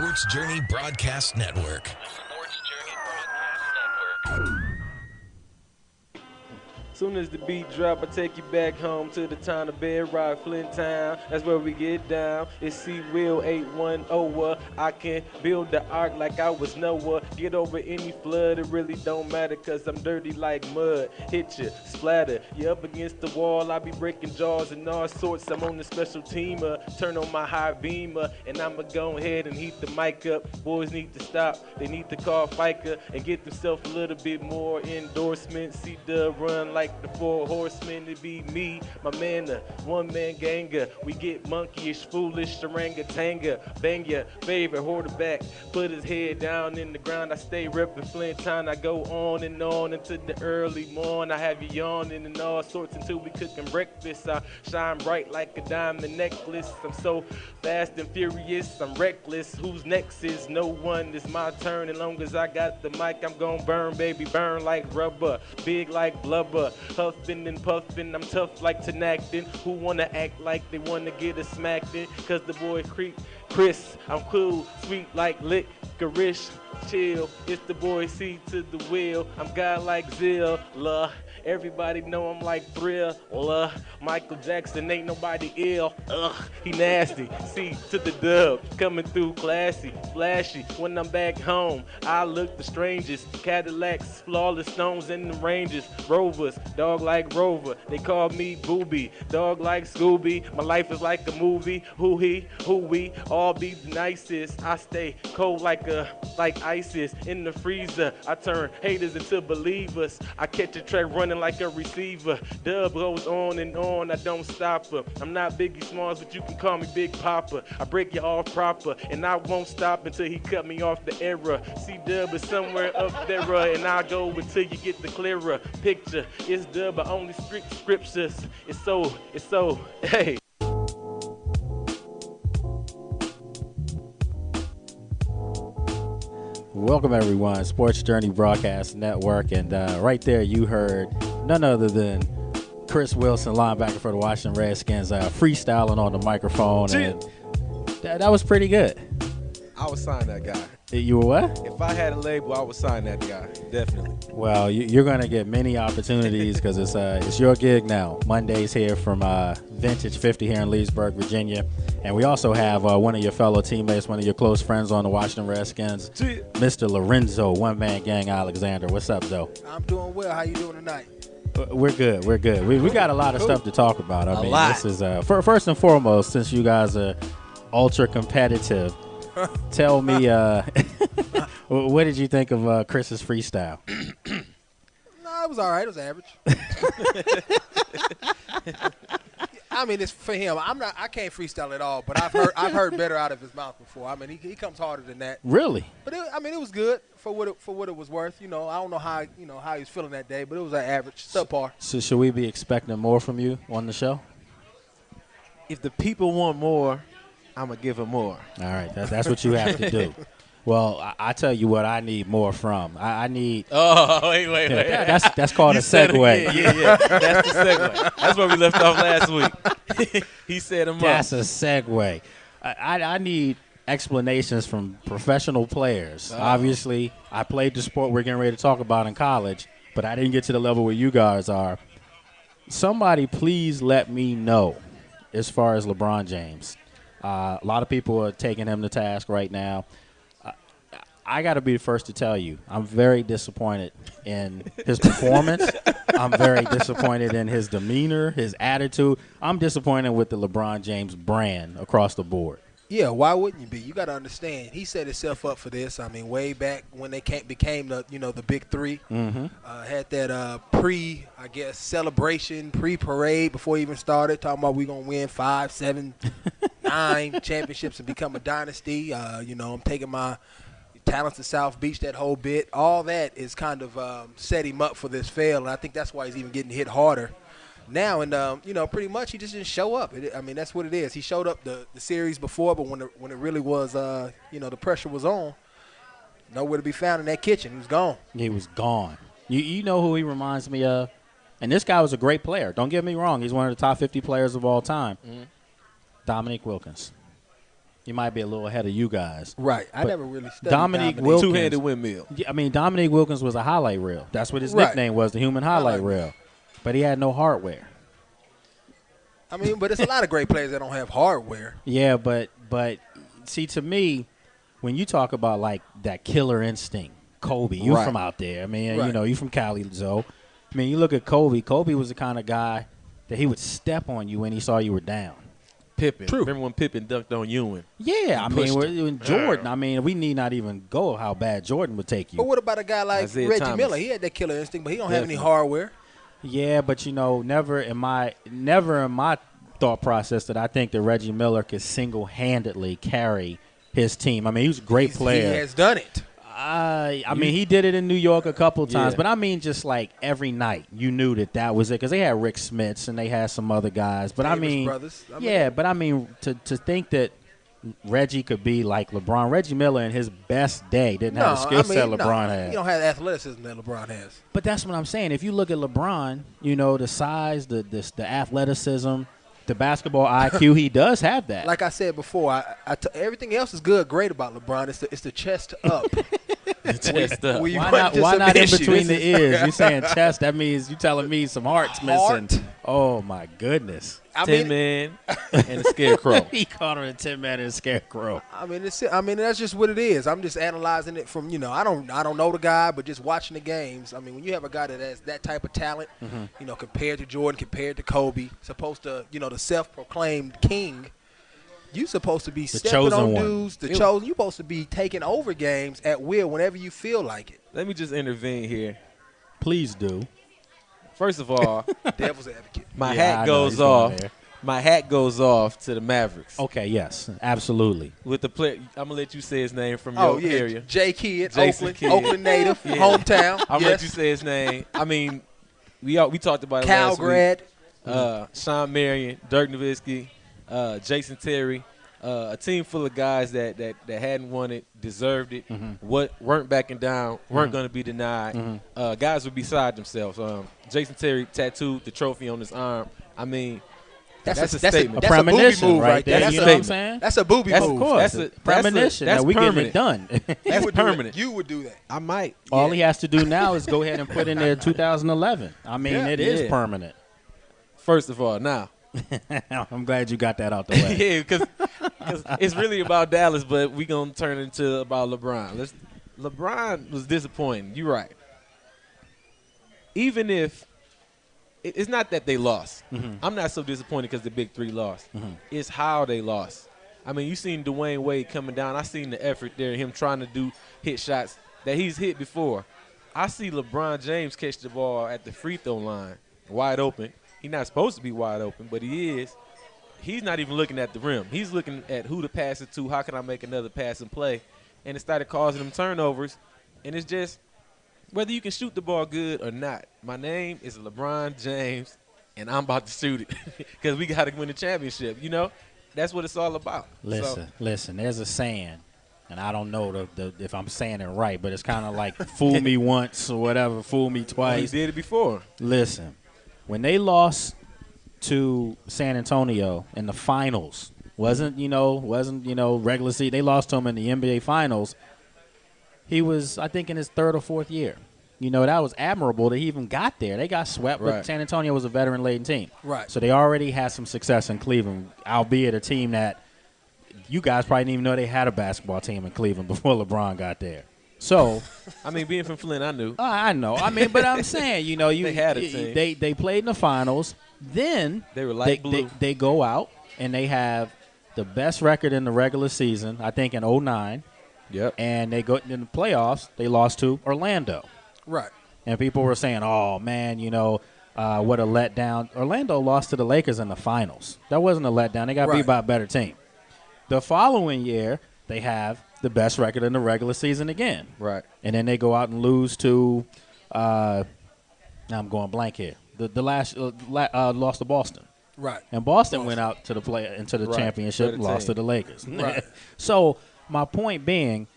Sports Journey Broadcast Network. Soon as the beat drop, I take you back home to the town of Bedrock, Flint Town. That's where we get down. It's C-Will 810. I can build the ark like I was Noah. Get over any flood, it really don't matter, cause I'm dirty like mud. Hit you, splatter, you up against the wall. I be breaking jaws and all sorts. I'm on the special teamer. Turn on my high beamer, and I'ma go ahead and heat the mic up. Boys need to stop, they need to call FICA and get themselves a little bit more endorsement. C-Dub run like the four horsemen, it be me, my man, the one-man ganger. We get monkeyish, foolish, orangutan, bang your favorite quarterback, put his head down in the ground. I stay reppin' Flint Town. I go on into the early morn. I have you yawning and all sorts until we cooking breakfast. I shine bright like a diamond necklace. I'm so fast and furious, I'm reckless. Who's next is no one. It's my turn. As long as I got the mic, I'm gon' burn, baby, burn like rubber, big like blubber. Huffin' and puffin', I'm tough like Tenactin. Who wanna act like they wanna get us smacked in? Cause the boy Chris, I'm cool, sweet like licorice. Chill, it's the boy C to the wheel. I'm God like Zilla. Everybody know I'm like Thriller. Michael Jackson, ain't nobody ill. He nasty. C to the dub, coming through classy, flashy. When I'm back home, I look the strangest. Cadillacs, flawless stones in the ranges. Rovers, dog like Rover. They call me Booby, dog like Scooby. My life is like a movie. Who we, all be the nicest. I stay cold like ISIS in the freezer. I turn haters into believers. I catch a track running like a receiver. Dub goes on and on, I don't stop her. I'm not Biggie Smalls, but you can call me Big Papa. I break you off proper, and I won't stop until he cut me off the era. C-Dub is somewhere up there, and I'll go until you get the clearer picture. It's Dub, but only strict scriptures. It's so, hey. Welcome, everyone. Sports Journey Broadcast Network. And right there, you heard none other than Chris Wilson, linebacker for the Washington Redskins, freestyling on the microphone. And that was pretty good. I would sign that guy. You were what? If I had a label, I would sign that guy. Definitely. Well, you're going to get many opportunities because it's your gig now. Mondays here from Vintage 50 here in Leesburg, Virginia. And we also have one of your fellow teammates, one of your close friends on the Washington Redskins, Mr. Lorenzo, one-man gang Alexander. What's up, Zoe? I'm doing well. How you doing tonight? We're good. We got a lot of stuff to talk about. I mean, this is first and foremost, since you guys are ultra competitive, tell me what did you think of Chris's freestyle? No, it was all right. It was average. I mean, it's for him. I can't freestyle at all, but I've heard better out of his mouth before. I mean, he comes harder than that. Really? But it was good for what it was worth. You know, I don't know how he was feeling that day, but it was an average, subpar. So should we be expecting more from you on the show? If the people want more, I'm going to give them more. All right. That's what you have to do. Well, I tell you what I need more from. I need. Oh, wait. That's called a segue. Yeah. That's the segue. That's where we left off last week. He set him up. That's a segue. I need explanations from professional players. Obviously, I played the sport we're getting ready to talk about in college, but I didn't get to the level where you guys are. Somebody please let me know as far as LeBron James. A lot of people are taking him to task right now. I got to be the first to tell you, I'm very disappointed in his performance. I'm very disappointed in his demeanor, his attitude. I'm disappointed with the LeBron James brand across the board. Yeah, why wouldn't you be? You got to understand, he set himself up for this. I mean, way back when they became the big three, had that celebration, pre-parade before he even started, talking about we gonna win 5, 7, 9 championships and become a dynasty. I'm taking my talents to South Beach, that whole bit. All that is kind of set him up for this fail, and I think that's why he's even getting hit harder now. And pretty much he just didn't show up. That's what it is. He showed up the series before, but when it really was, the pressure was on, nowhere to be found in that kitchen. He was gone. He was gone. You know who he reminds me of? And this guy was a great player. Don't get me wrong. He's one of the top 50 players of all time. Dominique Wilkins. He might be a little ahead of you guys. Right. I But never really studied Dominique Wilkins. Two-handed windmill. Yeah, I mean, Dominique Wilkins was a highlight reel. That's what his Right. nickname was, the human highlight Highlight reel. But he had no hardware. I mean, but it's a lot of great players that don't have hardware. Yeah, but see, to me, when you talk about like that killer instinct, Kobe, you Right. from out there. I mean, Right. you know, you from Cali, Zoe. I mean, you look at Kobe. Kobe was the kind of guy that he would step on you when he saw you were down. Pippen. True. Remember when Pippen dunked on Ewing? Yeah, I mean, pushed when Jordan. I mean, we need not even go how bad Jordan would take But you. what about a guy like Isaiah Reggie Thomas. Miller? He had that killer instinct, but he don't have any Definitely. hardware. Yeah, but you know, never in my thought process that I think that Reggie Miller could single-handedly carry his team. I mean, he was a great player. He has done it. I mean, he did it in New York a couple times, Yeah. but I mean, just like every night, you knew that was it because they had Rick Smits and they had some other guys. But I Davis mean, brothers. I mean- yeah, but I mean, to think that Reggie could be like LeBron, Reggie Miller in his best day didn't have the skill set LeBron had. He don't have the athleticism that LeBron has. But that's what I'm saying. If you look at LeBron, you know, the size, the athleticism, the basketball IQ, he does have that. Like I said before, everything else is great about LeBron. It's the chest up. Chest up. Where you Why run not? into Why some not in issues. between the ears? You saying chest? That means you telling me some heart's Heart. missing. Oh my goodness! I Tin mean, Man and a scarecrow. He caught her a 10-man and a scarecrow. I mean, that's just what it is. I'm just analyzing it from I don't know the guy, but just watching the games. I mean, when you have a guy that has that type of talent, compared to Jordan, compared to Kobe, supposed to the self-proclaimed king. You supposed to be stepping chosen on one. dudes, the chosen. You supposed to be taking over games at will whenever you feel like it. Let me just intervene here. Please do. First of all, Devil's advocate. my Yeah, I hat know goes he's going off. there. My hat goes off to the Mavericks. Okay. Yes. Absolutely. With the player, I'm gonna let you say his name from Oh your yeah, area. J Kidd, Jason Oakland, Kidd. Oakland native, Yeah. hometown. I'm gonna yes. let you say his name. I mean, we talked about it Cal last grad. week. Sean Marion, Dirk Nowitzki, Jason Terry, a team full of guys that hadn't won it, deserved it, weren't backing down, weren't going to be denied. Guys were beside themselves. Jason Terry tattooed the trophy on his arm. I mean, that's a statement. That's a booby Premonition move right there. there. That's You a know what I'm statement. saying? That's a booby That's- move. Of course. That's a Premonition. that's that we getting it permanent. done. You That's would do that. permanent. You would do that. I might. All he has to do now is go ahead and put in there 2011. I mean, Yeah. it is Yeah. permanent. First of all, now. I'm glad you got that out the way. Yeah, because it's really about Dallas, but we gonna turn into about LeBron. LeBron was disappointing. You're right. Even if it's not that they lost, I'm not so disappointed because the big three lost. It's how they lost. I mean, you seen Dwayne Wade coming down. I seen the effort there, him trying to hit shots that he's hit before. I see LeBron James catch the ball at the free throw line, wide open. He's not supposed to be wide open, but he is. He's not even looking at the rim. He's looking at who to pass it to, how can I make another pass and play. And it started causing them turnovers. And it's just whether you can shoot the ball good or not. My name is LeBron James, and I'm about to shoot it because we got to win the championship. You know, that's what it's all about. Listen. There's a saying, and I don't know if I'm saying it right, but it's kind of like fool me once or whatever, fool me He twice. did it before. Listen, when they lost to San Antonio in the finals, wasn't regular season. They lost to him in the NBA finals. He was, I think, in his third or fourth year. You know, that was admirable that he even got there. They got swept, but Right. San Antonio was a veteran-laden team. Right. So they already had some success in Cleveland, albeit a team that you guys probably didn't even know they had a basketball team in Cleveland before LeBron got there. So I mean, being from Flint, I knew. I know. I mean, but I'm saying, you know, They had a team. They played in the finals. Then They were light blue. They go out and they have the best record in the regular season, I think, in 2009. Yep. And they go in the playoffs. They lost to Orlando. Right. And people were saying, "Oh man, you know, what a letdown." Orlando lost to the Lakers in the finals. That wasn't a letdown. They got beat Right. by a better team. The following year, they have the best record in the regular season again. Right. And then they go out and lose to. Now I'm going blank here. The last lost to Boston. Right. And Boston went out to the into the Right. championship, Better lost to team. the Lakers. Right. So my point being,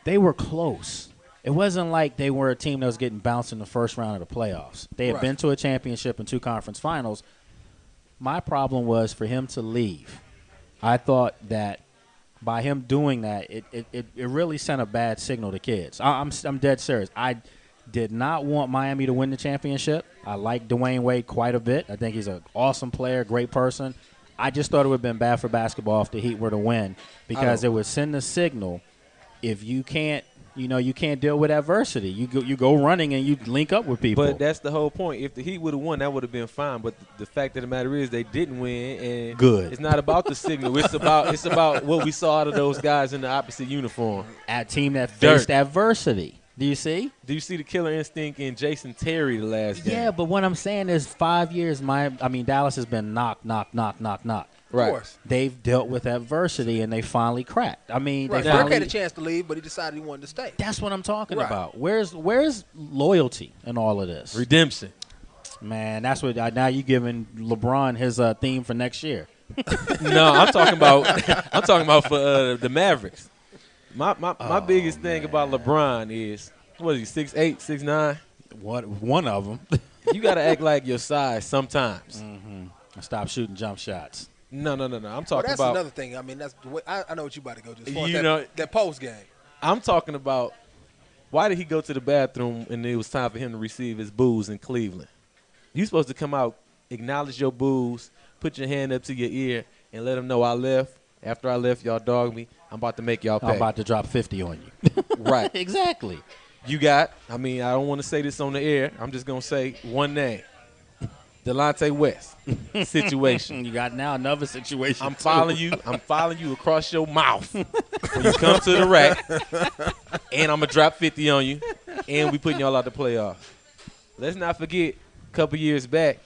they were close. It wasn't like they were a team that was getting bounced in the first round of the playoffs. They had Right. been to a championship and 2 conference finals. My problem was for him to leave. I thought that by him doing that, it really sent a bad signal to kids. I'm dead serious. I did not want Miami to win the championship. I like Dwayne Wade quite a bit. I think he's an awesome player, great person. I just thought it would have been bad for basketball if the Heat were to win because it would send a signal if you can't deal with adversity. You go running and you link up with people. But that's the whole point. If the Heat would have won, that would have been fine. But the fact of the matter is they didn't win, and Good. It's not about the signal. It's about what we saw out of those guys in the opposite uniform. A team that faced adversity. Do you see? Do you see the killer instinct in Jason Terry the last game? Yeah, but what I'm saying is 5 years, Dallas has been knock. Right. Of course. They've dealt with adversity, and they finally cracked. Right. They Dirk finally, had a chance to leave, but he decided he wanted to stay. that's what I'm talking Right. about. Where's loyalty in all of this? Redemption. Man, that's what now you giving LeBron his theme for next year. No, I'm talking about for the Mavericks. My biggest thing about LeBron is, what is he, 6'8", 6'9"? One of them. You got to act like your size sometimes. Stop shooting jump shots. No. I'm Well, talking that's about. another thing. I mean, that's the way, I know what you about to go to. As far as You know- that post game. I'm talking about why did he go to the bathroom and it was time for him to receive his booze in Cleveland? You supposed to come out, acknowledge your booze, put your hand up to your ear, and let them know I left. After I left, y'all dogged me. I'm about to make y'all pay. I'm about to drop 50 on you. Right. Exactly. You got, I don't want to say this on the air. I'm just going to say one name. Delonte West situation. You got now another situation. I'm following you across your mouth when you come to the rack, and I'm going to drop 50 on you, and we putting y'all out the playoffs. Let's not forget, a couple years back,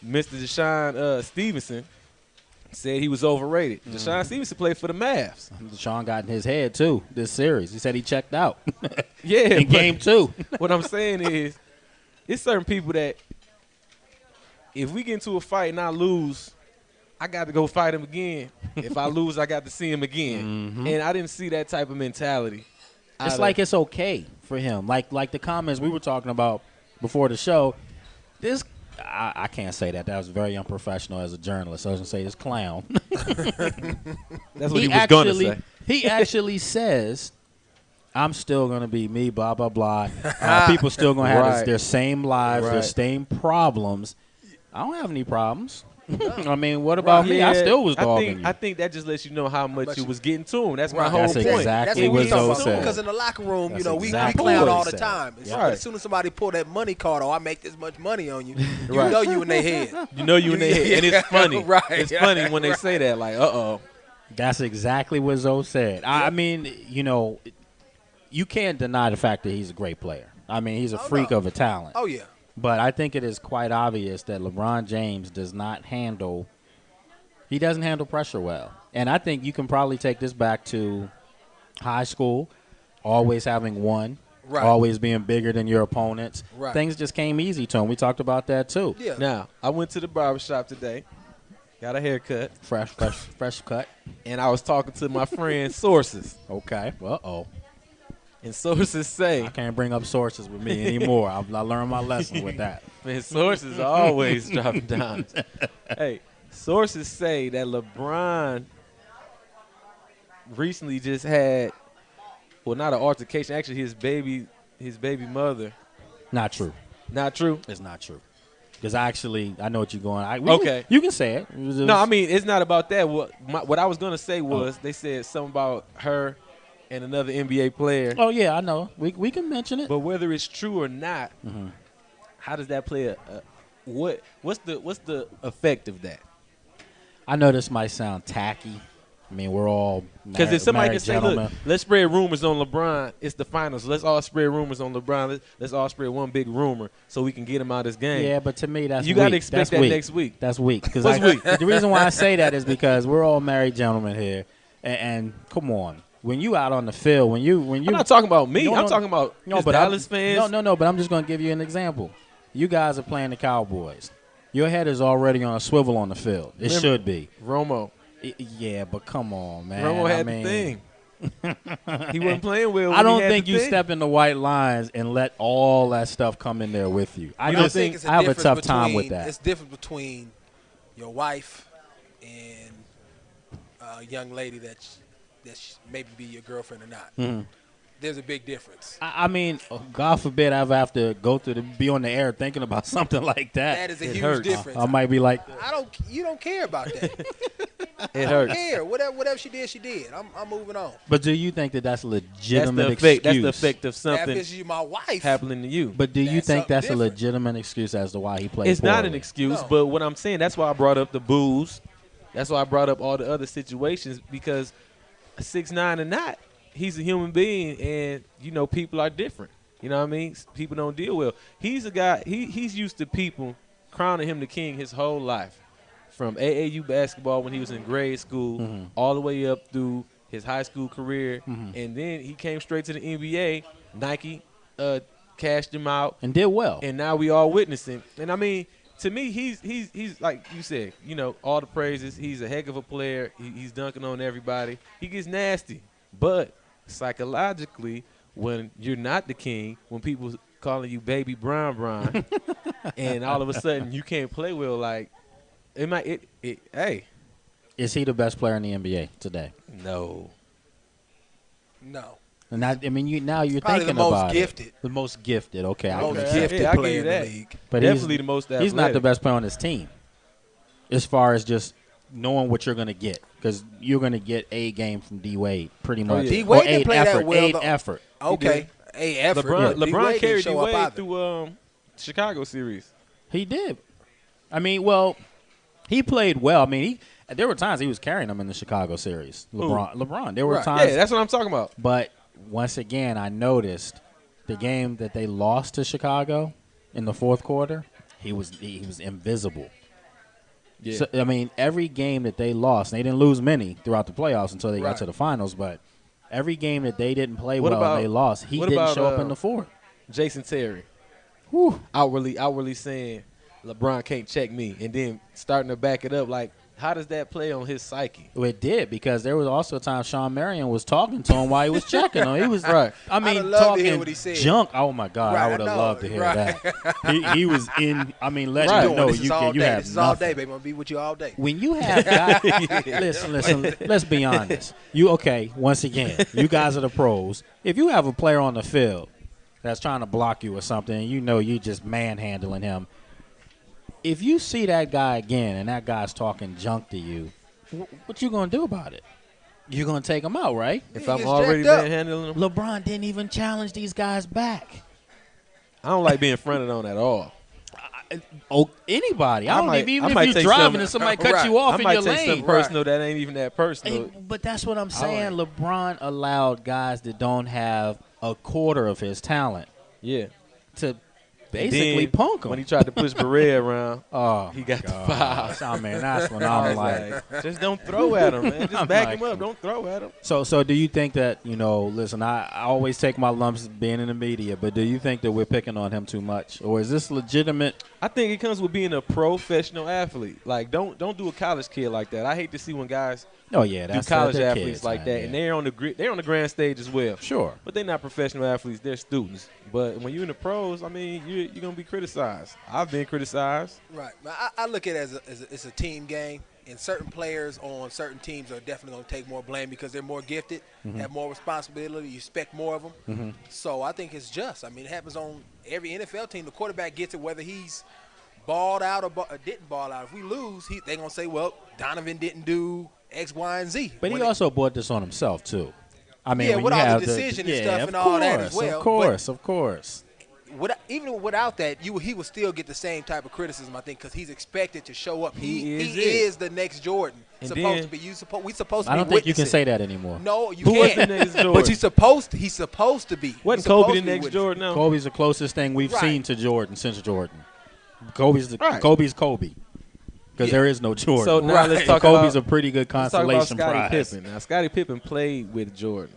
Mr. Deshaun Stevenson said he was overrated. Deshaun Stevenson played for the Mavs. Deshaun got in his head, too, this series. He said he checked out Yeah, in but game 2. what I'm saying is, it's certain people that if we get into a fight and I lose, I got to go fight him again. If I lose, I got to see him again. And I didn't see that type of mentality. It's like it's okay for him. Like the comments we were talking about before the show. This I can't say that. That was very unprofessional as a journalist. I was going to say this clown. That's what he was going to say. He actually says, I'm still going to be me, blah, blah, blah. People still going to have Right. their same lives, their Right. same problems. I don't have any problems. I mean, what about me? I still was dogging you. I think that just lets you know how much But you you- was getting to him. That's my Right. whole That's point. exactly That's what we talk Zoe about. said. Because in the locker room, That's we exactly clown what all he the said. time. It's Yeah. like, as soon as somebody pull that money card, I make this much money on you. You Right. know you in their head. You know you in their head. And it's funny. Right. It's funny when they say that, like, uh-oh. That's exactly what Zoe said. I mean, you can't deny the fact that he's a great player. I mean, he's a freak no. of a talent. Oh, yeah. But I think it is quite obvious that LeBron James doesn't handle pressure well. And I think you can probably take this back to high school, always having won, Right. always being bigger than your opponents. Right. Things just came easy to him. We talked about that too. Yeah. Now, I went to the barbershop today, got a haircut, Fresh cut. and I was talking to my friend Sources. Okay. Uh-oh. And Sources say, I can't bring up sources with me anymore. I learned my lesson with that. man, Sources are always dropping dimes. Hey, Sources say that LeBron recently just had, well, not an altercation. Actually, his baby mother. Not true. Not true. It's not true. Because I know what you're going. Okay. You can say it. It was- No, I mean, it's not about that. What I was going to say was they said something about her and another NBA player. Oh, yeah, I know. We can mention it. But whether it's true or not, how does that play what's the effect of that? I know this might sound tacky. I mean, we're all Because if somebody can married say, gentlemen. look, let's spread rumors on LeBron, it's the finals. Let's all spread rumors on LeBron. Let's all spread one big rumor so we can get him out of this game. Yeah, but to me, that's You weak. gotta expect That's that weak. next week. That's weak. Because What's weak? The reason why I say that is because we're all married gentlemen here, and come on, when you out on the field, when you I'm not talking about me. No, I'm no, talking about no, his but Dallas fans. No, but I'm just going to give you an example. You guys are playing the Cowboys. Your head is already on a swivel on the field. It Remember- should be. Romo. Yeah, but come on, man. Romo had I mean, the thing. He wasn't playing well. I when don't he had think the you thing. step in the white lines and let all that stuff come in there with you. I You just don't think it's I have a difference tough time with between- that. It's different between your wife and a young lady that maybe be your girlfriend or not. Mm-hmm. There's a big difference. I mean, God forbid I ever have to go through be on the air thinking about something like that. That is a It huge hurts. difference. I might be like, You don't care about that. It I hurts. don't care. Whatever she did, she did. I'm moving on. but do you think that that's a That's legitimate the effect. excuse? That's the effect of Now, if something it's my wife, happening to you. But do you That's think something that's a different. legitimate excuse as to why he played It's not an poorly? excuse, No. but what I'm saying, that's why I brought up the booze. That's why I brought up all the other situations, because 6'9" or not, he's a human being, and people are different. You know what I mean? People don't deal well. He's a guy. He's used to people crowning him the king his whole life, from AAU basketball when he was in grade school, all the way up through his high school career, and then he came straight to the NBA. Nike cashed him out, And did well. and now we all witnessing. And I mean, to me, he's like you said, all the praises. He's a heck of a player. He's dunking on everybody. He gets nasty, but psychologically, when you're not the king, when people calling you baby Brian, and all of a sudden you can't play well, like hey, Is he the best player in the NBA today? no. no. And you're Probably thinking the most about gifted. it. The most gifted. Okay, I Most can Okay. see. gifted Yeah, I'll give player you in the that. league. But Definitely the most He's not the athletic. best player on his team, as far as just knowing what you're going to get, because you're going to get a game from D Wade pretty much. yeah. D Wade Or didn't aid play that effort, well, aid though. effort. Okay, a effort. LeBron D-Wade carried didn't show up D-Wade either. through Chicago series. He did. I mean, well, he played well. I mean, there were times he was carrying them in the Chicago series. LeBron. There were Right. times. Yeah, that's what I'm talking about. But once again, I noticed the game that they lost to Chicago in the fourth quarter, he was invisible. Yeah. So, I mean, every game that they lost, and they didn't lose many throughout the playoffs until they got Right. to the finals, but every game that they didn't play What well about- and they lost, he what didn't about, show up in the fourth. Jason Terry. Whew. Outwardly saying LeBron can't check me, and then starting to back it up. Like, how does that play on his psyche? Well, it did, because there was also a time Sean Marion was talking to him while he was checking him. He was Right. I mean, I'd have loved to talking hear what he said. junk. Oh my God, Right, I I would have know. loved to hear Right. that. He was in. I mean, let Right. you Doing know this is all you day. have This is all nothing. day, baby. I'm gonna be with you all day. When you have guys, listen. Let's be honest. Once again, you guys are the pros. If you have a player on the field that's trying to block you or something, and you just manhandling him, if you see that guy again and that guy's talking junk to you, what you gonna do about it? You're gonna take him out, right? If He I'm gets already jacked up. manhandling him, LeBron didn't even challenge these guys back. I don't like being fronted on at all. Oh, anybody. I don't might- even I if might you're take driving something- and somebody cuts Right. you off I in might your take lane. something personal that ain't even that personal. Hey, but that's what I'm saying. LeBron allowed guys that don't have a quarter of his talent Yeah. to And basically then punk him. when he tried to push Barea around. Oh, He got the gosh. foul. I mean, that's when I I'm was like. just don't throw at him, man. Just I'm back like- him up. Don't throw at him. So do you think that, listen, I always take my lumps being in the media, but do you think that we're picking on him too much? Or is this legitimate? I think it comes with being a professional athlete. Like, don't do a college kid like that. I hate to see when guys Oh, yeah, do that's college they're athletes kids, like man, that, yeah. and they're on the grand stage as well. Sure. But they're not professional athletes. They're students. But when you're in the pros, I mean, you're going to be criticized. I've been criticized. Right. I look at it as it's a team game, and certain players on certain teams are definitely going to take more blame because they're more gifted, have more responsibility. You expect more of them. So I think it's just. I mean, it happens on every NFL team. The quarterback gets it whether he's balled out or didn't ball out. If we lose, they're going to say, well, Donovan didn't do X, Y, and Z. But When he it- also brought this on himself, too. I mean, Yeah, when with you all the have decision and yeah, stuff of and all that as course, well, Of course. even without that, he would still get the same type of criticism, I think, because he's expected to show up. He He is the next Jordan. And Supposed then- to be. We supposed to I be don't think you can witnessing. say that anymore. No, you Who was can't. the next Jordan? But he's supposed to be. Wasn't He's Kobe supposed the to be next witnessing. Jordan? No. Kobe's the closest thing we've Right. seen to Jordan since Jordan. Kobe's Right. Kobe's Kobe. Because Yeah. there is no Jordan. So now let's And talk Kobe's about a pretty good let's talk about consolation Scottie prize. Pippen. Now, Scottie Pippen played with Jordan.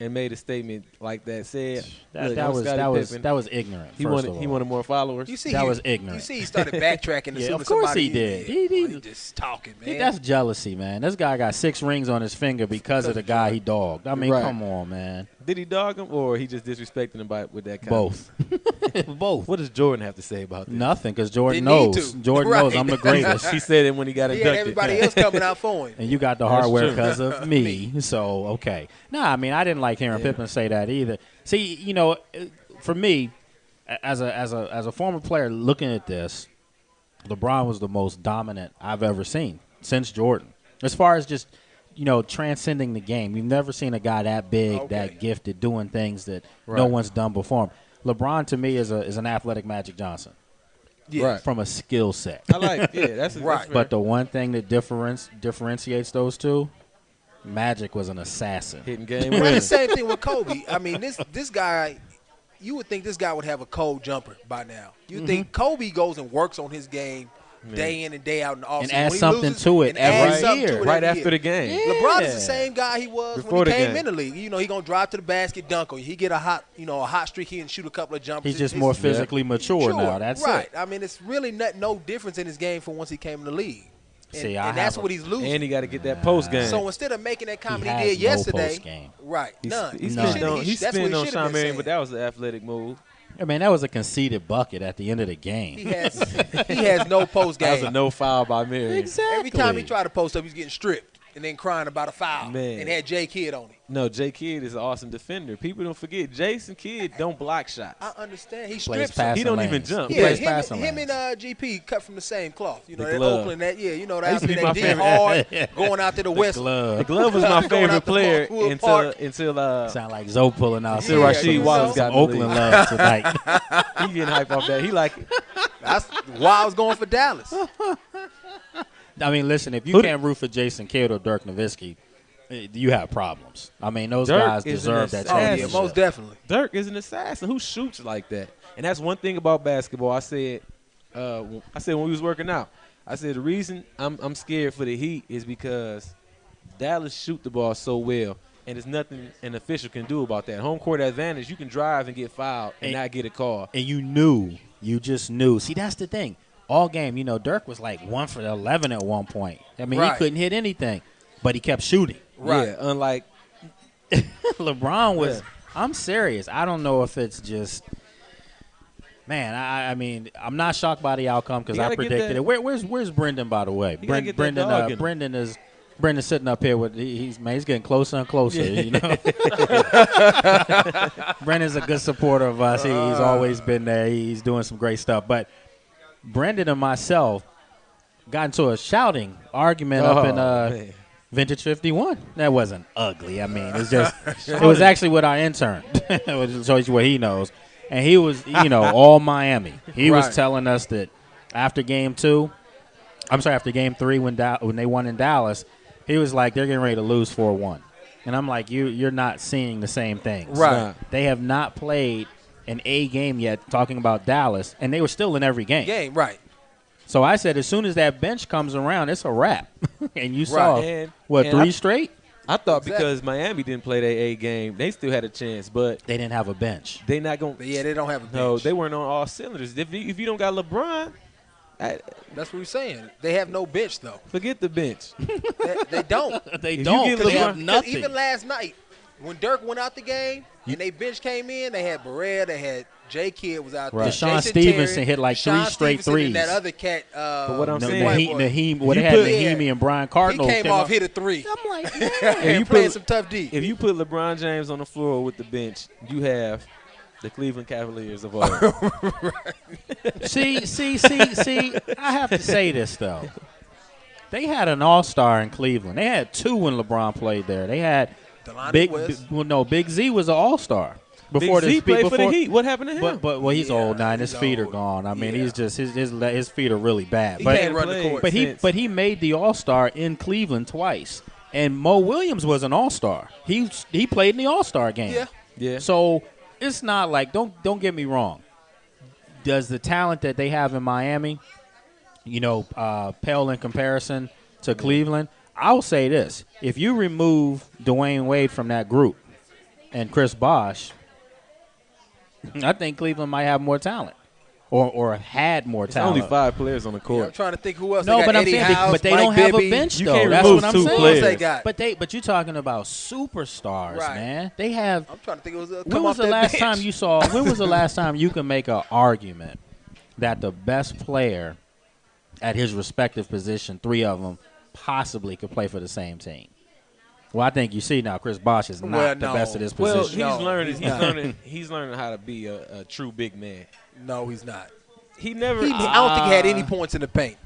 and made a statement like that, said that was ignorant. He wanted more followers. You see, that was ignorant. You see, he started backtracking. As Yeah, soon of as course somebody he did. He just talking, man. That's jealousy, man. This guy got 6 rings on his finger because of the guy he dogged. I mean, Right. come on, man. Did he dog him, or he just disrespecting him with that comment? Both. Both. What does Jordan have to say about that? Nothing, because Jordan Didn't need knows. to. Jordan Right. knows I'm the greatest. He said it when he got He inducted. had everybody else coming out for him. And you got the That's hardware true. because of me. So, okay. No, I mean, I didn't like hearing Pippen say that either. See, you know, for me, as a former player looking at this, LeBron was the most dominant I've ever seen since Jordan. As far as just, you know, transcending the game. You've never seen a guy that big, that gifted, doing things that no one's done before him. LeBron, to me, is an athletic Magic Johnson. Yeah. Right. From a skill set. I like, that's Right. fair. But the one thing that differentiates those two, Magic was an assassin. hitting game Well, the winners. same thing with Kobe. I mean, this guy, you would think this guy would have a cold jumper by now. You think Kobe goes and works on his game day in and day out in the offseason. And adds When he something loses, to it and every adds something to year. it Right every after year. the game. LeBron is the same guy he was Before when the he came game. in the league. You know, he gonna drive to the basket, dunk on you. He get a hot streak. He can shoot a couple of jumpers. He's just It's more physically mature now. That's right. it. I mean, it's really no difference in his game from once he came in the league. And, See, I and that's have what he's losing. And he got to get that post game. So instead of making that comment he, has did no yesterday, postgame. right? None. He None. spent on, he that's what spent on should've Sean been Marion, saying. but that was an athletic move. I mean, that was a conceded bucket at the end of the game. He has no post That was a game. no foul by Marion. Exactly. Every time he tried to post up, he's getting stripped and then crying about a foul. Man. And had Jay Kidd on him. No, Jay Kidd is an awesome defender. People don't forget, Jason Kidd don't block shots. I understand. He Plays strips him. passing He don't even lanes. jump. He Yeah, plays him, passing him lanes. and GP cut from the same cloth. You know, The that glove. Oakland, that the That used to outfit be my they did favorite. hard, going out to the West. Glove. The glove was my Going favorite out the player Wood until Park. Sound like Zoe pulling out. Until Yeah, Rasheed you Wallace know. got in the Oakland league. love tonight. He getting hype off that. He like it. That's why I was going for Dallas. I mean, listen, if you Who can't root for Jason Kidd or Dirk Nowitzki, you have problems. I mean, those Dirk guys is an deserve that Oh yeah, championship. most definitely. Dirk is an assassin who shoots like that. And that's one thing about basketball. I said when we was working out, I said the reason I'm scared for the Heat is because Dallas shoot the ball so well, and there's nothing an official can do about that. Home court advantage, you can drive and get fouled and not get a call. And you just knew. See, that's the thing. All game, Dirk was like 1 for 11 at one point. I mean, Right. he couldn't hit anything, but he kept shooting. Right. Yeah, unlike LeBron was. Yeah. I'm serious. I don't know if it's just. Man, I mean, I'm not shocked by the outcome because You I gotta get predicted that- it. Where's Brendan, by the way? You gotta get that dog in him. Brendan's sitting up here with he's getting closer and closer. You know, Brendan's a good supporter of us. He's always been there. He's doing some great stuff. But Brendan and myself got into a shouting argument up in man. Vintage 51. That wasn't ugly. I mean, it's just it was actually with our intern, which shows you what he knows. And he was, all Miami. He was Right. telling us that after game 3 when they won in Dallas, he was like, they're getting ready to lose 4-1. And I'm like, you're not seeing the same things. Right. They have not played an A game yet, talking about Dallas, and they were still in every game. Game, right. So I said, as soon as that bench comes around, it's a wrap. And you saw, And 3 straight? I thought Exactly. because Miami didn't play their A game, they still had a chance, but They didn't have a bench. they not going But yeah, they don't have a bench. No, they weren't on all cylinders. If you don't got LeBron, That's what we're saying. They have no bench though. forget the bench. They don't. They you don't. get They have LeBron- nothing. Even last night, when Dirk went out the game and they bench came in, they had Barrera, they had Jay Kidd was out Right. there. Deshaun Jason Stevenson Terry, hit like Deshaun 3 straight Stevenson and threes. that other cat. But what I'm saying- white boy. Naheem, You they had put- Naheemi and Brian he Cardinal. came came off, up. hit a three. I'm like, If And you playing put some tough D. if you put LeBron James on the floor with the bench, you have the Cleveland Cavaliers of old. see. I have to say this though. They had an all-star in Cleveland. They had 2 when LeBron played there. They had Delonte West. Big Z was an all-star before Big Z this. played before, for the Heat. What happened to him? But he's Yeah, old now, and his he's feet are old. gone. I mean, Yeah. he's just his feet are really bad. He But can't run the court. But he made the All-Star in Cleveland twice. And Mo Williams was an All-Star. He played in the All-Star game. Yeah. yeah. So it's not like don't get me wrong. Does the talent that they have in Miami, pale in comparison to Cleveland? I'll say this: if you remove Dwayne Wade from that group, and Chris Bosh, I think Cleveland might have more talent, or had more It's talent. only 5 players on the Yeah, I'm court. trying to think who else. No, they got but I'm Eddie saying, House, but they Mike don't have Bibby. a bench You though. can't That's remove what I'm 2 saying. Who else they players. got? But you're talking about superstars, Right. man. They have. I'm trying to think. It was When come was off the that last bench. time you saw? When was the last time you can make an argument that the best player at his respective position, 3 of them, possibly could play for the same team? Well, I think you see now, Chris Bosh is not Well, the no. best at his Well, position. No, learning. he's He's not. learning. He's learning how to be a true big man. No, he's not. He never. I don't think he had any points in the paint.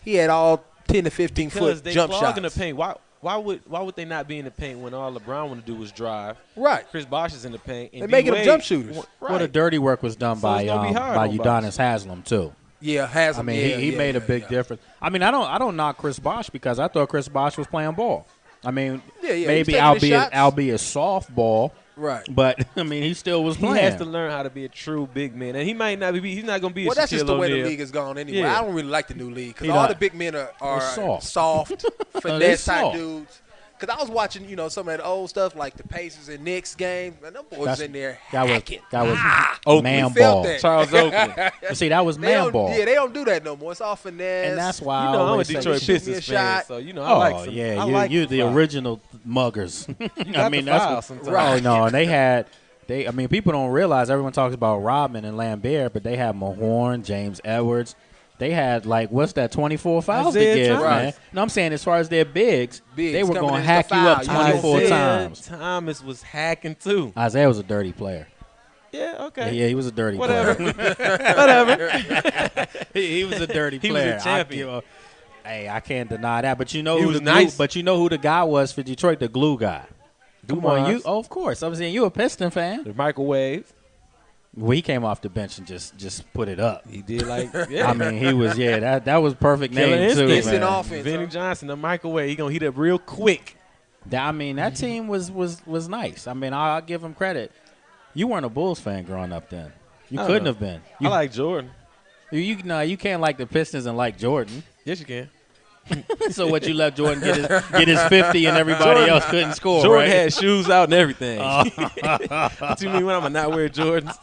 He had all 10 to 15 because foot they jump clog in the shots. paint. Why would they not be in the paint when all LeBron want to do was drive? Right. Chris Bosh is in the paint. And They're making them D-Wade- jump shooters. Well, the Right. dirty work was done So by it's gonna be hard on Udonis Haslam too. Yeah, has I mean, he made a big difference. I mean, I don't knock Chris Bosh because I thought Chris Bosh was playing ball. I mean, Yeah, he was maybe taking his shots. albeit softball, Right. but I mean, he still was He playing. has to learn how to be a true big man, and he might not be. He's not going to be. Well, a that's just the Shaquille way the O'Neal. league has gone anyway. Yeah. I don't really like the new league because You all know, the big men are soft. soft, They're finesse type soft. dudes. Because I was watching, some of that old stuff like the Pacers and Knicks games, and them boys in there hacking. That was Oakley man felt ball. that. Charles Oakley. But see, that was They man don't, ball. Yeah, they don't do that no more. It's all finesse. And that's why You I know, I'm a always say, Detroit shoot me a Pistons fan, shot. so you know oh I like some. yeah, I you like you the foul. original muggers. You I got mean, the that's foul what, sometimes. oh no, and they had. I mean, people don't realize everyone talks about Rodman and Lambert, but they had Mahorn, James Edwards. They had what's that, 24 fouls Isaiah to give, Thomas. man. No, I'm saying as far as their bigs they were coming going in to hack the you up foul. 24 Isaiah times. Thomas was hacking too. Isaiah was a dirty player. Yeah, okay. Yeah, he was a dirty Whatever. player. Whatever. he was a dirty He was a player. champion. Hey, I can't deny that. But you know He who was the glue, nice. But you know who the guy was for Detroit, the glue guy. Come on, you. Dumars. Oh, of course. I'm saying you a Piston fan. The microwave. Well, he came off the bench and just put it up. He did yeah. I mean, he was that was perfect Killer name too, instinct. man. Instant offense. Vinny Johnson, the microwave. He gonna heat up real quick. I mean, that team was nice. I mean, I'll give him credit. You weren't a Bulls fan growing up then. You I don't couldn't know. have been. I like Jordan. You can't like the Pistons and like Jordan. Yes, you can. So what, you let Jordan get his 50 and everybody Jordan- else couldn't score, Jordan right? had shoes out and everything. What you mean when I'm not wear Jordans?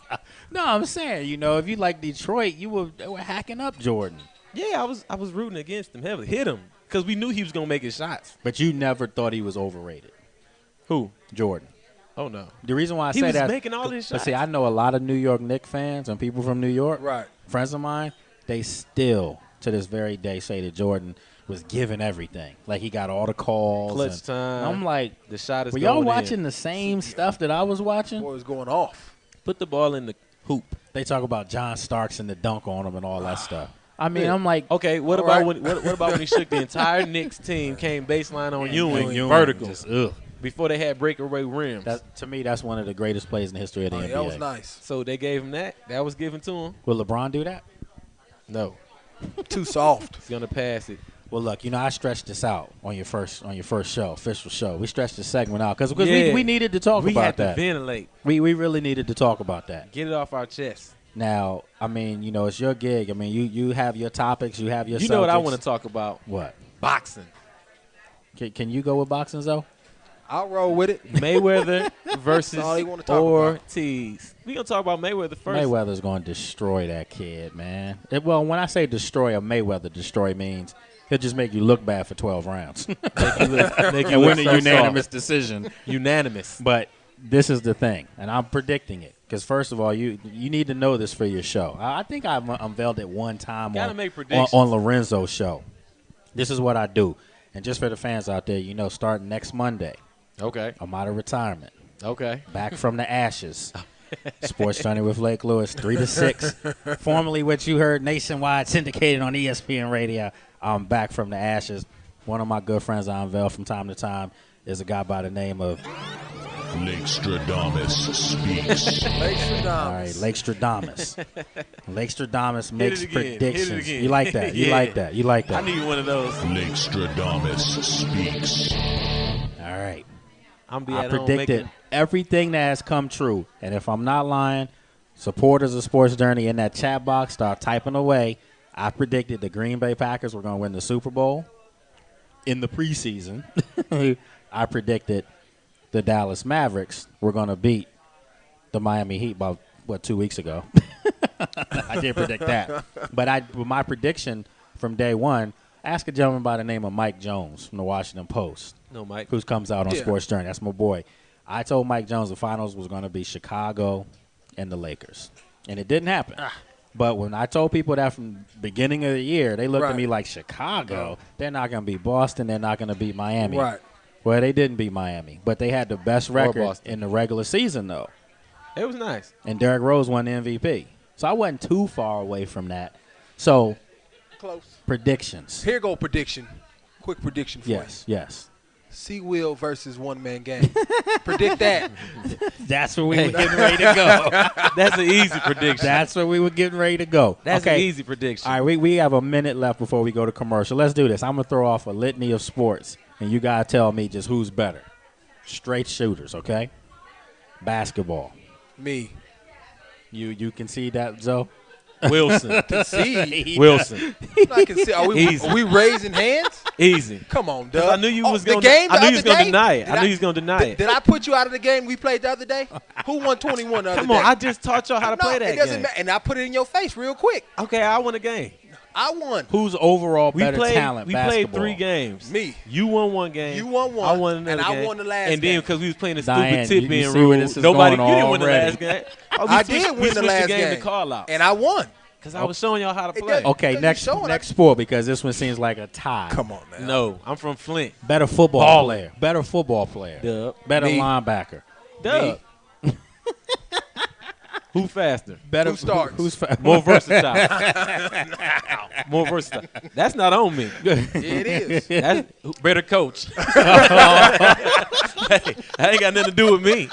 No, I'm saying, if you like Detroit, they were hacking up Jordan. Yeah, I was rooting against him heavily. Hit him because we knew he was gonna make his shots. But you never thought he was overrated. Who? Jordan. Oh no. The reason why I He say was that, making all his but shots. see, I know a lot of New York Knicks fans and people from New York, Right. friends of mine, they still, to this very day, say that Jordan was giving everything. Like, he got all the calls. Clutch and time. I'm like, The shot is were y'all going watching in. the same stuff that I was watching? Boy was going off. Put the ball in the hoop. They talk about John Starks and the dunk on him and all that stuff. I mean, I'm like, Okay, what All about right. what about when he shook the entire Knicks team, came baseline on Ewing, Ewing vertical, just, ugh. before they had breakaway rims? To me, that's one of the greatest plays in the history of the Oh, NBA. yeah, that was nice. So they gave him that. That was given to him. Will LeBron do that? No, Too soft. he's gonna pass it. Well, look, I stretched this out on your first show, official show. We stretched this segment out because Yeah. we needed to talk We about had to that. ventilate, We really needed to talk about that. get it off our chest. Now, I mean, it's your gig. I mean, you have your topics, you have your. You know what I subjects. want to talk about? What? Boxing. Can you go with boxing, though? I'll roll with it. Mayweather versus That's all you wanna talk about. Ortiz. We gonna talk about Mayweather first. Mayweather's going to destroy that kid, man. Well, when I say destroy a Mayweather, destroy means he'll just make you look bad for 12 rounds Make you look and win a so unanimous soft. decision. Unanimous. But this is the thing, and I'm predicting it because first of all, you need to know this for your show. I think I've unveiled it one time Gotta on, make predictions. on Lorenzo's show. This is what I do, and just for the fans out there, starting next Monday, Okay. I'm out of retirement, Okay. back from the ashes. Sports Journey with Lake Lewis, 3 to 6. Formerly what you heard nationwide syndicated on ESPN Radio. I'm back from the ashes. One of my good friends I unveil from time to time is a guy by the name of Lake Stradamus speaks. All right, Lake Stradamus. Lake Stradamus makes it again. Hit it predictions. again. You like that? You Yeah. like that? You like I that? need one of those. Lake Stradamus speaks. All right. I'm be I at home predicted making. everything that has come true, and if I'm not lying, supporters of Sports Journey in that chat box start typing away. I predicted the Green Bay Packers were going to win the Super Bowl in the preseason. I predicted the Dallas Mavericks were going to beat the Miami Heat about, 2 weeks ago. I did predict that. But my prediction from day one, ask a gentleman by the name of Mike Jones from the Washington Post. No, Mike. Who comes out on Sports Journey. That's my boy. I told Mike Jones the finals was going to be Chicago and the Lakers. And it didn't happen. But when I told people that from the beginning of the year, they looked at me like, Chicago? They're not going to beat Boston. They're not going to beat Miami. Right. Well, they didn't beat Miami. But they had the best record in the regular season, though. It was nice. And Derrick Rose won the MVP. So I wasn't too far away from that. So, close predictions. Here go prediction. Quick prediction for you. Yes. C-Will versus one-man game. Predict that. That's where we were getting ready to go. That's an easy prediction. That's where we were getting ready to go. That's an easy prediction. All right, we have a minute left before we go to commercial. Let's do this. I'm going to throw off a litany of sports, and you got to tell me just who's better. Straight shooters, okay? Basketball. Me. You can see that, Zoe? Wilson. Concede. Wilson. I can see. Are we raising hands? Easy. Come on, Because Doug. I knew you was going game. I knew you was the going to other deny day? it. I knew you was going to deny it. Did I put you out of the game we played the other day? Who won 21 the other Come day? on, I just taught y'all how to play that it doesn't game. matter. And I put it in your face real quick. Okay, I won a game. I won. Who's overall We better played. talent We basketball? played 3 games. Me. You won 1 game. You won 1. I won another and game. I won the last And game. then because we was playing the Diane, stupid tip you being see where rude, this is nobody. going You didn't win the already. last game. I did win the last game. To call out. And I won. Because I was showing y'all how to It play. does- Okay, Because you're next showing sport, because this one seems like a tie. Come on, man. No, I'm from Flint. Better football Ball. player. Better football player. Dub. Better Me. linebacker. Dub. Who faster? Better Who starts? Who's More versatile. More versatile. That's not on me. It is. That's better coach. Hey, that ain't got nothing to do with me.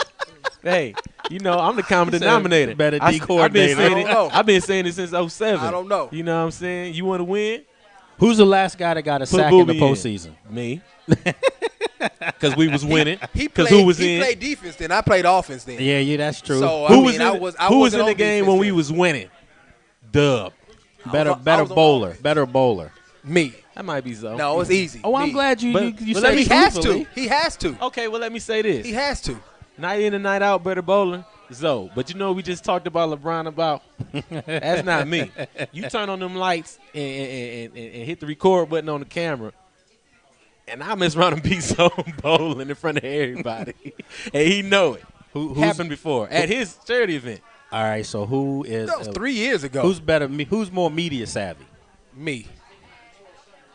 Hey, you know, I'm the common He said denominator. better I've coordinator. been saying I don't know. I've been saying it since 07. I don't know. You know what I'm saying? You want to win? Who's the last guy that got a Put sack in the Booby postseason? Me. Because we was winning. He Because played, who was he in? played defense then. I played offense then. Yeah, that's true. So, Who I was mean, in? I was Who was wasn't in the on game defense when we then. was winning? Dub. better I was on bowler. offense. Better bowler. Me. That might be so. No, it's easy. Oh, I'm Me. glad you But you let said me- He has truthfully. to. He has to. Okay, well, let me say this. He has to. Night in and night out, better bowler. Zoe. But you know we just talked about LeBron about. That's not me. You turn on them lights and hit the record button on the camera, and I mess around and beat Zoe bowling in front of everybody. And he know it. Who's- Happened before at his charity event. All right, so who is That was 3 years ago. who's better? Who's more media savvy? me?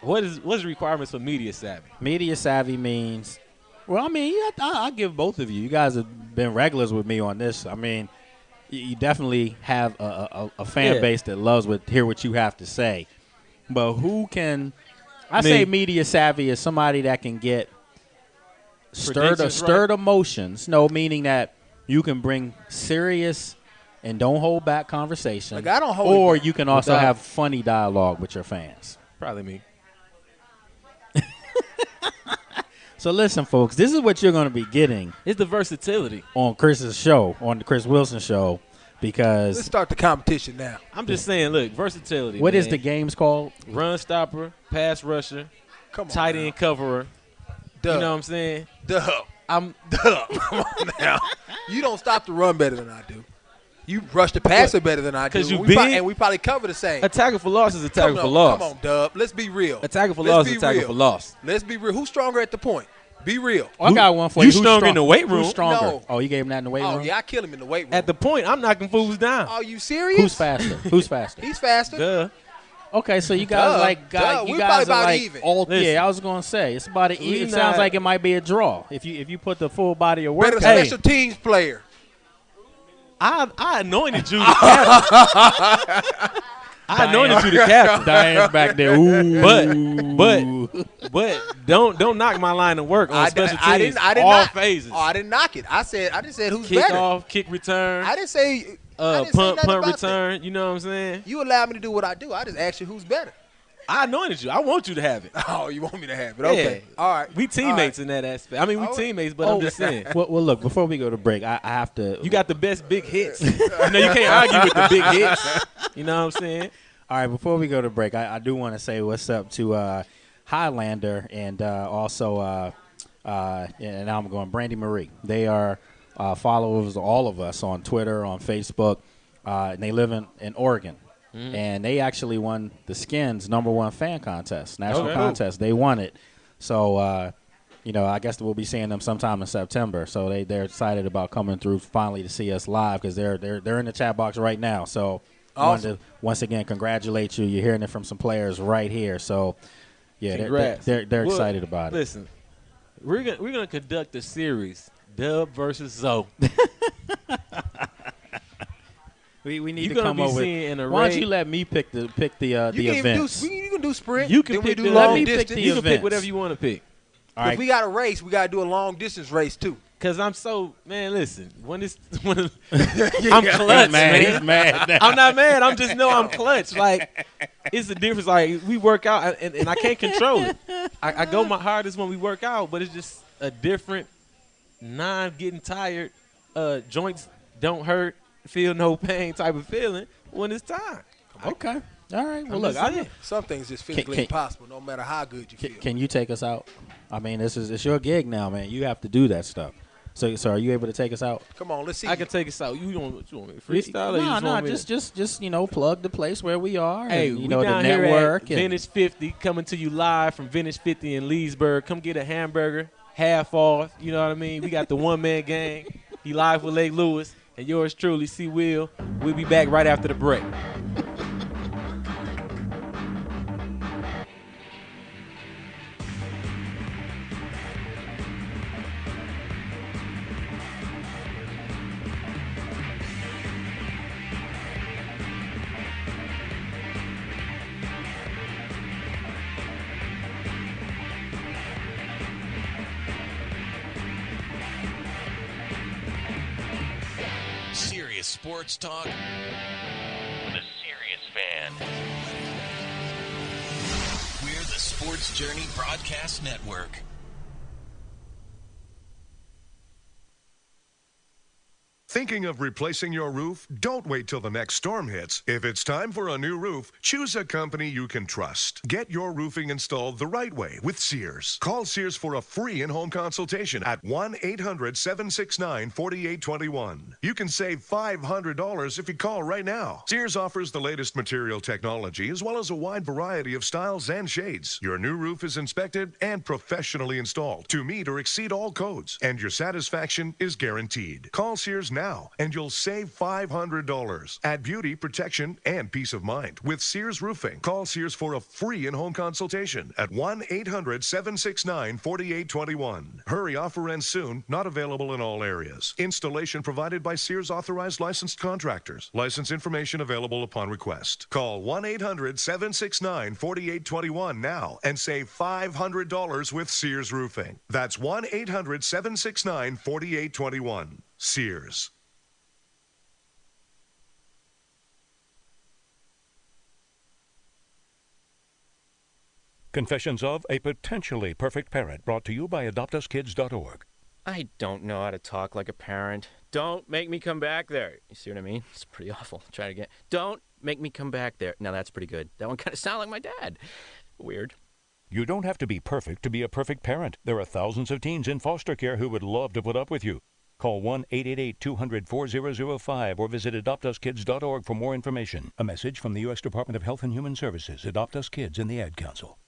What's the requirements for media savvy? Media savvy means, well, I mean, I'll give both of you. You guys have been regulars with me on this. I mean, you definitely have a fan Yeah. base that loves hear what you have to say. But who can? I Me. say media savvy is somebody that can get Predictions stirred emotions. No, meaning that you can bring serious and don't hold back conversation. Like, I don't hold or it back. you can also Without- have funny dialogue with your fans. Probably me. So listen, folks, this is what you're going to be getting It's the versatility. on Chris's show, on the Chris Wilson show, Let's because start the competition now. I'm just saying, look, versatility. what is man. the game's called? Run stopper, pass rusher, Come on. tight now. end coverer. Dub. You know what I'm saying? Dub. I'm Dub. Come on now. You don't stop the run better than I do. You rush the passer better than I do. 'Cause you We big? and we probably cover the same. a tackle for loss is a tackle for loss. Come on, Dub. Let's be real. A tackle for Let's loss be is a tackle real. for loss. Let's be real. Who's stronger at the point? Be real. Oh, I got one for you you. Who's stronger in the weight room. Who's stronger? No. Oh, you gave him that in the weight Oh, room? yeah, I kill him in the weight room. At the point, I'm knocking fools down. Are you serious? Who's faster? Who's faster? He's faster. Duh. Okay, so you guys Duh. you We guys probably are about like even. all. Listen. Yeah, I was gonna say it's about it. We It sounds not- like it might be a draw if you put the full body of work. Better Hey. special teams player. I anointed you the captain. I anointed you the captain. Diane's back there. Ooh. But don't knock my line of work on special teams. I didn't all knock. phases. Oh, I didn't knock it. I just said who's Kick better. off, kick return, I didn't say. I didn't say punt nothing about return. You know what I'm saying? that. You allow me to do what I do. I just asked you who's better. I anointed you. I want you to have it. Oh, you want me to have it? Okay. Yeah. All right. We teammates in that aspect. I mean, we All right. teammates, but I'm just saying. Well, look. Before we go to break, I have to. You got the best big hits. You know, you can't argue with the big hits. You know what I'm saying? All right, before we go to break, I do want to say what's up to Highlander and also and now I'm going Brandy Marie. They are followers of all of us on Twitter, on Facebook, and they live in Oregon. And they actually won the Skins #1 fan contest, national contest. They won it. So, I guess we'll be seeing them sometime in September. So they're excited about coming through finally to see us live because they're in the chat box right now. So I wanted to once again congratulate you. You're hearing it from some players right here. So, yeah, they're excited about it. Listen, we're gonna conduct a series, Dub versus Zoe. We need to come up with. Why don't you let me pick the events? You can do sprint. You can then pick we do the long let me distance. pick the You can pick events. whatever you want to pick. All right. If we got a race, we got to do a long distance race too. Cause I'm so listen, when I'm clutch, man. He's mad now. I'm not mad. I'm just know I'm clutch. Like it's the difference. Like we work out and I can't control it. I go my hardest when we work out, but it's just a different, getting tired. Joints don't hurt, feel no pain type of feeling when it's time. Okay. All right. Well, I'm look, just saying. Some things just physically impossible, no matter how good you feel. Can you take us out? I mean, it's your gig now, man. You have to do that stuff. So are you able to take us out? Come on, let's see. I can take us out. You want me to freestyle? Or you just want me to- just plug the place where we are. Hey, and, we the down here network. at Vintage 50, coming to you live from Vintage 50 in Leesburg. Come get a hamburger, half off. You know what I mean? We got the one-man gang. He live with Lake Lewis. And yours truly, C. Will. We'll be back right after the break. Serious sports talk. The Serious Fan. We're the Sports Journey Broadcast Network. Thinking of replacing your roof? Don't wait till the next storm hits. If it's time for a new roof, choose a company you can trust. Get your roofing installed the right way with Sears. Call Sears for a free in-home consultation at 1-800-769-4821. You can save $500 if you call right now. Sears offers the latest material technology as well as a wide variety of styles and shades. Your new roof is inspected and professionally installed to meet or exceed all codes, and your satisfaction is guaranteed. Call Sears now and you'll save $500. Add beauty, protection, and peace of mind with Sears Roofing. Call Sears for a free in-home consultation at 1-800-769-4821. Hurry, offer ends soon. Not available in all areas. Installation provided by Sears authorized licensed contractors. License information available upon request. Call 1-800-769-4821 now and save $500 with Sears Roofing. That's 1-800-769-4821. Sears. Confessions of a Potentially Perfect Parent, brought to you by AdoptUsKids.org. I don't know how to talk like a parent. Don't make me come back there. You see what I mean? It's pretty awful. Try it again. Don't make me come back there. Now that's pretty good. That one kind of sounded like my dad. Weird. You don't have to be perfect to be a perfect parent. There are thousands of teens in foster care who would love to put up with you. Call 1-888-200-4005 or visit AdoptUsKids.org for more information. A message from the U.S. Department of Health and Human Services, Adopt Us Kids, and the Ad Council.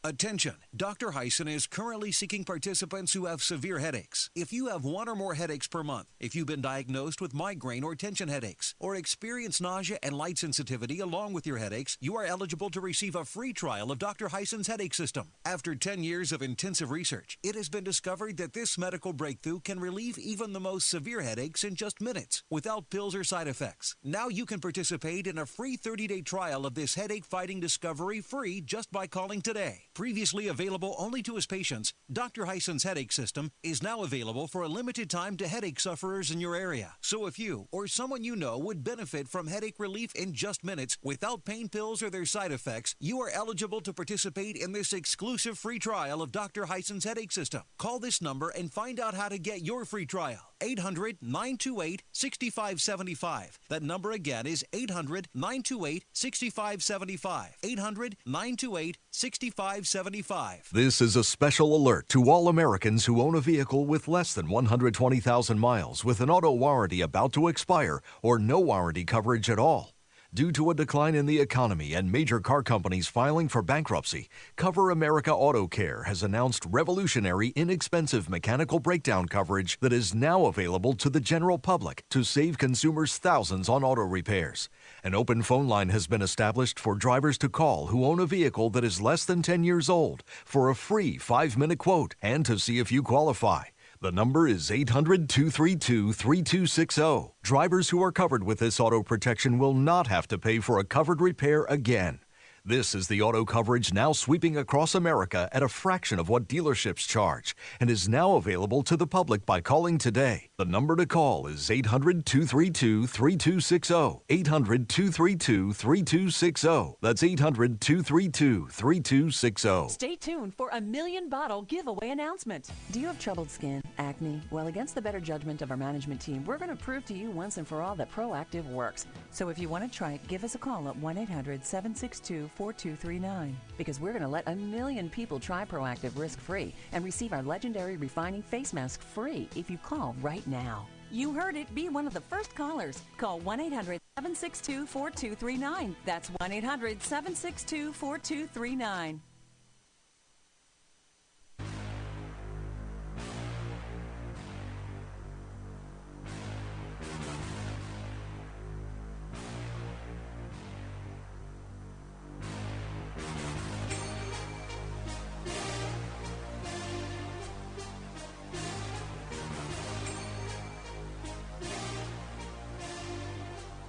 Attention! Dr. Hyson is currently seeking participants who have severe headaches. If you have one or more headaches per month, if you've been diagnosed with migraine or tension headaches, or experience nausea and light sensitivity along with your headaches, you are eligible to receive a free trial of Dr. Hyson's headache system. After 10 years of intensive research, it has been discovered that this medical breakthrough can relieve even the most severe headaches in just minutes, without pills or side effects. Now you can participate in a free 30-day trial of this headache-fighting discovery free just by calling today. Previously available only to his patients, Dr. Hyson's headache system is now available for a limited time to headache sufferers in your area. So if you or someone you know would benefit from headache relief in just minutes without pain pills or their side effects, you are eligible to participate in this exclusive free trial of Dr. Hyson's headache system. Call this number and find out how to get your free trial. 800-928-6575. That number again is 800-928-6575. 800-928-6575. This is a special alert to all Americans who own a vehicle with less than 120,000 miles with an auto warranty about to expire or no warranty coverage at all. Due to a decline in the economy and major car companies filing for bankruptcy, Cover America Auto Care has announced revolutionary, inexpensive mechanical breakdown coverage that is now available to the general public to save consumers thousands on auto repairs. An open phone line has been established for drivers to call who own a vehicle that is less than 10 years old for a free 5-minute quote and to see if you qualify. The number is 800-232-3260. Drivers who are covered with this auto protection will not have to pay for a covered repair again. This is the auto coverage now sweeping across America at a fraction of what dealerships charge and is now available to the public by calling today. The number to call is 800-232-3260. 800-232-3260. That's 800-232-3260. Stay tuned for a million bottle giveaway announcement. Do you have troubled skin, acne? Well, against the better judgment of our management team, we're going to prove to you once and for all that Proactive works. So if you want to try it, give us a call at 1-800-762-4239 because we're going to let a million people try Proactive risk-free and receive our legendary refining face mask free if you call right now. You heard it. Be one of the first callers. Call 1-800-762-4239. That's 1-800-762-4239.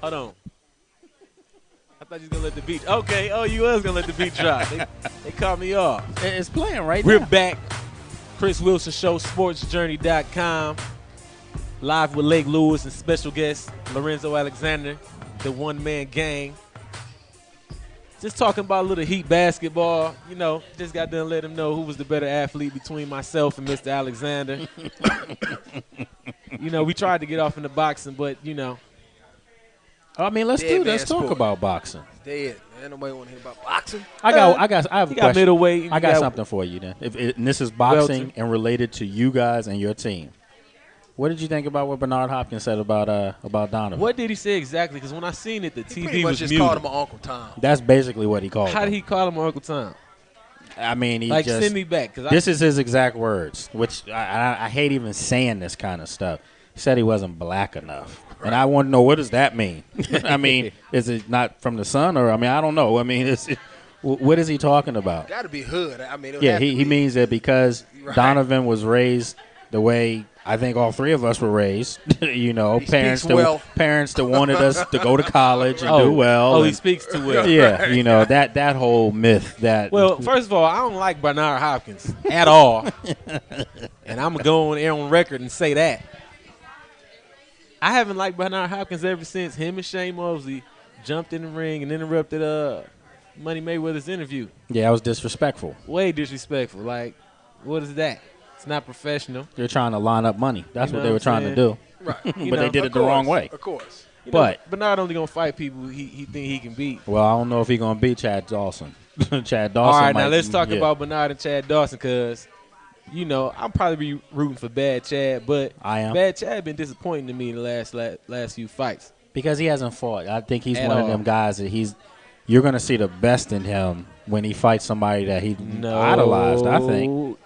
Hold on. I thought you was going to let the beat. Okay. Oh, you was going to let the beat drop. They caught me off. It's playing right We're now. back. Chris Wilson Show, sportsjourney.com. Live with Lake Lewis and special guest Lorenzo Alexander, the one-man gang. Just talking about a little Heat basketball. You know, just got done let him know who was the better athlete between myself and Mr. Alexander. You know, we tried to get off in the boxing, but, you know. I mean, let's talk about boxing. Dead, man. Nobody want to hear about boxing. I have a question. Middleweight. I got something for you then. And this is boxing and related to you guys and your team. What did you think about what Bernard Hopkins said about Donovan? What did he say exactly? Because when I seen it, the TV pretty much was just muted. called him an Uncle Tom. That's basically what he called him. How did he call him Uncle Tom? I mean, he like just send me back. This is his exact words, which I hate even saying this kind of stuff. He said he wasn't black enough. Right. And I want to know, what does that mean? I mean, is it not from the sun? Or, I mean, I don't know. I mean, what is he talking about? Got to be hood. I mean, yeah, he means that because Donovan was raised the way I think all three of us were raised. You know, parents that wanted us to go to college and do well. Oh, he speaks too well. Yeah, you know, that whole myth that. Well, first of all, I don't like Bernard Hopkins at all. And I'm going to go on air on record and say that. I haven't liked Bernard Hopkins ever since him and Shane Mosley jumped in the ring and interrupted Money Mayweather's interview. Yeah, it was disrespectful. Way disrespectful. Like, what is that? It's not professional. They're trying to line up money. That's what they were trying to do. Right. But they did it the wrong way. Of course. But Bernard only going to fight people he think he can beat. Well, I don't know if he's going to beat Chad Dawson. Chad Dawson. All right, now let's talk about Bernard and Chad Dawson because, you know, I'll probably be rooting for Bad Chad, but Bad Chad been disappointing to me in the last few fights. Because he hasn't fought. I think he's one of them guys that you're going to see the best in him when he fights somebody that he idolized, I think.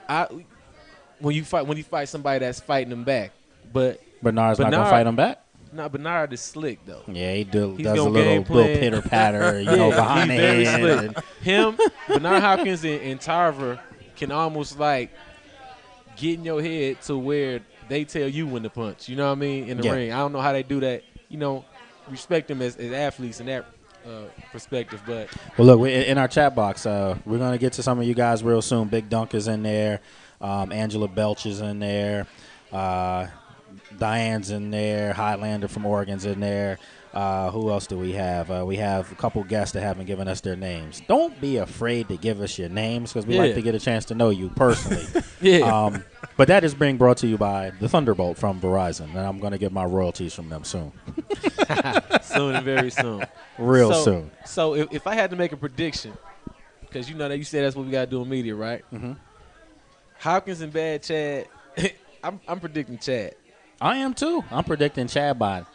When you fight somebody that's fighting him back. But Bernard's not going to fight him back? No, Bernard is slick, though. Yeah, he does a little pitter-patter, behind the head. Him, Bernard Hopkins, and Tarver can almost, like, get in your head to where they tell you when to punch. You know what I mean? In the ring. I don't know how they do that. You know, respect them as athletes in that perspective. But well, look, in our chat box, we're going to get to some of you guys real soon. Big Dunk is in there. Angela Belch is in there. Diane's in there. Highlander from Oregon's in there. Who else do we have? We have a couple guests that haven't given us their names. Don't be afraid to give us your names because we like to get a chance to know you personally. But that is being brought to you by the Thunderbolt from Verizon, and I'm going to get my royalties from them soon. Soon and very soon. Real soon. So if I had to make a prediction, because you know that you said that's what we got to do in media, right? Mm-hmm. Hopkins and Bad Chad, I'm predicting Chad. I am too. I'm predicting Chad by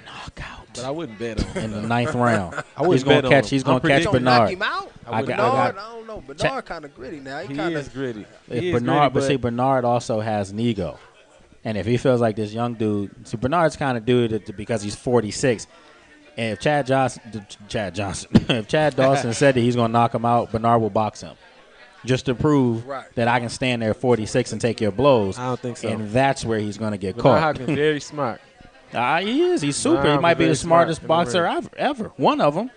knockout. But I wouldn't bet on him. In the 9th round. I wouldn't bet on him. He's going to catch Bernard. Knock him out? I don't know. Bernard kind of gritty now. He is gritty. But see, Bernard also has an ego. And if he feels like this young dude, see, Bernard's kind of dude because he's 46. And if Chad Dawson, if Chad Dawson said that he's going to knock him out, Bernard will box him. Just to prove that I can stand there at 46 and take your blows. I don't think so. And that's where he's going to get Bernard caught. Hopkins very smart. He is. He's super. He might be the smartest boxer ever. One of them.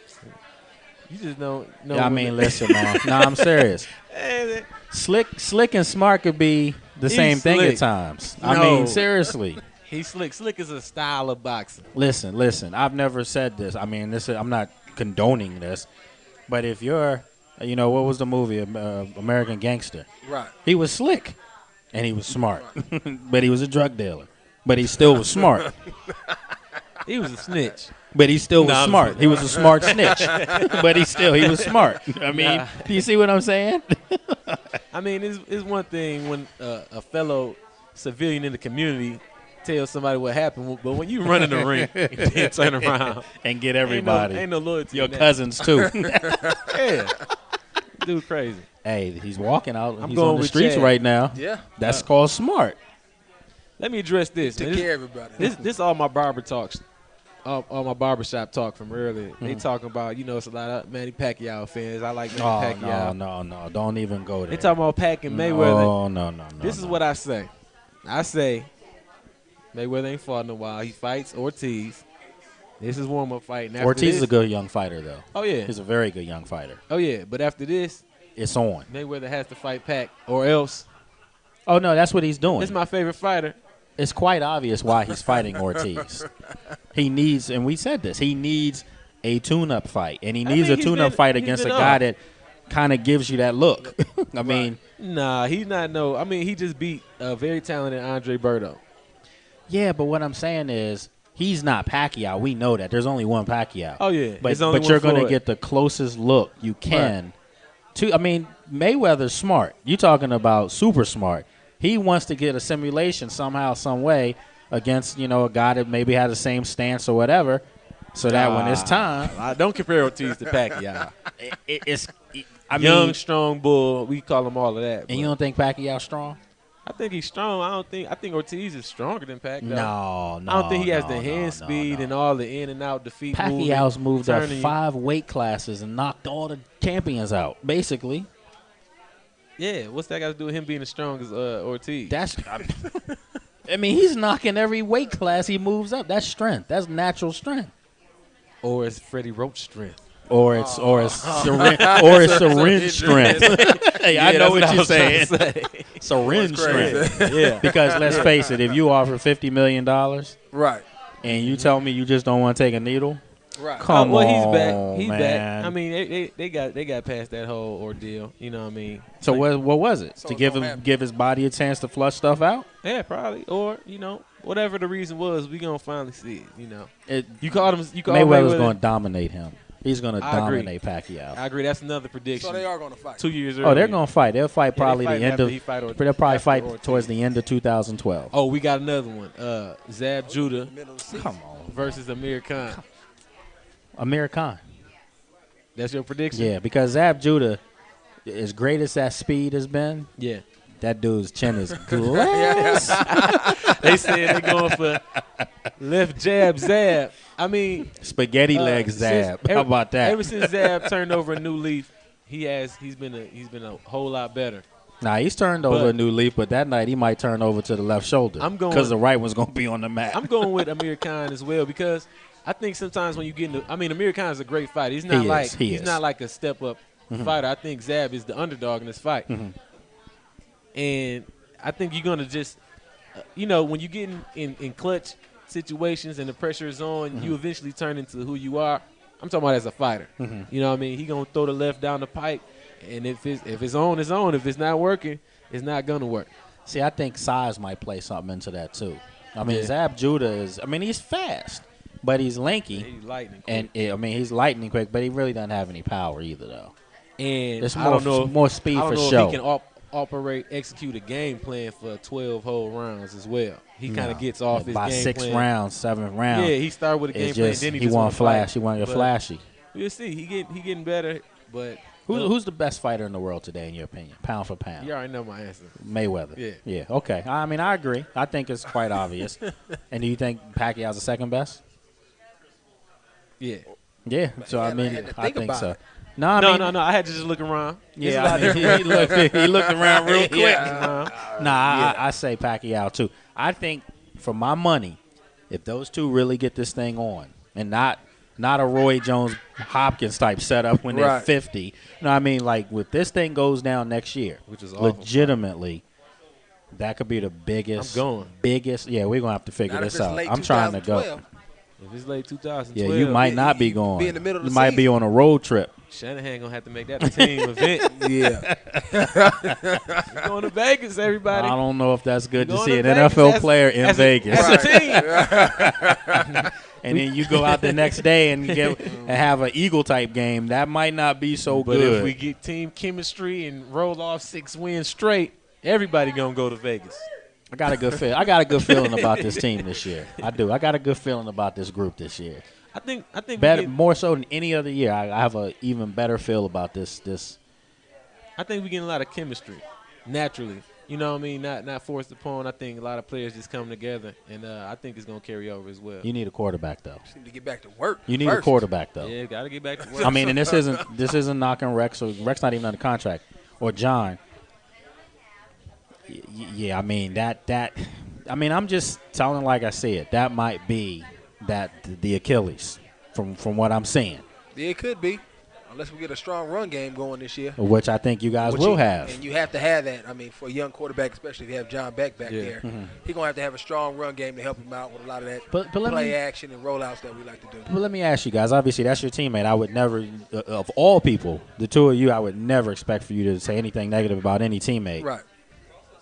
You just don't know. I mean, listen, man. No, I'm serious. Slick and smart could be the same thing at times. I mean, seriously. He's slick. Slick is a style of boxing. Listen. I've never said this. I mean, I'm not condoning this. But if you're, what was the movie, American Gangster? Right. He was slick, and he was smart. But he was a drug dealer. But he still was smart. He was a snitch. But he still was smart. He was a smart snitch. But he was smart. I mean, do you see what I'm saying? I mean, it's one thing when a fellow civilian in the community tells somebody what happened, but when you run in the ring and then turn around and get everybody, ain't no loyalty. Your cousins too. Yeah, dude, crazy. Hey, he's walking out. I'm he's going on the with streets Chad. right now. Yeah, that's called smart. Let me address this. Take care of everybody. This all my barber talks. All my barbershop talk from earlier. They talking about, it's a lot of Manny Pacquiao fans. I like Manny Pacquiao. No. Don't even go there. They talking about Pac and Mayweather. No. This is what I say. I say Mayweather ain't fought in a while. He fights Ortiz. This is warm-up fight. Ortiz is a good young fighter, though. Oh, yeah. He's a very good young fighter. Oh, yeah. But after this, it's on. Mayweather has to fight Pac or else. Oh, no, that's what he's doing. This is my favorite fighter. It's quite obvious why he's fighting Ortiz. He needs, and we said this, he needs a tune-up fight. And he needs a tune-up fight against a guy that kind of gives you that look. I mean. Nah, he's not no. I mean, he just beat a very talented Andre Berto. Yeah, but what I'm saying is he's not Pacquiao. We know that. There's only one Pacquiao. Oh, yeah. But you're going to get the closest look you can. I mean, Mayweather's smart. You're talking about super smart. He wants to get a simulation somehow, some way against, a guy that maybe had the same stance or whatever, so that when it's time. Don't compare Ortiz to Pacquiao. I mean, young, strong bull. We call him all of that. And you don't think Pacquiao's strong? I think he's strong. I think Ortiz is stronger than Pacquiao. No. I don't think he has the hand speed and all the in and out defeat. Pacquiao's moved up 5 weight classes and knocked all the champions out, basically. Yeah, what's that got to do with him being as strong as Ortiz? I mean, he's knocking every weight class he moves up. That's strength. That's natural strength. Or it's Freddie Roach strength. Or it's syringe strength. Hey, I know what you're saying. Syringe strength. Yeah. Because let's face it, if you offer $50 million, right, and you tell me you just don't want to take a needle, right? Come on, he's back. He's man. back. I mean, they got past that whole ordeal. You know what I mean? So what was it? To give his body a chance to flush stuff out? Yeah, probably. Or whatever the reason was, we gonna finally see it. You called him. Mayweather's going to dominate him. He's going to dominate Pacquiao. I agree. That's another prediction. So they are going to fight 2 years earlier. Oh, they're going to fight. They'll fight probably the end of. They'll probably fight Ortiz. towards the end of 2012. Oh, we got another one. Zab Judah Come on. versus Amir Khan. Amir Khan. That's your prediction? Yeah, because Zab Judah, as great as that speed has been, yeah, that dude's chin is glass. They said they're going for left jab, Zab. I mean, spaghetti leg Zab. How about that? Ever since Zab turned over a new leaf, he's been a whole lot better. Nah, he's turned over a new leaf, but that night he might turn over to the left shoulder. Because the right one's going to be on the mat. I'm going with Amir Khan as well because I think sometimes when you get into, Amir Khan is a great fighter. He's not not like a step up fighter. I think Zab is the underdog in this fight, and I think you're gonna just when you get in clutch situations and the pressure is on, you eventually turn into who you are. I'm talking about as a fighter. You know what I mean? He gonna throw the left down the pipe, and if it's on, it's on. If it's not working, it's not gonna work. See, I think size might play something into that too. I mean, Zab Judah he's fast, but he's lanky. He's lightning quick. And he's lightning quick, but he really doesn't have any power either, though. And there's I don't know more speed for show. If he can execute a game plan for 12 whole rounds as well. He kind of gets off his by game 6th plan. round, 7th round. Yeah, he started with a game plan, then he want flash. He want to get flashy. We'll see. He getting better, but who's the best fighter in the world today, in your opinion, pound for pound? You already know my answer. Mayweather. Yeah. Okay. I mean, I agree. I think it's quite obvious. And do you think Pacquiao's the second best? Yeah. Yeah. So I think so. It. No, I had to just look around. Yeah, he looked around real quick. I say Pacquiao too. I think for my money, if those two really get this thing on, and not a Roy Jones Hopkins type setup when they're 50. You know what I mean? Like, if this thing goes down next year, which is awful, legitimately, that could be the biggest. I'm going. Biggest. Yeah, we're going to have to figure this out. I'm trying to go. If it's late 2012. Yeah, you might not be going. Be in the middle of the you might be on a road trip. Shanahan going to have to make that a team event. Yeah. We're going to Vegas, everybody. I don't know if that's good to see an NFL player in Vegas. As a team. And then you go out the next day and have an Eagle-type game. That might not be so good. But if we get team chemistry and roll off 6 wins straight, everybody going to go to Vegas. I got a good feel. I got a good feeling about this team this year. I do. I got a good feeling about this group this year. I think better, more so than any other year. I have an even better feel about this. I think we getting a lot of chemistry naturally. You know what I mean? Not forced upon. I think a lot of players just come together, and I think it's gonna carry over as well. You need a quarterback though. Just need to get back to work. You need a quarterback though. Yeah, gotta get back to work. I mean, and this isn't knocking Rex. Or Rex not even under contract, or John. Yeah, I mean that. I mean, I'm just telling like I said. That might be the Achilles from what I'm seeing. Yeah, it could be. Unless we get a strong run game going this year. Which I think you guys will have. And you have to have that. I mean, for a young quarterback, especially if you have John Beck back there, he's going to have a strong run game to help him out with a lot of that play action and rollouts that we like to do. But let me ask you guys. Obviously, that's your teammate. I would never, of all people, the two of you, I would never expect for you to say anything negative about any teammate. Right.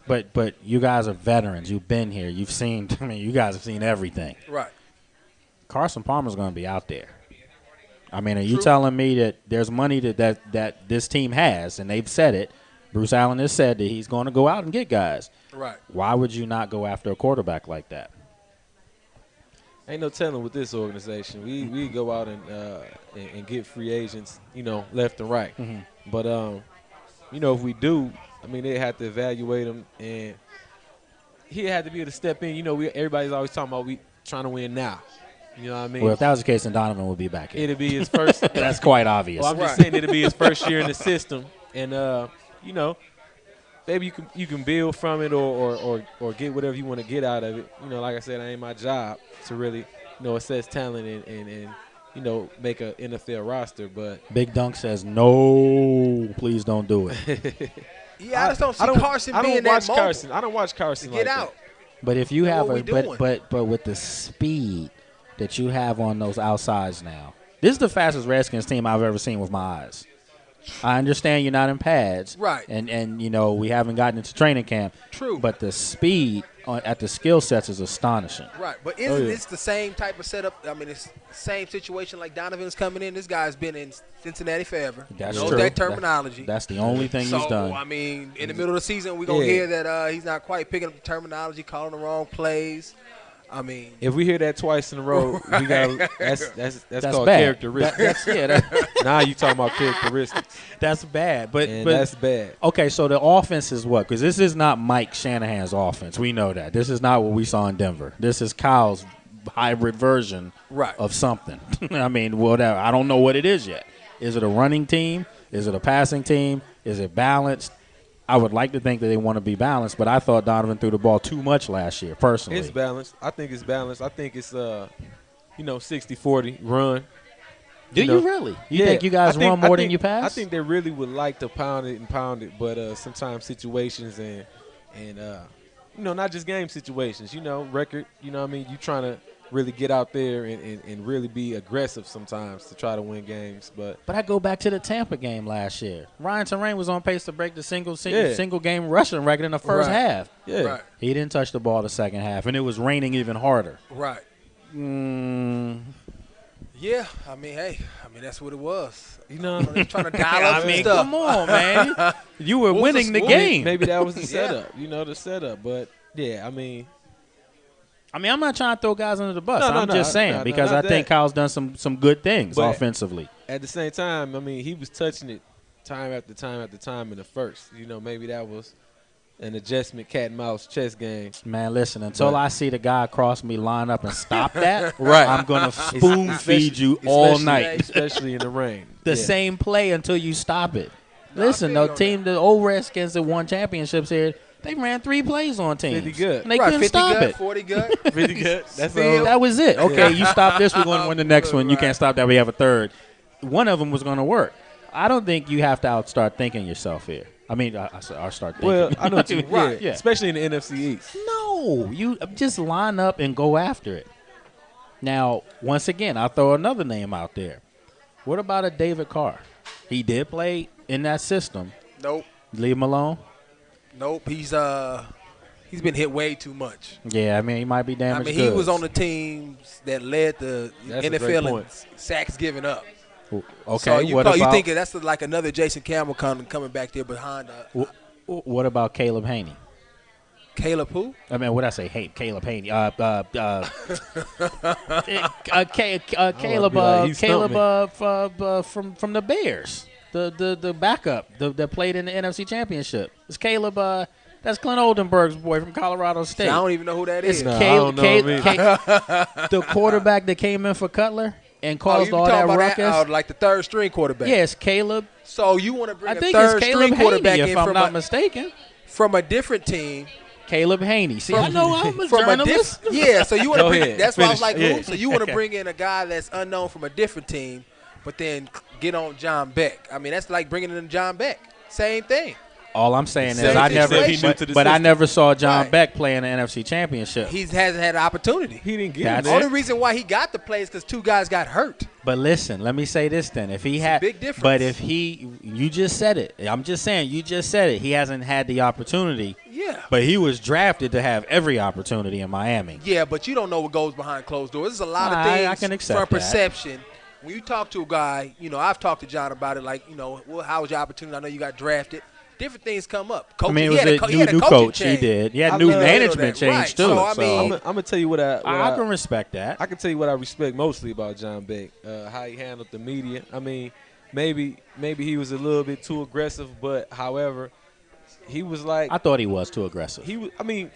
But you guys are veterans. You've been here. You've seen, you guys have seen everything. Right. Carson Palmer's going to be out there. I mean, are you telling me that there's money that this team has, and they've said it, Bruce Allen has said that he's going to go out and get guys. Right. Why would you not go after a quarterback like that? Ain't no telling with this organization. We go out and get free agents, left and right. But, if we do, I mean, they have to evaluate him, and he had to be able to step in. Everybody's always talking about we trying to win now. You know what I mean? Well, if that was the case, then Donovan would be back here. It'll be his first. That's quite obvious. Well, I'm just saying it'll be his first year in the system, and maybe you can build from it or get whatever you want to get out of it. Like I said, it ain't my job to really assess talent and make an NFL roster. But Big Dunk says no, please don't do it. Yeah, I just don't see Carson being that mobile. I don't watch Carson to get like out. That. But if you have but with the speed that you have on those outsides now, this is the fastest Redskins team I've ever seen with my eyes. I understand you're not in pads, right? And we haven't gotten into training camp. True. But the speed at the skill sets is astonishing. Right. But isn't this the same type of setup? I mean, it's the same situation like Donovan's coming in. This guy's been in Cincinnati forever. That's knows true. that terminology. That's the only thing he's done. So, I mean, in the middle of the season, we're going to hear that he's not quite picking up the terminology, calling the wrong plays. I mean, if we hear that twice in a row, we got that's called bad. characteristics. Now you talking about characteristics. That's bad. But that's bad. Okay, so the offense is what? Because this is not Mike Shanahan's offense. We know that. This is not what we saw in Denver. This is Kyle's hybrid version of something. I mean, whatever. I don't know what it is yet. Is it a running team? Is it a passing team? Is it balanced? I would like to think that they want to be balanced, but I thought Donovan threw the ball too much last year, personally. It's balanced. I think it's balanced. I think it's 60-40 run. Do you really? You think you guys run more than you pass? I think they really would like to pound it, but sometimes situations and not just game situations, record, what I mean? You trying to really get out there and really be aggressive sometimes to try to win games. But I go back to the Tampa game last year. Ryan Terrain was on pace to break the single game rushing record in the first half. Yeah. Right. He didn't touch the ball the second half, and it was raining even harder. Right. Yeah, I mean, that's what it was. They're trying to dial up some stuff. Come on, man. You were winning the game. Maybe that was the setup, the setup. But, yeah, I mean, I'm not trying to throw guys under the bus. No, I'm just saying because I think Kyle's done some good things offensively. At the same time, I mean, he was touching it time after time after time in the first. Maybe that was an adjustment cat and mouse chess game. Man, listen, until I see the guy across me line up and stop that, right. I'm going to spoon feed you all night. Especially in the rain. The same play until you stop it. Listen, the old Redskins that won championships here, they ran 3 plays on teams. 50 good. And they couldn't stop good, it. 40 good. 50 good. That's all. That was it. Okay, you stop this, we're going to win the next one. You can't stop that, we have a third. One of them was going to work. I don't think you have to start thinking yourself here. I mean, I start thinking. Well, I know what you right. Yeah. Especially in the NFC East. No, you just line up and go after it. Now, once again, I'll throw another name out there. What about a David Carr? He did play in that system. Nope. Leave him alone? Nope. He's been hit way too much. Yeah, I mean, he might be damaged he was on the teams that led the NFL in sacks given up. Okay, so you think that's like another Jason Campbell coming back there behind. What about Caleb Haney? Caleb who? I mean, what did I say? Hey, Caleb Haney. Caleb from the Bears, the backup that played in the NFC Championship. It's Caleb. That's Clint Oldenburg's boy from Colorado State. I don't even know who that is. I don't know the quarterback that came in for Cutler and caused all that ruckus. Like the third string quarterback. Yes, Caleb. So you want to bring I a think third it's string Caleb quarterback Haney, in if I'm not mistaken. From a different team. Caleb Haney. See, I know I'm a from journalist. So you want to bring. That's why I was like, Yeah. who? So you want to bring in a guy that's unknown from a different team, but then get on John Beck. I mean, that's like bringing in John Beck. Same thing. All I'm saying is Same I thing. never, Except he new to the but I system. never saw John Right. Beck play in the NFC Championship. He hasn't had an opportunity. He didn't get That's it. it. Only reason why he got the play is because 2 guys got hurt. But listen, let me say this then: if he It's a had, big difference. but if you just said it. I'm just saying, you just said it. He hasn't had the opportunity. Yeah. But he was drafted to have every opportunity in Miami. Yeah, but you don't know what goes behind closed doors. There's a lot of Nah, things I can accept from that. perception. When you talk to a guy, I've talked to John about it. Like, well, how was your opportunity? I know you got drafted. Different things come up. I mean, it He was had a he had new coaching coach. change. He did. He had I new love management that. change Right. too. So, I mean, I'm gonna tell you what I can respect that. I can tell you what I respect mostly about John Beck, how he handled the media. I mean, maybe he was a little bit too aggressive, but however, he was like I thought he was too aggressive. he was. I mean,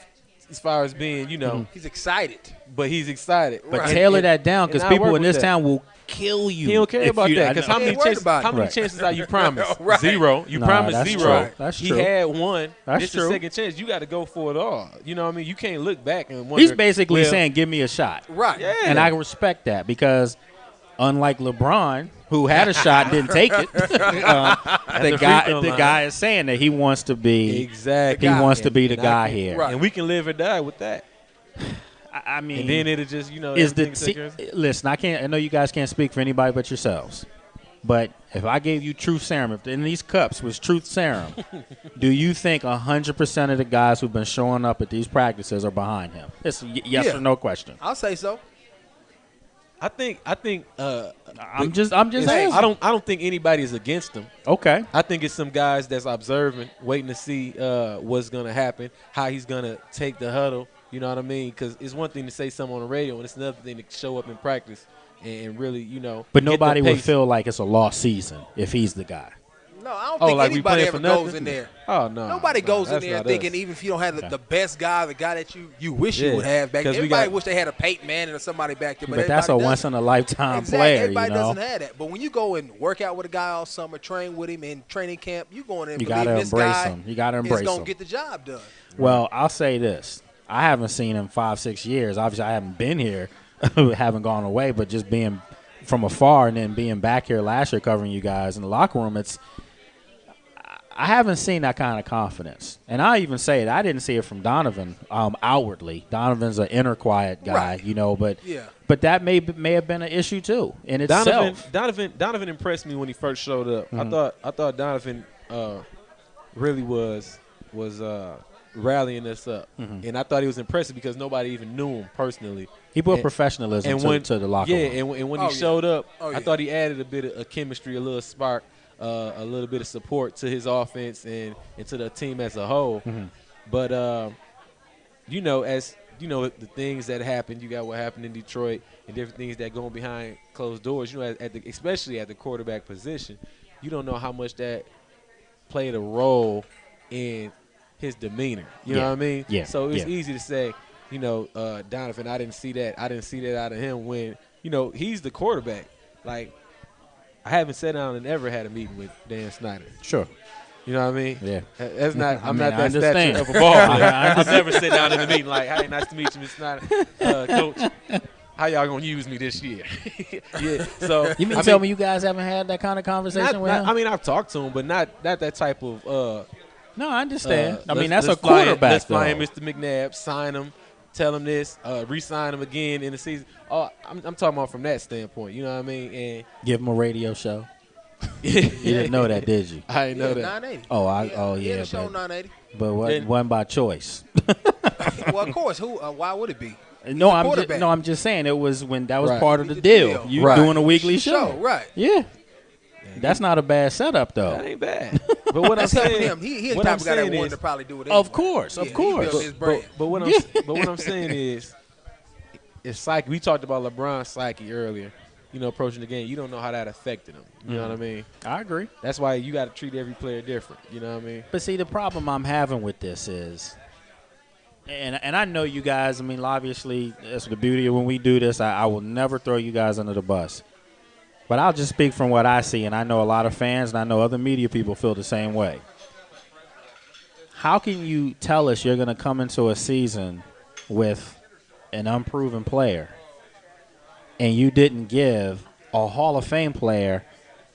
as far as being, he's excited. but he's excited. But Right. tailor that down because and I people work in with this that. town will kill you. He don't care if about you- that I because know. how many ain't worried chances? about it. How many Right. chances are you promised? Right. 0. You Nah, promised that's 0. true. That's he true. had 1. That's This true. the second chance. You got to go for it all. You know what I mean? You can't look back and wonder. He's basically well, saying, "Give me a shot." Right. Yeah. And I respect that because, unlike LeBron, who had a shot and didn't take it, the guy is saying that he wants to be exactly. He wants to be the And guy I can- here. Right. and we can live or die with that. I mean, And then it'll just is the everything take care of itself. listen? I know you guys can't speak for anybody but yourselves, but if I gave you truth serum, if in these cups was truth serum, do you think 100% of the guys who've been showing up at these practices are behind him? It's a yes Yeah. or no question. I'll say so. I think. I'm just it's- asking. I don't think anybody is against him. Okay. I think it's some guys that's observing, waiting to see what's gonna happen, how he's gonna take the huddle. You know what I mean? Because it's one thing to say something on the radio, and it's another thing to show up in practice and really, But get the nobody would pace. feel like it's a lost season if he's the guy. No, I don't Oh, think like we anybody playing ever for goes nothing? in there. Oh no, Nobody goes in that's there not thinking, us. even if you don't have the best guy, the guy that you wish Yeah, you would have back there. 'cause we Everybody got- wish they had a Peyton Manning or somebody back there. But that's a everybody once doesn't. in a lifetime Exactly. player, Everybody you know. doesn't have that. But when you go and work out with a guy all summer, train with him in training camp, you going in and You believe gotta this embrace guy him. You gotta is embrace going him. to get the job done. Well, I'll say this: I haven't seen him 5-6 years. Obviously, I haven't been here, haven't gone away, but just being from afar and then being back here last year covering you guys in the locker room, I haven't seen that kind of confidence. And I even say it. I didn't see it from Donovan outwardly. Donovan's an inner quiet guy, Right. But that may have been an issue too in itself. Donovan impressed me when he first showed up. I thought Donovan really was rallying us up, and I thought he was impressive because nobody even knew him personally. He brought professionalism to the locker room. Yeah, and when he showed up, I thought he added a bit of chemistry, a little spark, a little bit of support to his offense and to the team as a whole. But the things that happened, you got what happened in Detroit and different things that go on behind closed doors. Especially at the quarterback position, you don't know how much that played a role in his demeanor. You know what I mean? Yeah. So it's easy to say, Donovan, I didn't see that. I didn't see that out of him when, he's the quarterback. Like, I haven't sat down and ever had a meeting with Dan Snyder. Sure. You know what I mean? Yeah. That's not. I'm not I that stature understand. of a ball player. I've never sit down in a meeting like, "Hey, nice to meet you, Mr. Snyder, Coach. How y'all gonna use me this year?" Yeah. So You mean tell me you guys haven't had that kind of conversation with him? I mean, I've talked to him, but not that type of. No, I understand. I mean, let's that's a fly quarterback. Let's fly in Mr. McNabb, sign him, tell him this, re-sign him again in the season. Oh, I'm talking about from that standpoint. You know what I mean? And give him a radio show. You didn't know that, did you? I didn't know that. 980. Yeah. Show 980. But wasn't by choice. Well, of course. Why would it be? No, I'm just saying it was when that was Right. part of the deal. You doing a weekly show, right? Yeah. That's not a bad setup, though. That ain't bad. But what I'm That's helping saying, him. He's the what type I'm of guy that saying wanted is, to probably do it anyway. Of course. He built his brand. but what I'm saying is, it's psyche. We talked about LeBron's psyche earlier. Approaching the game, you don't know how that affected him. You know what I mean? I agree. That's why you got to treat every player different. You know what I mean? But see, the problem I'm having with this is, and I know you guys, I mean, obviously, that's the beauty of when we do this. I will never throw you guys under the bus. But I'll just speak from what I see, and I know a lot of fans and I know other media people feel the same way. How can you tell us you're going to come into a season with an unproven player and you didn't give a Hall of Fame player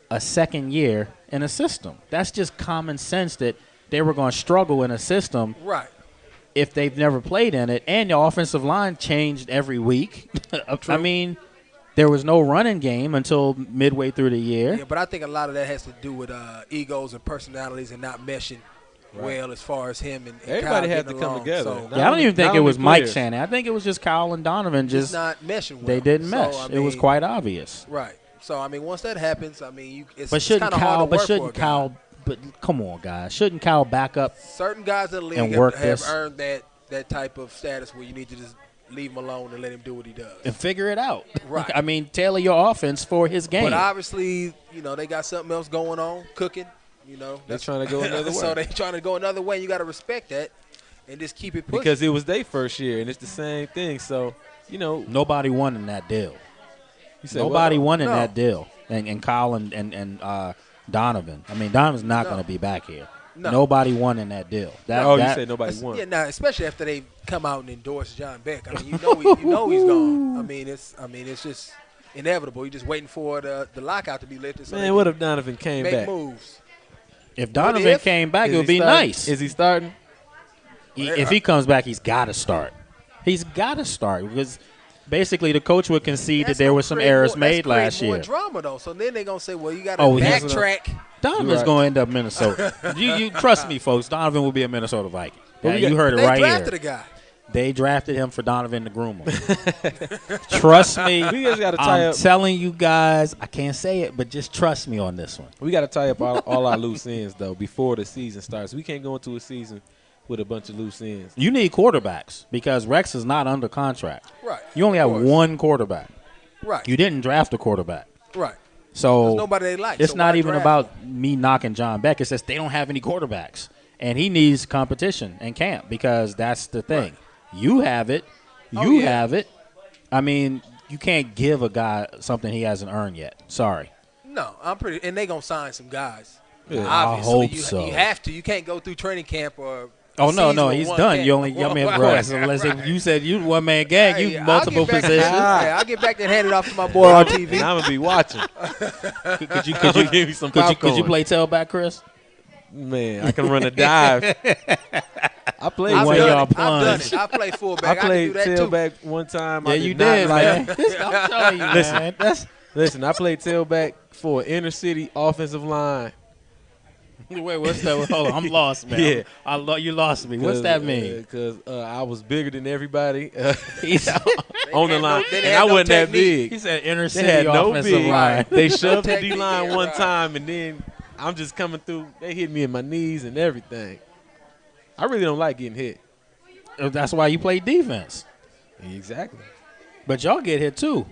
a second year in a system? That's just common sense that they were going to struggle in a system Right. if they've never played in it, and your offensive line changed every week. I mean, there was no running game until midway through the year. Yeah, but I think a lot of that has to do with egos and personalities and not meshing well as far as him and Everybody Kyle had to getting come along. together. So Yeah, I don't even think it was Mike players. Shannon. I think it was just Kyle and Donovan just not meshing well. they didn't So, mesh. I It was mean, quite obvious. right. So I mean, once that happens, I mean, it's But shouldn't kind of hard Kyle? to But work shouldn't for a guy. Kyle? But come on, guys, shouldn't Kyle back up? Certain guys in the and league work have this? earned that type of status where you need to just leave him alone and let him do what he does. And figure it out. Right. I mean, tailor your offense for his game. But obviously, they got something else going on, cooking. They're trying to go another way. So they trying to go another way. You got to respect that and just keep it pushing. Because it was their first year, and it's the same thing. So, Nobody won in that deal. you say, Nobody well, won in No. that deal. And Kyle and Donovan. I mean, Donovan's not No. going to be back here. No. Nobody won in that deal. you said nobody won. Yeah, now especially after they come out and endorse John Beck. I mean, you know he's gone. I mean, it's just inevitable. You're just waiting for the lockout to be lifted. So Man, what if Donovan came make back? moves? If Donovan if? came back, Is it would he be starting? nice. Is he starting? If he comes back, he's got to start. He's got to start because basically the coach would concede that That's there gonna were some create errors more- made that's create last more year. drama though. So then they're gonna say, well, you got to Oh, he's- backtrack. Donovan's Right. going to end up Minnesota. you trust me, folks. Donovan will be a Minnesota Viking. But Yeah, you heard it They right drafted here. a guy. They drafted him for Donovan to groom him. Trust me. We just got to tie I'm up. telling you guys, I can't say it, but just trust me on this one. We got to tie up all our loose ends though before the season starts. We can't go into a season with a bunch of loose ends. You need quarterbacks because Rex is not under contract. Right. You only Of have course. one quarterback. Right. You didn't draft a quarterback. Right. So There's nobody they like. it's so not why even draft about me knocking John Beck. It's just they don't have any quarterbacks. And he needs competition in camp because that's the thing. You have it. You have it. I mean, you can't give a guy something he hasn't earned yet. Sorry. No, I'm pretty. And they gonna sign some guys. Yeah. Obviously, I hope you, so. You have to. You can't go through training camp or. Oh, a no, season with he's one done. camp. You only, I mean, bro, so unless you said you one man gang, Hey, you I'll multiple get back- positions. Yeah, I'll get back and hand it off to my boy on TV. And I'm gonna be watching. Could you give me some could you popcorn. play tailback, Chris? Man, I can run a dive. I played. I've When done y'all it. I've done plunge. it. I played fullback. I played can do that too. tailback one time. Yeah, I you not did, like- man. I'm telling you, man. That's Listen, I played tailback for an inner city offensive line. wait. What's that? Hold on, I'm lost, man. Yeah. You lost me. What's that mean? Because I was bigger than everybody He's, on the had no- line, they and had I no wasn't that technique. big. he said inner They city had no offensive big. line. They shoved the Technique, D-line yeah, one right. time, and then I'm just coming through. They hit me in my knees and everything. I really don't like getting hit. That's why you play defense. Exactly. But y'all get hit too,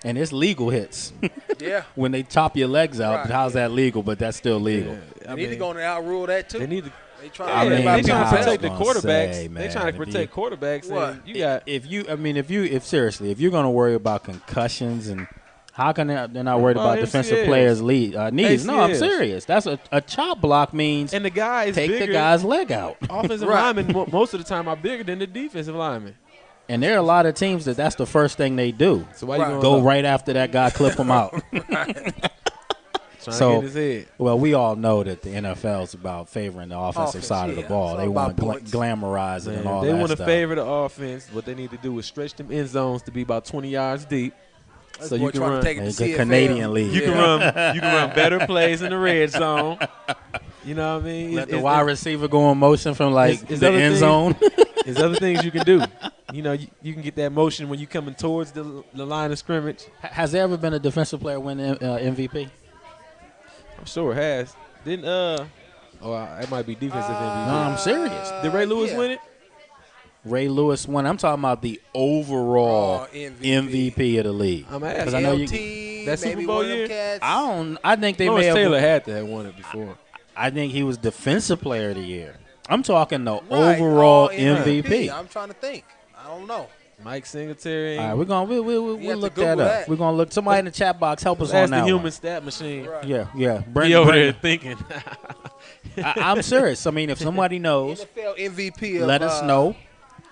and it's legal hits Yeah. when they chop your legs out. Right, But how's that legal? But that's still legal. I They need to mean, go and outrule that too. They need to. They trying I to mean, everybody they trying I to was protect the gonna quarterbacks. say, They man, trying to if protect quarterbacks. What? And you got if seriously, if you're gonna worry about concussions and how can they're not worried about defensive MCLs. players' knees? No, I'm ACLs. serious. That's a chop block means and the guy is take bigger. the guy's leg out. Offensive Right. linemen most of the time are bigger than the defensive linemen. And there are a lot of teams that's the first thing they do. So why Right. you gonna Go right after that guy, clip him out. trying So- to get his head? Well, we all know that the NFL is about favoring the offensive Offense, side of the yeah. ball. It's They all want to about points. glamorize it and all They that want to stuff. favor the offense. What they need to do is stretch them end zones to be about 20 yards deep, This so boy you can trying run. to take it to It's a CFL. Canadian league. You can run. You can run better plays in the red zone. You know what I mean? Let the wide receiver go in motion from like it's the other end things- zone. There's other things you can do. You know, you can get that motion when you coming towards the line of scrimmage. Has there ever been a defensive player win MVP? I'm sure it has. Didn't it might be defensive MVP. No, I'm serious. Did Ray Lewis yeah. win it? Ray Lewis won. I'm talking about the overall MVP. MVP of the league. I'm 'Cause asking. I know you. LT, That Super maybe Bowl one of them year? cats. I think they may Lawrence have. Taylor had to have won it before. I think he was defensive player of the year. I'm talking the Right. overall All MVP. I'm trying to think. I don't know. Mike Singletary. All right, we're gonna we'll have to look Google that up. that. We're gonna look. Somebody in the chat box help us That's on the that human one. stat machine. Right. Yeah. He over there thinking. I'm serious. I mean, if somebody knows, NFL MVP of, let us know.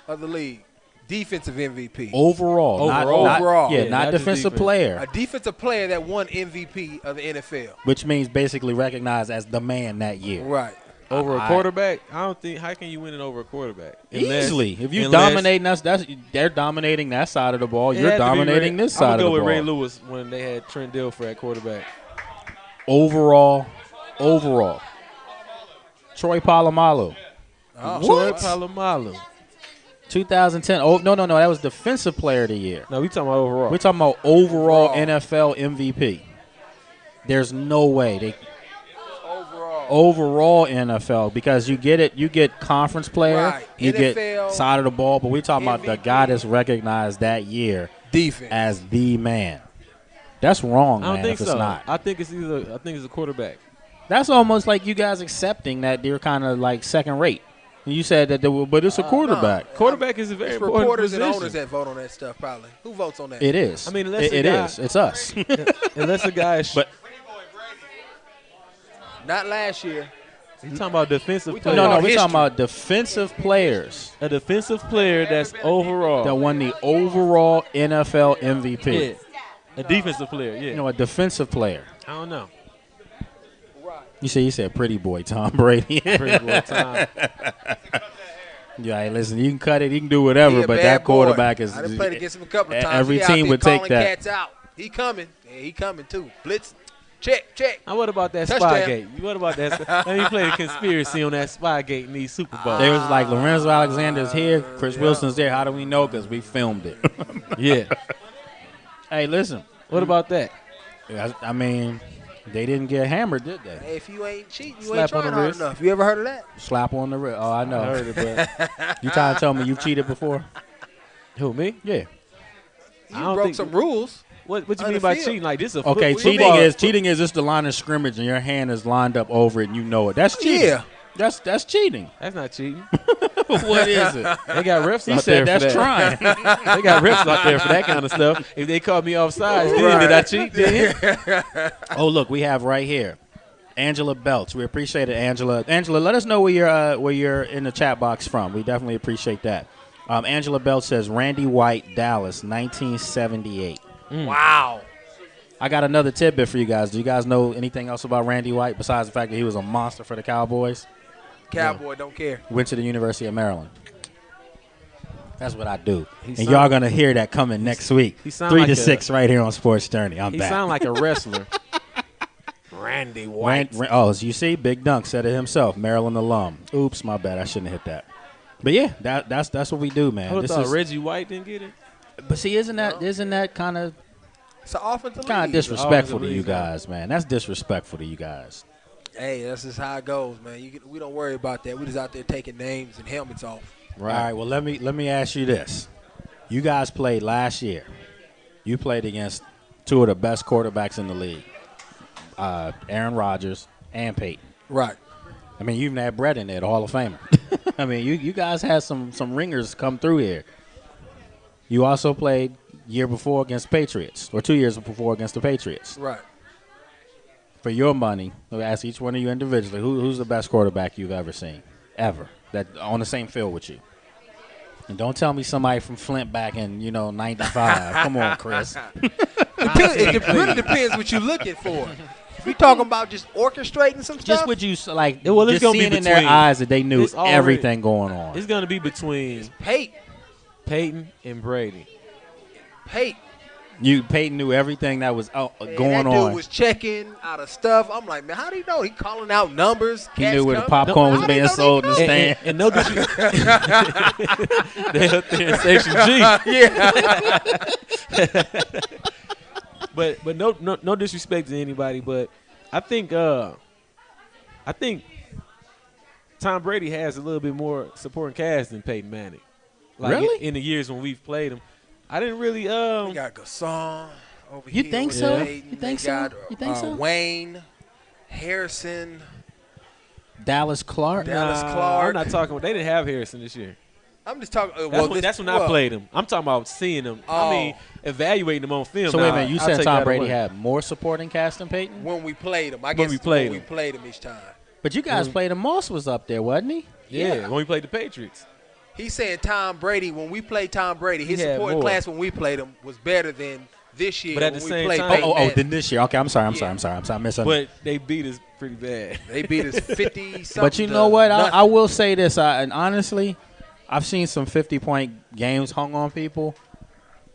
of the league. Defensive MVP. Overall, not Overall. yeah, Yeah, not not just defensive defense. player, A defensive player that won MVP of the NFL. which means basically recognized as the man that year. Right. Over a I- quarterback? I don't think. How can you win it over a quarterback? Easily, if you're unless- dominating us, they're dominating that side of the ball. It You're had to be dominating Ray, this side of I'm the gonna go ball. with Ray Lewis when they had Trent Dilfer at quarterback. Overall. Troy Polamalu, Troy Polamalu. 2010. Oh no, that was defensive player of the year. No, we talking about overall. We're talking about overall NFL MVP. There's no way they overall NFL because you get conference player, Right. you NFL, get side of the ball, but we're talking about the MVP. guy that's recognized that year Defense. as the man. That's wrong, I don't man. think If so. it's not, I think it's a quarterback. that's almost like you guys accepting that they're kind of like second rate. You said that, but it's a quarterback. Quarterback is a very It's important reporters position. and owners that vote on that stuff, probably. Who votes on that? It is. I mean, unless it the guy- is. It's us. Unless a guy is. But- Not last year. You talking about defensive We player? no, about we're history. talking about defensive players A defensive player that's overall. that won the overall NFL MVP. Yeah. A defensive player. Yeah. You know, a defensive player. I don't know. You said pretty boy Tom Brady. Pretty boy time. Yeah, hey, listen, you can cut it, you can do whatever, He a but bad that quarterback boy. is. I done played against him a couple of times. Every He out team there would take calling that. Cats out. He coming. Yeah, he coming too. Blitz. Check. Now, what about that Touchdown. Spygate? What about that? Let me play the conspiracy on that Spygate in these Super Bowls. They was like Lorenzo Alexander's here, Chris Wilson's there. How do we know? Because we filmed it. Yeah. Hey, listen. What about that? I mean, they didn't get hammered, did they? Hey, if you ain't cheating, you Slap ain't on trying the hard wrist. enough. You ever heard of that? Slap on the wrist. Oh, I know. I heard it, but You trying to tell me you cheated before? who, me? Yeah. I You don't broke think- some rules. What you On mean the by field. cheating? Like this? Okay, football- cheating is just the line of scrimmage and your hand is lined up over it and you know it. That's cheating. Yeah. That's cheating. That's not cheating. What is it? They got refs He out said there that's for that. trying. They got refs out there for that kind of stuff. If they caught me off sides, then did I cheat? Then? Oh, look, we have right here Angela Belch. We appreciate it, Angela. Angela, let us know where you're in the chat box from. We definitely appreciate that. Angela Belch says Randy White, Dallas, 1978. Wow. I got another tidbit for you guys. Do you guys know anything else about Randy White besides the fact that he was a monster for the Cowboys? Cowboy don't care. Went to the University of Maryland. That's what I do. He And sound- y'all going to hear that coming next week. he sound 3 like to a- 6 right here on Sports Journey. I'm He back. sound like a wrestler. Randy White. As you see, Big Dunk said it himself. Maryland alum. Oops, my bad. I shouldn't have hit that. But yeah, that's what we do, man. I would This thought is- Reggie White didn't get it. But see, isn't that kind of It's an offensive kind of league. disrespectful to Offensive you league, guys, man? That's disrespectful to you guys. Hey, that's just how it goes, man. We don't worry about that. We just out there taking names and helmets off. All right. Well, let me ask you this: you guys played last year. You played against two of the best quarterbacks in the league, Aaron Rodgers and Peyton. Right. I mean, you even had Brett in there, the Hall of Famer. I mean, you guys had some ringers come through here. You also played year before against Patriots, or 2 years before against the Patriots. Right. For your money, I'll ask each one of you individually, who's the best quarterback you've ever seen, ever, that on the same field with you? And don't tell me somebody from Flint back in, 95. Come on, Chris. It really depends what you're looking for. If you're talking about just orchestrating some stuff, Just what you like, Well, it's just gonna be seeing in their between- eyes that they knew it's already- everything going on. It's going to be between Peyton and Brady. Peyton. Peyton knew everything that was Man, going that dude on. was checking out of stuff. I'm like, man, how do you know? He calling out numbers. He cats knew where the coming. popcorn was How do you being know sold in the they stand. And no disrespect. They up there in Section G. Yeah. But no disrespect to anybody, but I think Tom Brady has a little bit more supporting cast than Peyton Manning. Really? In the years when we've played him, I didn't really. We got Gasson over You here. think with so? Peyton. You think They so? got, You think so? Wayne, Harrison. Dallas Clark. Dallas Nah, Clark. I'm not talking. They didn't have Harrison this year. I'm just talking. That's when I played him. I'm talking about seeing him. I mean, evaluating him on film. So wait a Nah, minute, you I'll said take Tom that Brady away. had more supporting cast than Peyton? When we played him, I When guess we it's played when him. we played him each time. But you guys played him. Moss was up there, wasn't he? Yeah, when we played the Patriots. He's saying Tom Brady, when we played Tom Brady, his He had supporting more. class when we played him was better than this year But at when the we same played time- Peyton Manning. Then this year. Okay, I'm sorry. Yeah. I misunderstood. But they beat us pretty bad. They beat us 50-something. But you know what? I will say this, and honestly, I've seen some 50-point games hung on people.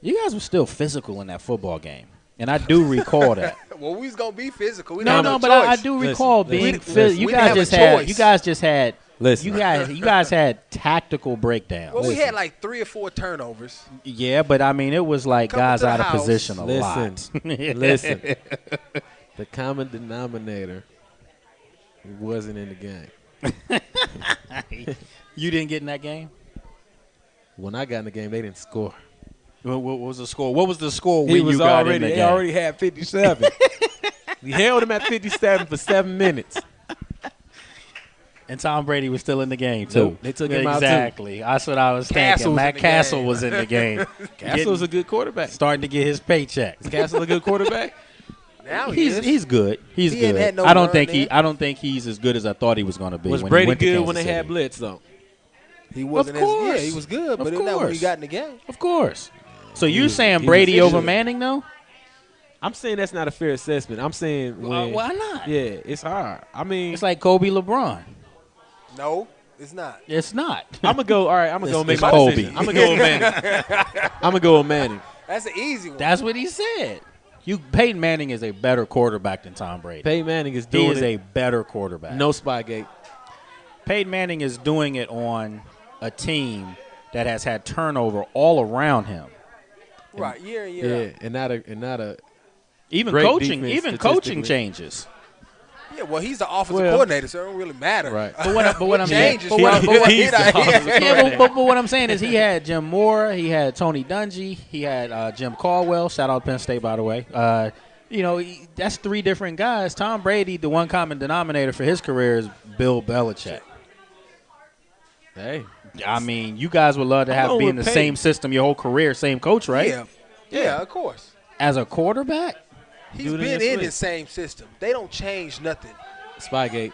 You guys were still physical in that football game, and I do recall that. Well, we was gonna be physical. We No, didn't no, have but a I choice. do recall Listen, being. listen. You We guys didn't just have a had. choice. You guys just had. Listen. You guys had tactical breakdowns. Well, we had like 3 or 4 turnovers. Yeah, but I mean, it was like Come guys to the out of house. position a Listen, lot. listen. The common denominator wasn't in the game. You didn't get in that game. When I got in the game, they didn't score. What was the score? What was the score He when was you got already. in the They game? already had 57. We held him at 57 for 7 minutes. And Tom Brady was still in the game too. Nope, they took him out, too. Exactly. That's what I was Castle thinking. was Matt in the Castle game. was in the game. Castle's a good quarterback. Starting to get his paycheck. Is Castle a good quarterback? Now he is. He's good. He's He good. ain't had no I don't run think there. I don't think he's as good as I thought he was going to be. Was when Brady he went to good Kansas when they had City. blitz though? He wasn't Of as course. yeah, he was good, Of but not when he course. got in the game. Of course. So you're saying he Brady was over injured. Manning though? I'm saying that's not a fair assessment. I'm saying when, Why not? Yeah, it's hard. I mean, It's like Kobe LeBron. No, it's not. It's not. I'm gonna go. All right, I'm gonna go It's make my Kobe. decision. I'm gonna go with Manning. I'm gonna go with Manning. That's an easy one. That's what he said. Peyton Manning is a better quarterback than Tom Brady. Peyton Manning is He doing is it. a better quarterback. No Spygate. Peyton Manning is doing it on a team that has had turnover all around him. right, year in Yeah, year out. and not a. Even Great coaching, defense even coaching statistically. changes. Yeah, well, he's the offensive Well- coordinator, so it don't really matter. Right. But what I'm saying, Changes. but what, He's the offensive yeah, but what I'm saying is he had Jim Moore, he had Tony Dungy, he had Jim Caldwell. Shout out Penn State, by the way. That's 3 different guys. Tom Brady, the one common denominator for his career is Bill Belichick. Hey, I mean, you guys would love to I'm have going be in with the Peyton. same system your whole career, same coach, right? Yeah, of course. As a quarterback, He's Do it in been the in split. the same system. They don't change nothing. Spygate.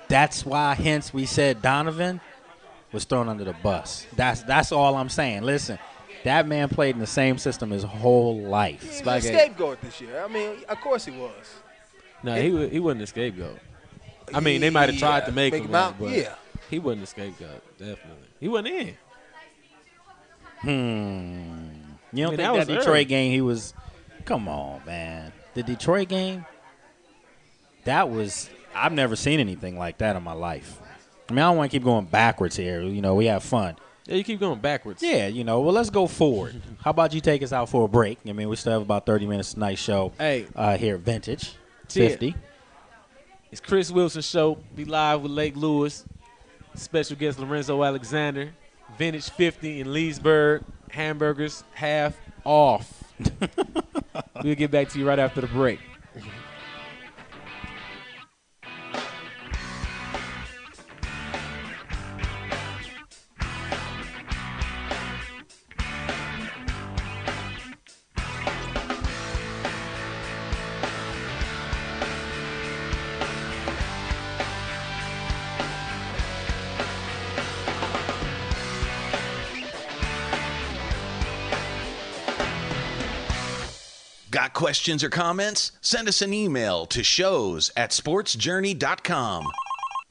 that's why hence we said Donovan was thrown under the bus. That's all I'm saying. Listen, That man played in the same system his whole life. He was a scapegoat this year. I mean, of course he was. No, he wasn't a scapegoat. I mean, they might have tried to make him out, but he wasn't a scapegoat, definitely. He wasn't in. You don't think that Detroit game he was – come on, man. The Detroit game, that was – I've never seen anything like that in my life. I mean, I don't want to keep going backwards here. You know, we have fun. Yeah, you keep going backwards. Yeah, you know, well, let's go forward. How about you take us out for a break? I mean, we still have about 30 minutes tonight's show here at Vintage 50. It's Chris Wilson Show. Be live with Lake Lewis. Special guest Lorenzo Alexander. Vintage 50 in Leesburg. Hamburgers half off. We'll get back to you right after the break. Got questions or comments? Send us an email to shows@sportsjourney.com.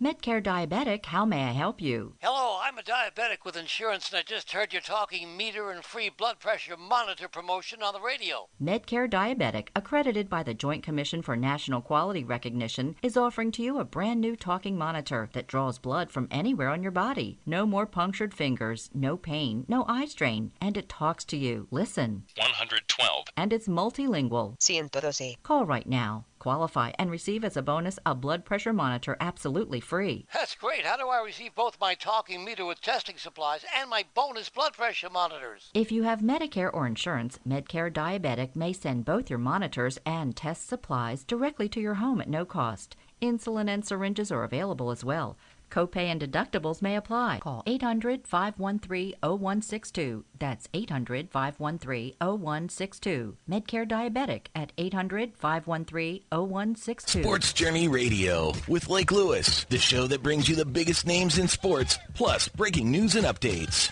Medcare Diabetic, how may I help you? Hello, I'm a diabetic with insurance, and I just heard your talking meter and free blood pressure monitor promotion on the radio. Medcare Diabetic, accredited by the Joint Commission for National Quality Recognition, is offering to you a brand new talking monitor that draws blood from anywhere on your body. No more punctured fingers, no pain, no eye strain, and it talks to you. Listen. 112. And it's multilingual. 112. Call right now. Qualify and receive as a bonus a blood pressure monitor absolutely free. That's great. How do I receive both my talking meter with testing supplies and my bonus blood pressure monitors? If you have Medicare or insurance, Medcare Diabetic may send both your monitors and test supplies directly to your home at no cost. Insulin and syringes are available as well. Copay and deductibles may apply. Call 800-513-0162. That's 800-513-0162. Medcare Diabetic at 800-513-0162. Sports Journey Radio with Lake Lewis, the show that brings you the biggest names in sports, plus breaking news and updates.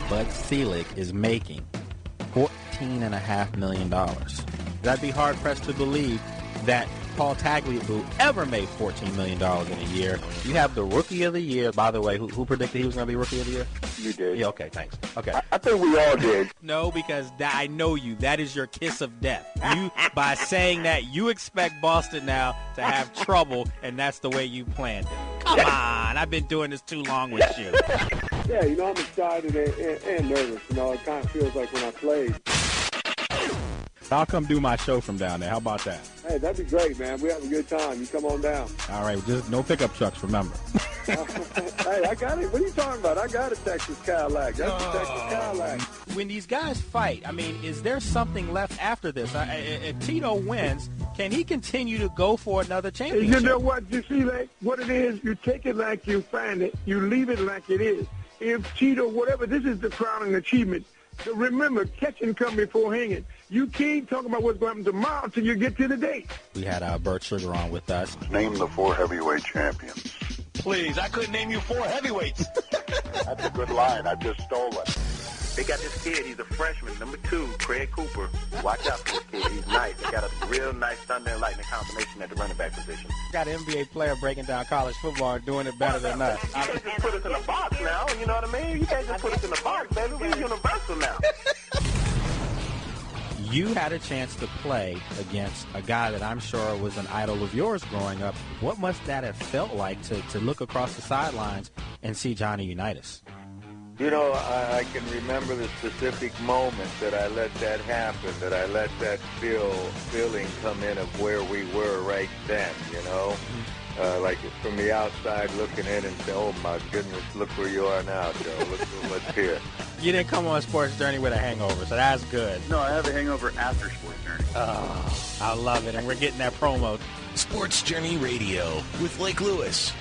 Bud Selig is making $14.5 million. That'd be hard-pressed to believe that Paul Tagliabue ever made $14 million in a year. You have the Rookie of the Year. By the way, who predicted he was going to be Rookie of the Year? You did. Yeah, okay, thanks. Okay. I think we all did. No, because I know you. That is your kiss of death. You, by saying that, you expect Boston now to have trouble, and that's the way you planned it. Come on. I've been doing this too long with you. Yeah, you know, I'm excited and nervous. You know, it kind of feels like when I played. I'll come do my show from down there. How about that? Hey, that'd be great, man. We have a good time. You come on down. All right, just no pickup trucks, remember. Hey, I got it. What are you talking about? I got a Texas Cadillac. That's a Texas Cadillac. When these guys fight, I mean, is there something left after this? If Tito wins, can he continue to go for another championship? You know what? You see, like, what it is, you take it like you find it. You leave it like it is. If Tito, whatever, this is the crowning achievement. So remember, catching come before hanging. You can't talk about what's going to happen tomorrow until you get to the date. We had Bert Sugar on with us. Name the 4 heavyweight champions. Please, I couldn't name you 4 heavyweights. That's a good line. I just stole it. They got this kid. He's a freshman, number 2, Craig Cooper. Watch out for this kid. He's nice. They got a real nice thunder and lightning combination at the running back position. Got an NBA player breaking down college football and doing it better than us. You can't just put us in a box now. You know what I mean? You can't just put us in a box, baby. We're universal now. You had a chance to play against a guy that I'm sure was an idol of yours growing up. What must that have felt like to look across the sidelines and see Johnny Unitas? You know, I can remember the specific moment that I let that happen, that I let that feeling come in of where we were right then, you know? Like from the outside looking in and say, oh, my goodness, look where you are now, Joe. Look what's here. You didn't come on Sports Journey with a hangover, so that's good. No, I have a hangover after Sports Journey. Oh, I love it, and we're getting that promo. Sports Journey Radio with Lake Lewis.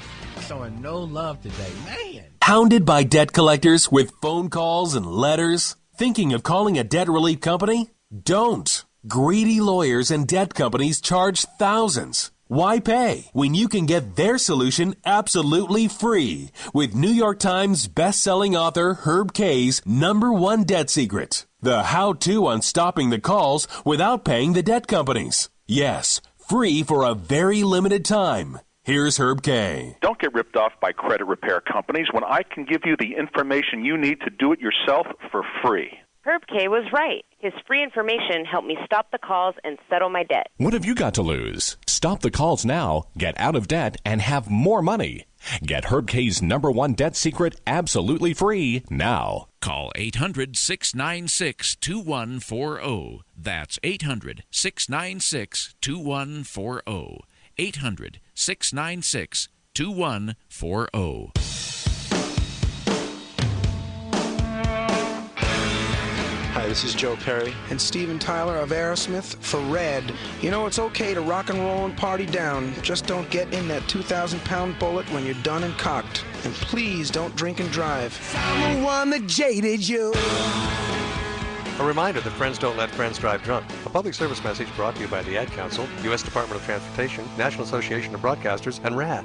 Showing no love today, man. Hounded by debt collectors with phone calls and letters? Thinking of calling a debt relief company? Don't. Greedy lawyers and debt companies charge thousands. Why pay when you can get their solution absolutely free with New York Times best-selling author Herb K's #1 debt secret, the how-to on stopping the calls without paying the debt companies. Yes, free for a very limited time. Here's Herb K. Don't get ripped off by credit repair companies when I can give you the information you need to do it yourself for free. Herb K was right. His free information helped me stop the calls and settle my debt. What have you got to lose? Stop the calls now, get out of debt, and have more money. Get Herb K's #1 debt secret absolutely free now. Call 800-696-2140. That's 800-696-2140. 800-696-2140. Hi, this is Joe Perry. And Steven Tyler of Aerosmith for Red. You know, it's okay to rock and roll and party down. Just don't get in that 2,000-pound bullet when you're done and cocked. And please don't drink and drive. I'm the one that jaded you. A reminder that friends don't let friends drive drunk. A public service message brought to you by the Ad Council, U.S. Department of Transportation, National Association of Broadcasters, and RAD.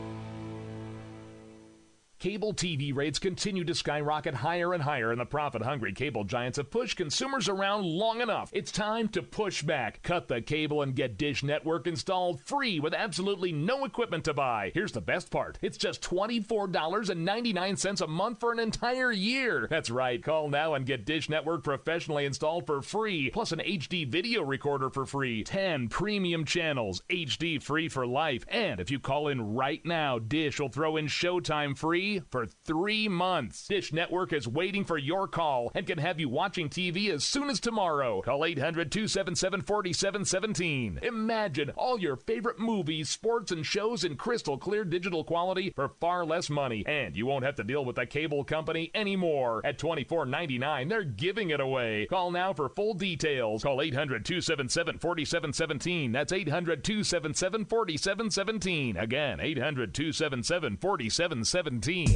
Cable TV rates continue to skyrocket higher and higher, and the profit-hungry cable giants have pushed consumers around long enough. It's time to push back. Cut the cable and get Dish Network installed free with absolutely no equipment to buy. Here's the best part. It's just $24.99 a month for an entire year. That's right. Call now and get Dish Network professionally installed for free, plus an HD video recorder for free, 10 premium channels, HD free for life. And if you call in right now, Dish will throw in Showtime free for 3 months. Dish Network is waiting for your call and can have you watching TV as soon as tomorrow. Call 800-277-4717. Imagine all your favorite movies, sports, and shows in crystal clear digital quality for far less money. And you won't have to deal with the cable company anymore. At $24.99, they're giving it away. Call now for full details. Call 800-277-4717. That's 800-277-4717. Again, 800-277-4717. I'm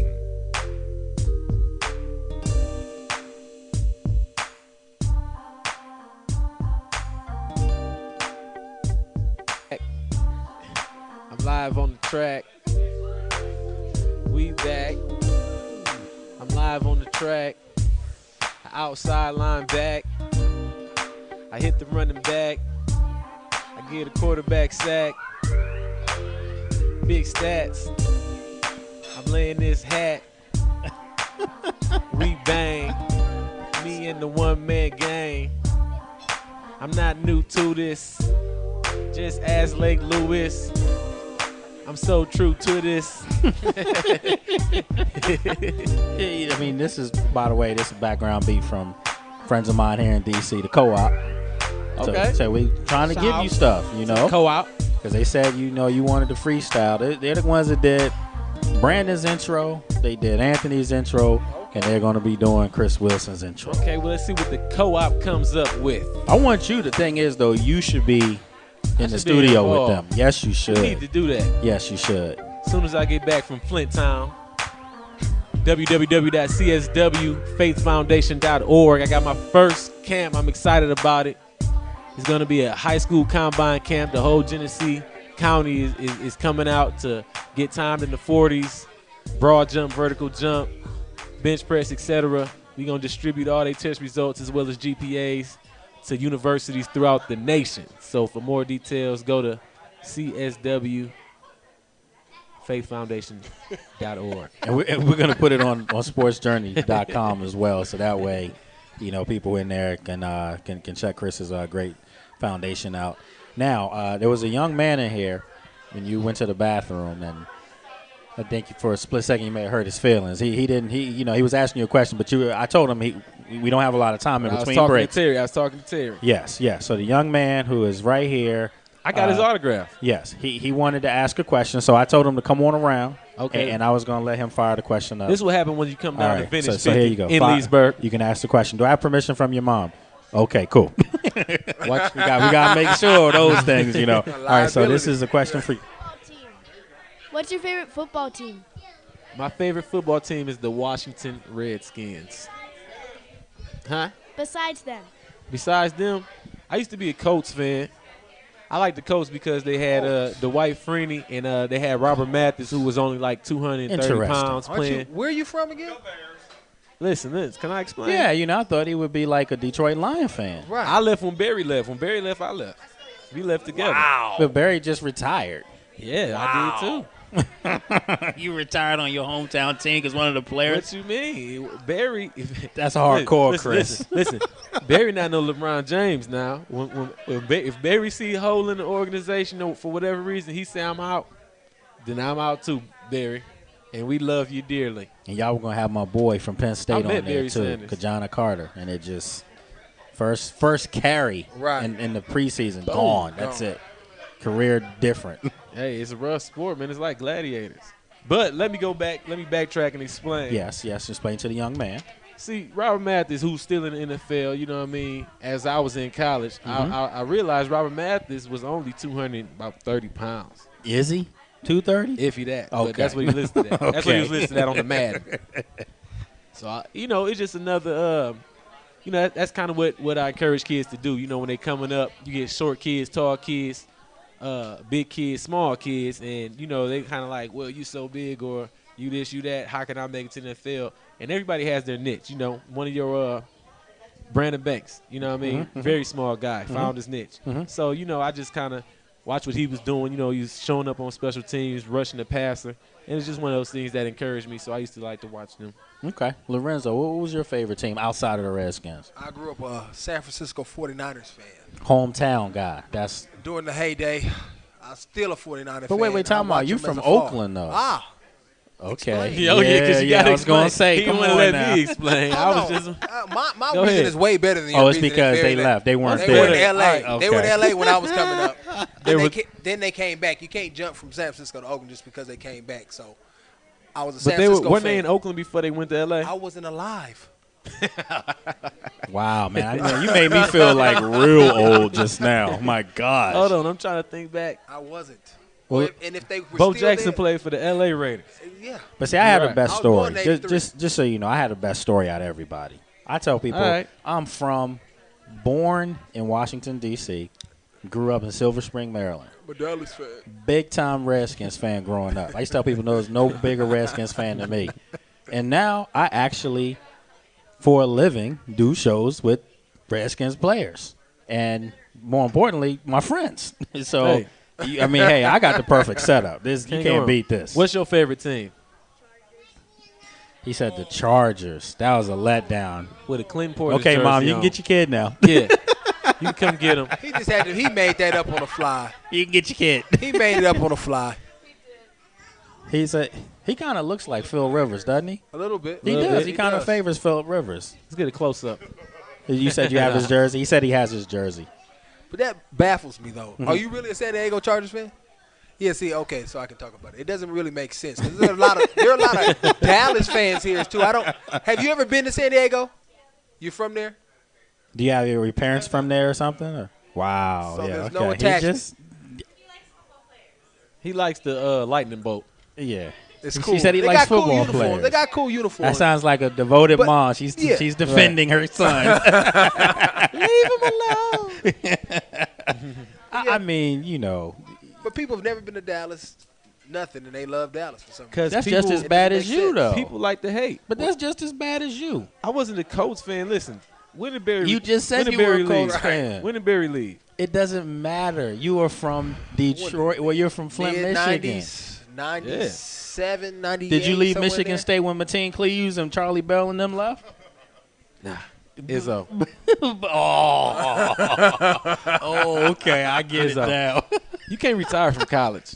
live on the track. We back. I'm live on the track. Outside line back. I hit the running back. I get a quarterback sack. Big stats. I'm laying this hat. We bang. Me and the one-man gang. I'm not new to this. Just ask Lake Lewis. I'm so true to this. I mean, this is, by the way, this is background beat from friends of mine here in D.C., the Co-op. Okay. So we trying to give you stuff, you know. Co-op. Because they said, you know, you wanted to freestyle. They're the ones that did Brandon's intro. They did Anthony's intro. And they're going to be doing Chris Wilson's intro. Okay, well, let's see what the Co-op comes up with. I want you, the thing is, though, you should be in the studio with them. Yes, you should. You need to do that. Yes, you should. As soon as I get back from Flint Town, www.cswfaithfoundation.org. I got my first camp. I'm excited about it. It's going to be a high school combine camp. The whole Genesee County is coming out to get timed in the 40s, broad jump, vertical jump, bench press, etc. We're going to distribute all their test results as well as GPAs to universities throughout the nation. So for more details, go to cswfaithfoundation.org. And we're going to put it on sportsjourney.com as well, so that way, you know, people in there can check Chris's great foundation out. Now, there was a young man in here when you went to the bathroom, and I think for a split second you may have hurt his feelings. He was asking you a question, but I told him we don't have a lot of time in between breaks. I was talking to Terry. Yes. So the young man who is right here. I got his autograph. Yes. He wanted to ask a question, so I told him to come on around. Okay. And I was going to let him fire the question up. This will happen when you come down to Vintage 50 so here you go. in Leesburg. You can ask the question. Do I have permission from your mom? Okay, cool. We got to make sure of those things, you know. All right, so this is a question for you. What's your favorite football team? My favorite football team is the Washington Redskins. Huh? Besides them. Besides them, I used to be a Colts fan. I like the Colts because they had Dwight Freeney and they had Robert Mathis, who was only like 230 pounds playing. Where are you from again? Listen, can I explain? Yeah, I thought he would be like a Detroit Lion fan. Right. I left when Barry left. When Barry left, I left. We left together. Wow. But Barry just retired. Yeah, I did too. You retired on your hometown team because one of the players. What you mean, Barry? That's hardcore, listen, Chris. Listen, Barry not no LeBron James now. If Barry see a hole in the organization for whatever reason, he say I'm out, then I'm out too, Barry. And we love you dearly. And y'all were gonna have my boy from Penn State on there Barry too, Sanders. Kajana Carter, and it just first carry in the preseason gone. That's it. Career different. Hey, it's a rough sport, man. It's like gladiators. But let me go back. Let me backtrack and explain. Yes. Explain to the young man. See, Robert Mathis, who's still in the NFL, you know what I mean, as I was in college, I realized Robert Mathis was only 230 pounds. Is he? 230? If he that. Okay. But that's what he listed at. Okay. That's what he was listed at on the Madden. So, it's just another, that's kind of what I encourage kids to do. When they coming up, you get short kids, tall kids, big kids, small kids, and, they kind of like, well, you so big or you this, you that. How can I make it to the NFL? And everybody has their niche. One of your Brandon Banks, you know what I mean? Mm-hmm. Very small guy, found his niche. Mm-hmm. So, I just kind of watch what he was doing. He was showing up on special teams, rushing the passer. And it's just one of those things that encouraged me, so I used to like to watch them. Okay. Lorenzo, what was your favorite team outside of the Redskins? I grew up a San Francisco 49ers fan. Hometown guy. That's during the heyday. I was still a 49er fan. But wait, talking about you from Oakland, though. Okay. Because you got to I was going to say, he come wouldn't on let now. me explain. I was just my Go reason ahead. is way better than your Oh, it's reason. because they left. They weren't They there. were in L.A. All right, They were in okay. L.A. when I was coming up. Then they came back. You can't jump from San Francisco to Oakland just because they came back. So I was a But San they Francisco weren't fan. they in Oakland before they went to L.A.? I wasn't alive. Wow, man. You made me feel like real old just now. My gosh. Hold on, I'm trying to think back. I wasn't. Well, and if they were Bo still Jackson there, played for the L.A. Raiders. Yeah. But see, I had Right. the best I was story. born in 83. Just so you know, I had the best story out of everybody. I tell people, All right. I'm born in Washington, D.C., grew up in Silver Spring, Maryland. I'm a Dallas fan. Big-time Redskins fan growing up. I used to tell people there's no bigger Redskins fan than me. And now I actually, for a living, do shows with Redskins players. And more importantly, my friends. So, Hey. I got the perfect setup. You can't beat this. What's your favorite team? He said the Chargers. That was a letdown. With a Clinton Portis Okay, Mom, jersey you can on. get your kid now. Yeah. You can come get him. He just had to. He made that up on the fly. You can get your kid. He made it up on the fly. He kind of looks like Phil Rivers, doesn't he? A little bit. He Little does. bit. He He kind of does. favors Philip Rivers. Let's get a close up. You said you have his jersey. He said he has his jersey. But that baffles me, though. Mm-hmm. Are you really a San Diego Chargers fan? Yeah, see, okay, so I can talk about it. It doesn't really make sense. 'Cause there are a lot of Dallas fans here, too. Have you ever been to San Diego? You from there? Do you have your parents from there or something? Or? Wow. So yeah. there's Okay. no attachment. He likes the lightning bolt. Yeah. It's cool. She said he They likes got cool football uniforms. players. They got cool uniforms. That sounds like a devoted But- mom. She's defending her son. Leave him alone. I mean, But people have never been to Dallas, nothing, and they love Dallas for some reason. Because that's just as bad as you, though. People like to hate. But that's just as bad as you. I wasn't a Colts fan. Listen, when did Barry? You just said when did you were Barry a Colts leave? fan. When did Barry leave? It doesn't matter. You are from Detroit. Well, you're from Flint, Michigan. 97, 98. Did you leave somewhere Michigan there. State when Mateen Cleaves and Charlie Bell and them left? Izzo. Oh, okay. I get Izzo. it now. You can't retire from college.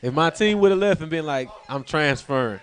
If my team would have left and been like, I'm transferring.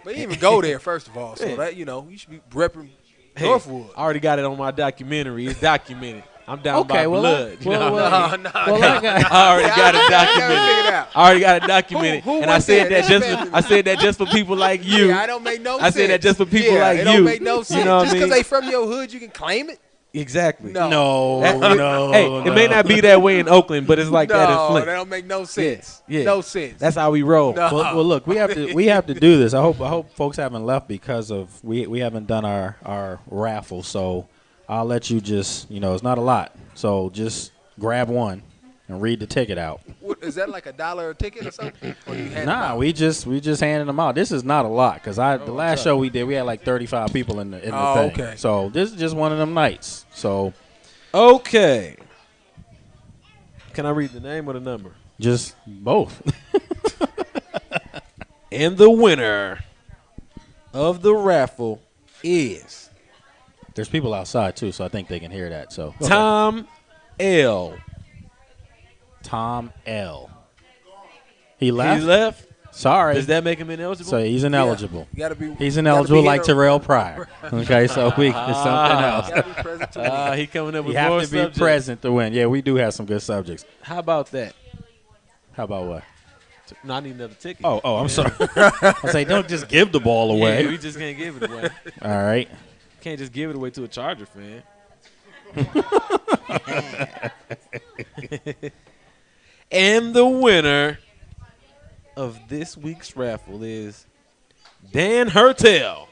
But you didn't even go there, first of all. So Yeah. that, you should be repping Hey, Northwood. I already got it on my documentary. It's documented. I'm down by well, blood. You know what I mean? No, well, I got- I already got it I got it documented. figured out. I already got it documented. Who And I was said there? that just That's for, I said that just for people like you. Yeah, I don't make no I sense. said that just for people yeah, like it you. don't make no sense. You know what Just I because mean? they from your hood, you can claim it? Exactly. No. No, That- no. Hey, it may not be that way in Oakland, but it's like that in No, Flint. that don't make no sense. Yeah. No sense. That's how we roll. No. Well, look, we have to do this. I hope folks haven't left because of we haven't done our raffle. So I'll let you just it's not a lot. So just grab one and read the ticket out. What, is that like $1 a ticket or something? Or you hand them Nah, out? we just handed them out. This is not a lot because the last show we did, we had like 35 people in the thing. okay. So this is just one of them nights. So Okay. Can I read the name or the number? just both. And the winner of the raffle is There's people outside too, so I think they can hear that. So Tom L. Tom L. He left. He left. Sorry. Does that make him ineligible? So he's ineligible. You gotta be. He's you ineligible gotta be like Terrell Pryor. Okay, so it's something else. Gotta be present to win. He coming up with You have more to be subjects. present to win. Yeah, we do have some good subjects. How about that? How about what? No, I need another ticket. Oh, I'm sorry. I say, don't just give the ball away. Yeah, we just can't give it away. All right. Can't just give it away to a Charger fan. And the winner of this week's raffle is Dan Hertel.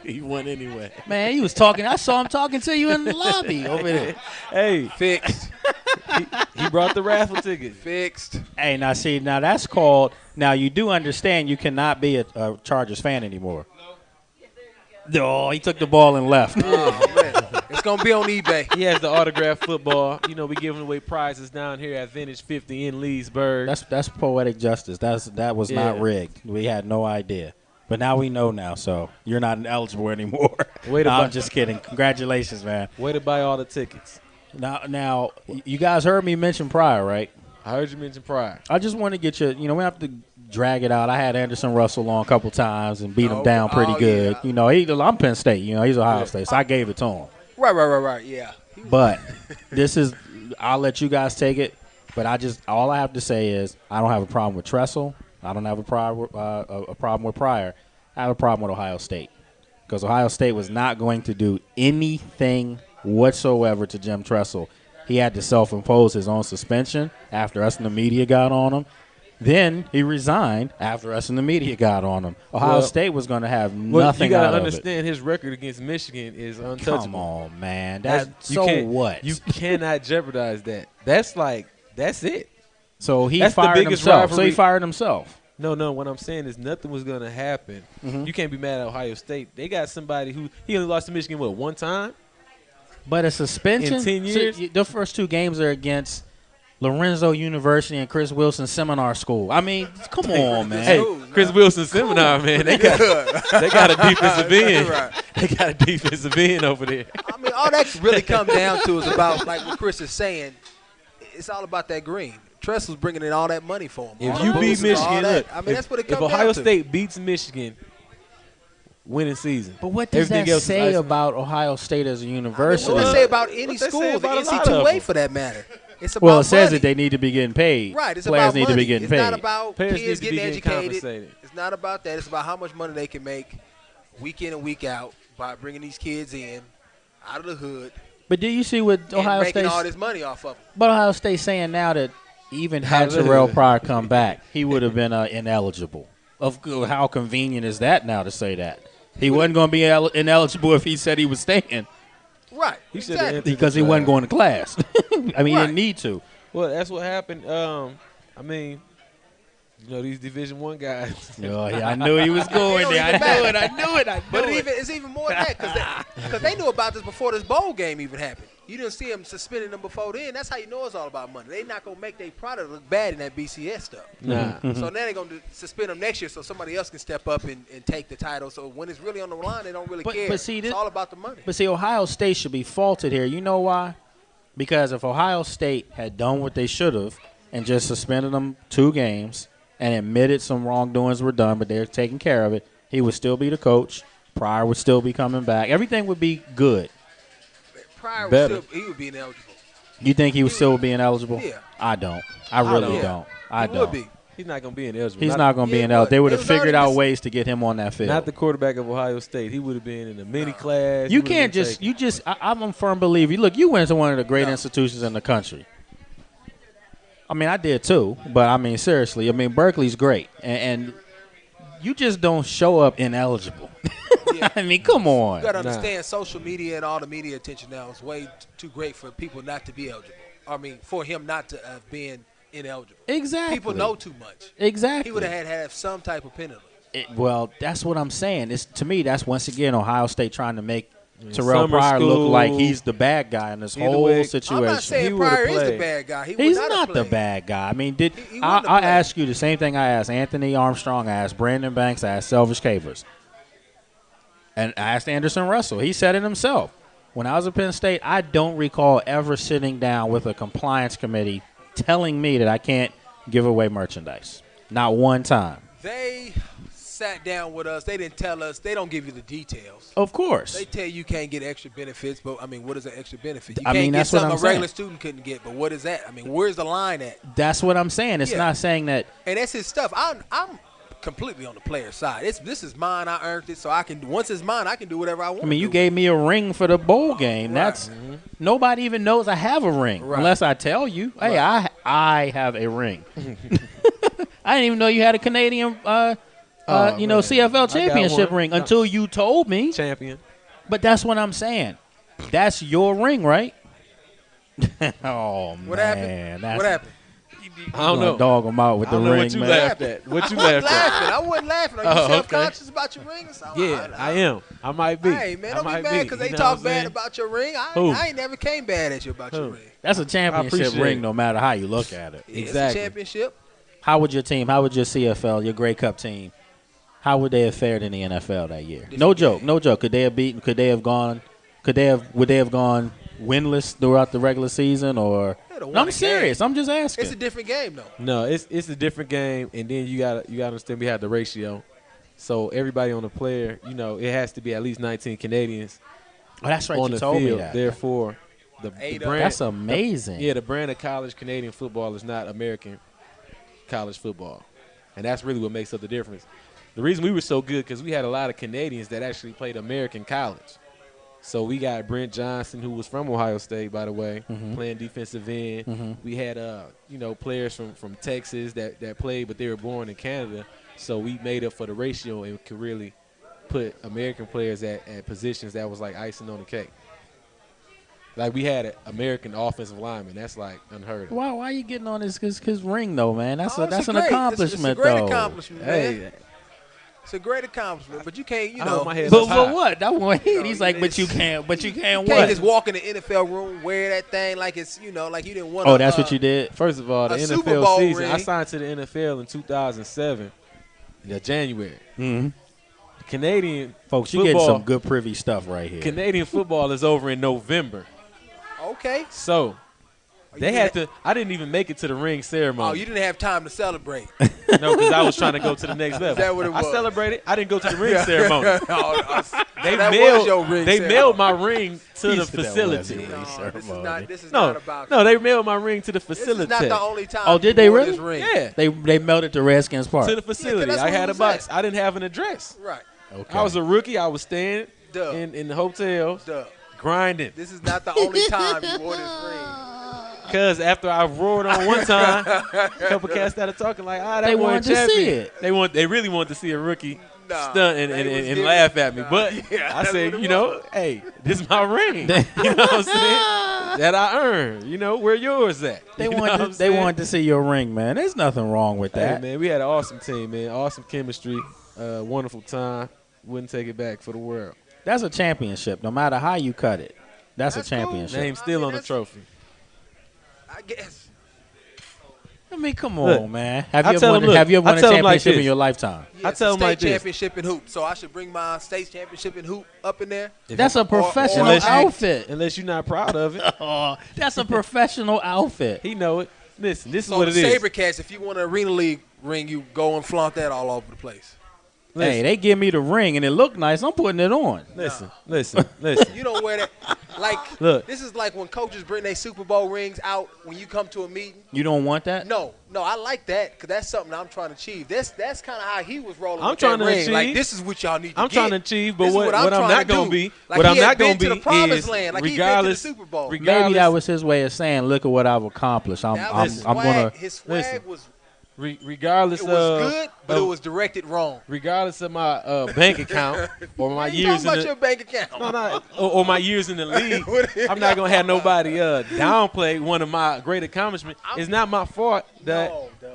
He won anyway. Man, he was talking. I saw him talking to you in the lobby over there. Hey, Fixed. he brought the raffle ticket. Fixed. Hey, now see, now that's called. Now you do understand you cannot be a Chargers fan anymore. No, he took the ball and left. Oh, man. It's going to be on eBay. He has the autographed football. You know, we giving away prizes down here at Vintage 50 in Leesburg. That's poetic justice. That was not Yeah. rigged. We had no idea. But now we know now, so you're not eligible anymore. Way to No, buy- I'm just kidding. Congratulations, man. Way to buy all the tickets. Now, you guys heard me mention Pryor, right? I heard you mention Pryor. I just want to get you, we have to drag it out. I had Anderson Russell on a couple times and beat him down pretty good. Yeah. I'm Penn State. He's Ohio State, so I gave it to him. Right. Yeah. But I'll let you guys take it. But all I have to say is I don't have a problem with Tressel. I don't have a problem with Pryor. I have a problem with Ohio State because Ohio State was not going to do anything whatsoever to Jim Tressel. He had to self-impose his own suspension after us in the media got on him. Then he resigned after us in the media got on him. Ohio State was going to have nothing you out gotta of it. understand his record against Michigan is untouchable. Come on, man. What? You cannot jeopardize that. That's it. So he That's the fired biggest himself. So rivalry. he fired himself. No. What I'm saying is nothing was going to happen. Mm-hmm. You can't be mad at Ohio State. They got somebody he only lost to Michigan, one time? But a suspension? In 10 years? So the first two games are against Lorenzo University and Chris Wilson Seminar School. I mean, come on, man. Hey, Chris Wilson Seminar, man. They got a defensive end. Right. They got a defensive end over there. I mean, all that really comes down to is about, like what Chris is saying, it's all about that green. Tressel's bringing in all that money for him. If All you the beat boosters, all Michigan, that. look, I mean, that's what it if comes down Ohio to. State beats Michigan, winning season. But what does Everything that else is say icing. about Ohio State as a university? What they say about any What they say school, the about a lot of NC2A them. for that matter. It's about Well, it says money. that they need to be getting paid. Right, it's Players about need money. to be getting it's paid. not about Players need kids to be getting getting educated. compensated. It's not about that. It's about how much money they can make week in and week out by bringing these kids in out of the hood But do you see what and Ohio making State? all this money off of them. But Ohio State saying now that even had Terrell Pryor come back, he would have been ineligible. How convenient is that now to say that? He wasn't going to be ineligible if he said he was staying. Right. He should have entered Because he the wasn't draft. going to class. I mean, he Right. didn't need to. Well, that's what happened. I mean, these Division I guys. Oh, yeah, I knew he was going there. I knew it. But it's even more than that because they knew about this before this bowl game even happened. You didn't see them suspending them before then. That's how you know it's all about money. They not going to make their product look bad in that BCS stuff. Nah. So now they're going to suspend them next year so somebody else can step up and take the title. So when it's really on the line, they don't really care. But see, it's all about the money. But see, Ohio State should be faulted here. You know why? Because if Ohio State had done what they should have and just suspended them 2 games and admitted some wrongdoings were done, but they're taking care of it, he would still be the coach. Pryor would still be coming back. Everything would be good. Pryor Better. he would be ineligible. You think he would still be ineligible? Yeah. I don't. I really don't. don't. I He don't. would be. He's not going to be ineligible. He's not going to be Yeah, ineligible. but They would it have was figured already out ways to get him on that field. Not the quarterback of Ohio State. He would have been in a mini class. He You would have can't been just. taken. I'm a firm believer. Look, you went to one of the great institutions in the country. I mean, I did too, but I mean, seriously, I mean, Berkeley's great, and you just don't show up ineligible. I mean, come on. You got to understand social media and all the media attention now is way too great for people not to be eligible. I mean, for him not to have been ineligible. Exactly. People know too much. Exactly. He would have had to have some type of penalty. Well, that's what I'm saying. To me, that's once again Ohio State trying to make Terrell Summer Pryor school. look like he's the bad guy in this whole situation. I'm not saying Pryor is the bad guy. He's not the bad guy. I mean, I ask you the same thing I asked Anthony Armstrong, I asked Brandon Banks, I asked Selvish Cavers, and I asked Anderson Russell. He said it himself. When I was at Penn State, I don't recall ever sitting down with a compliance committee telling me that I can't give away merchandise. Not one time. They sat down with us. They didn't tell us. They don't give you the details. Of course. They tell you can't get extra benefits, but, I mean, what is an extra benefit? You I can't mean, get that's what something I'm a regular saying. student couldn't get, but what is that? I mean, where's the line at? That's what I'm saying. It's not saying that. And that's his stuff. I'm completely on the player side. This is mine. I earned it, so I can. Once it's mine, I can do whatever I want. I mean, you gave me a ring for the bowl game. That's nobody even knows I have a ring unless I tell you. Hey, I have a ring. I didn't even know you had a Canadian, CFL championship ring until you told me. Champion. But that's what I'm saying. That's your ring, right? Oh What man, happened? What happened? I don't know. Dog him out with the ring, what you man. laughed at. What you I wasn't laughed at? laughing. I wasn't laughing. Are you self-conscious about your ring or something? Yeah, I am. I might be. Hey, man, I don't be might mad because they You know talk what I'm bad saying? about your ring. Who? I ain't never came bad at you about your ring. That's a championship appreciate ring, it. no matter how you look at it. It's a championship. How would your team? How would your CFL, your Grey Cup team? How would they have fared in the NFL that year? No joke. Could they have beaten? Would they have gone winless throughout the regular season? Or no, I'm serious. I'm just asking. It's a different game, though. No, it's a different game, and then you gotta understand we have the ratio. So everybody on the player, it has to be at least 19 Canadians. Oh, that's right. On You the told me field. that. Therefore, the brand. That's amazing. The brand of college Canadian football is not American college football, and that's really what makes up the difference. The reason we were so good because we had a lot of Canadians that actually played American college. So we got Brent Johnson, who was from Ohio State, by the way, playing defensive end. We had players from Texas that played, but they were born in Canada. So we made up for the ratio and could really put American players at positions that was like icing on the cake. Like we had an American offensive lineman. That's like unheard of. Why are you getting on his ring though, man? That's Oh, an great- accomplishment, it's a great though. accomplishment, man. It's a great accomplishment, but you can't, my head But up high. what? That one hit. He's like, but you can't you what? can't just walk in the NFL room, wear that thing like it's, like you didn't want. Oh, that's what you did. First of all, the a Super NFL Bowl season. ring. I signed to the NFL in 2007, January. Mm-hmm. Canadian Folks, you football, getting some good privy stuff right here. Canadian football is over in November. Okay. So they had to. I didn't even make it to the ring ceremony. Oh, you didn't have time to celebrate. No, because I was trying to go to the next level. Is that what it was? I celebrated. I didn't go to the ring ceremony. They was your ring They ceremony. mailed my ring to He the said that facility. was This is No, not about no, they mailed my ring to the facility. This is not the only time. Oh, you did they wore really? This ring. Yeah, They melted to Redskins Park. to the facility. that's I where had it a was box. at. I didn't have an address. Right. Okay. I was a rookie. I was staying Duh. in the hotels, Duh. grinding. This is not the only time you wore this ring. Because after I roared on one time, a couple cats started talking like, that They boy wanted to champion. see it. They really wanted to see a rookie Nah, stunt they was and giving- laugh at me. But Yeah, I that's said, what it was. hey, this is my ring. You know what I'm saying? That I earned. Where yours at? They You know wanted what to, I'm they saying? wanted to see your ring, man. There's nothing wrong with Hey, that. man, we had an awesome team, man. Awesome chemistry. Wonderful time. Wouldn't take it back for the world. That's a championship, no matter how you cut it. That's a That's cool. championship. Name still on the that's- trophy. I guess. I mean, come on, Look, man. I Have you ever tell won, him, look, have you ever I won a tell him like championship in this. your lifetime? Yeah, I tell it's a them like state this. championship in hoop, so I should bring my state championship in hoop up in there. That's a professional Unless you- outfit. Unless you're not proud of it. Oh, that's a professional outfit. He know it. Listen, this is So what it the is. Sabercats, if you want an Arena League ring, you go and flaunt that all over the place. Hey, they give me the ring and it looked nice. I'm putting it on. Listen. You don't wear that. Like, Look. this is like when coaches bring their Super Bowl rings out when you come to a meeting. You don't want that? No, I like that because that's something I'm trying to achieve. That's kind of how he was rolling I'm with trying that to ring. achieve. Like, this is what y'all need to I'm get. trying to achieve, but This is what I'm trying not to going to do. be, Like, what he I'm had not been going to to be the promised is land. Like, he regardless, been to the Super Bowl. Maybe that was his way of saying, look at what I've accomplished. I'm That was gonna his swag was regardless It was of good, but it was directed wrong. Regardless of my bank account or my You years talking about in your bank account? or my years in the league, I'm not gonna have nobody downplay one of my great accomplishments. It's not my fault that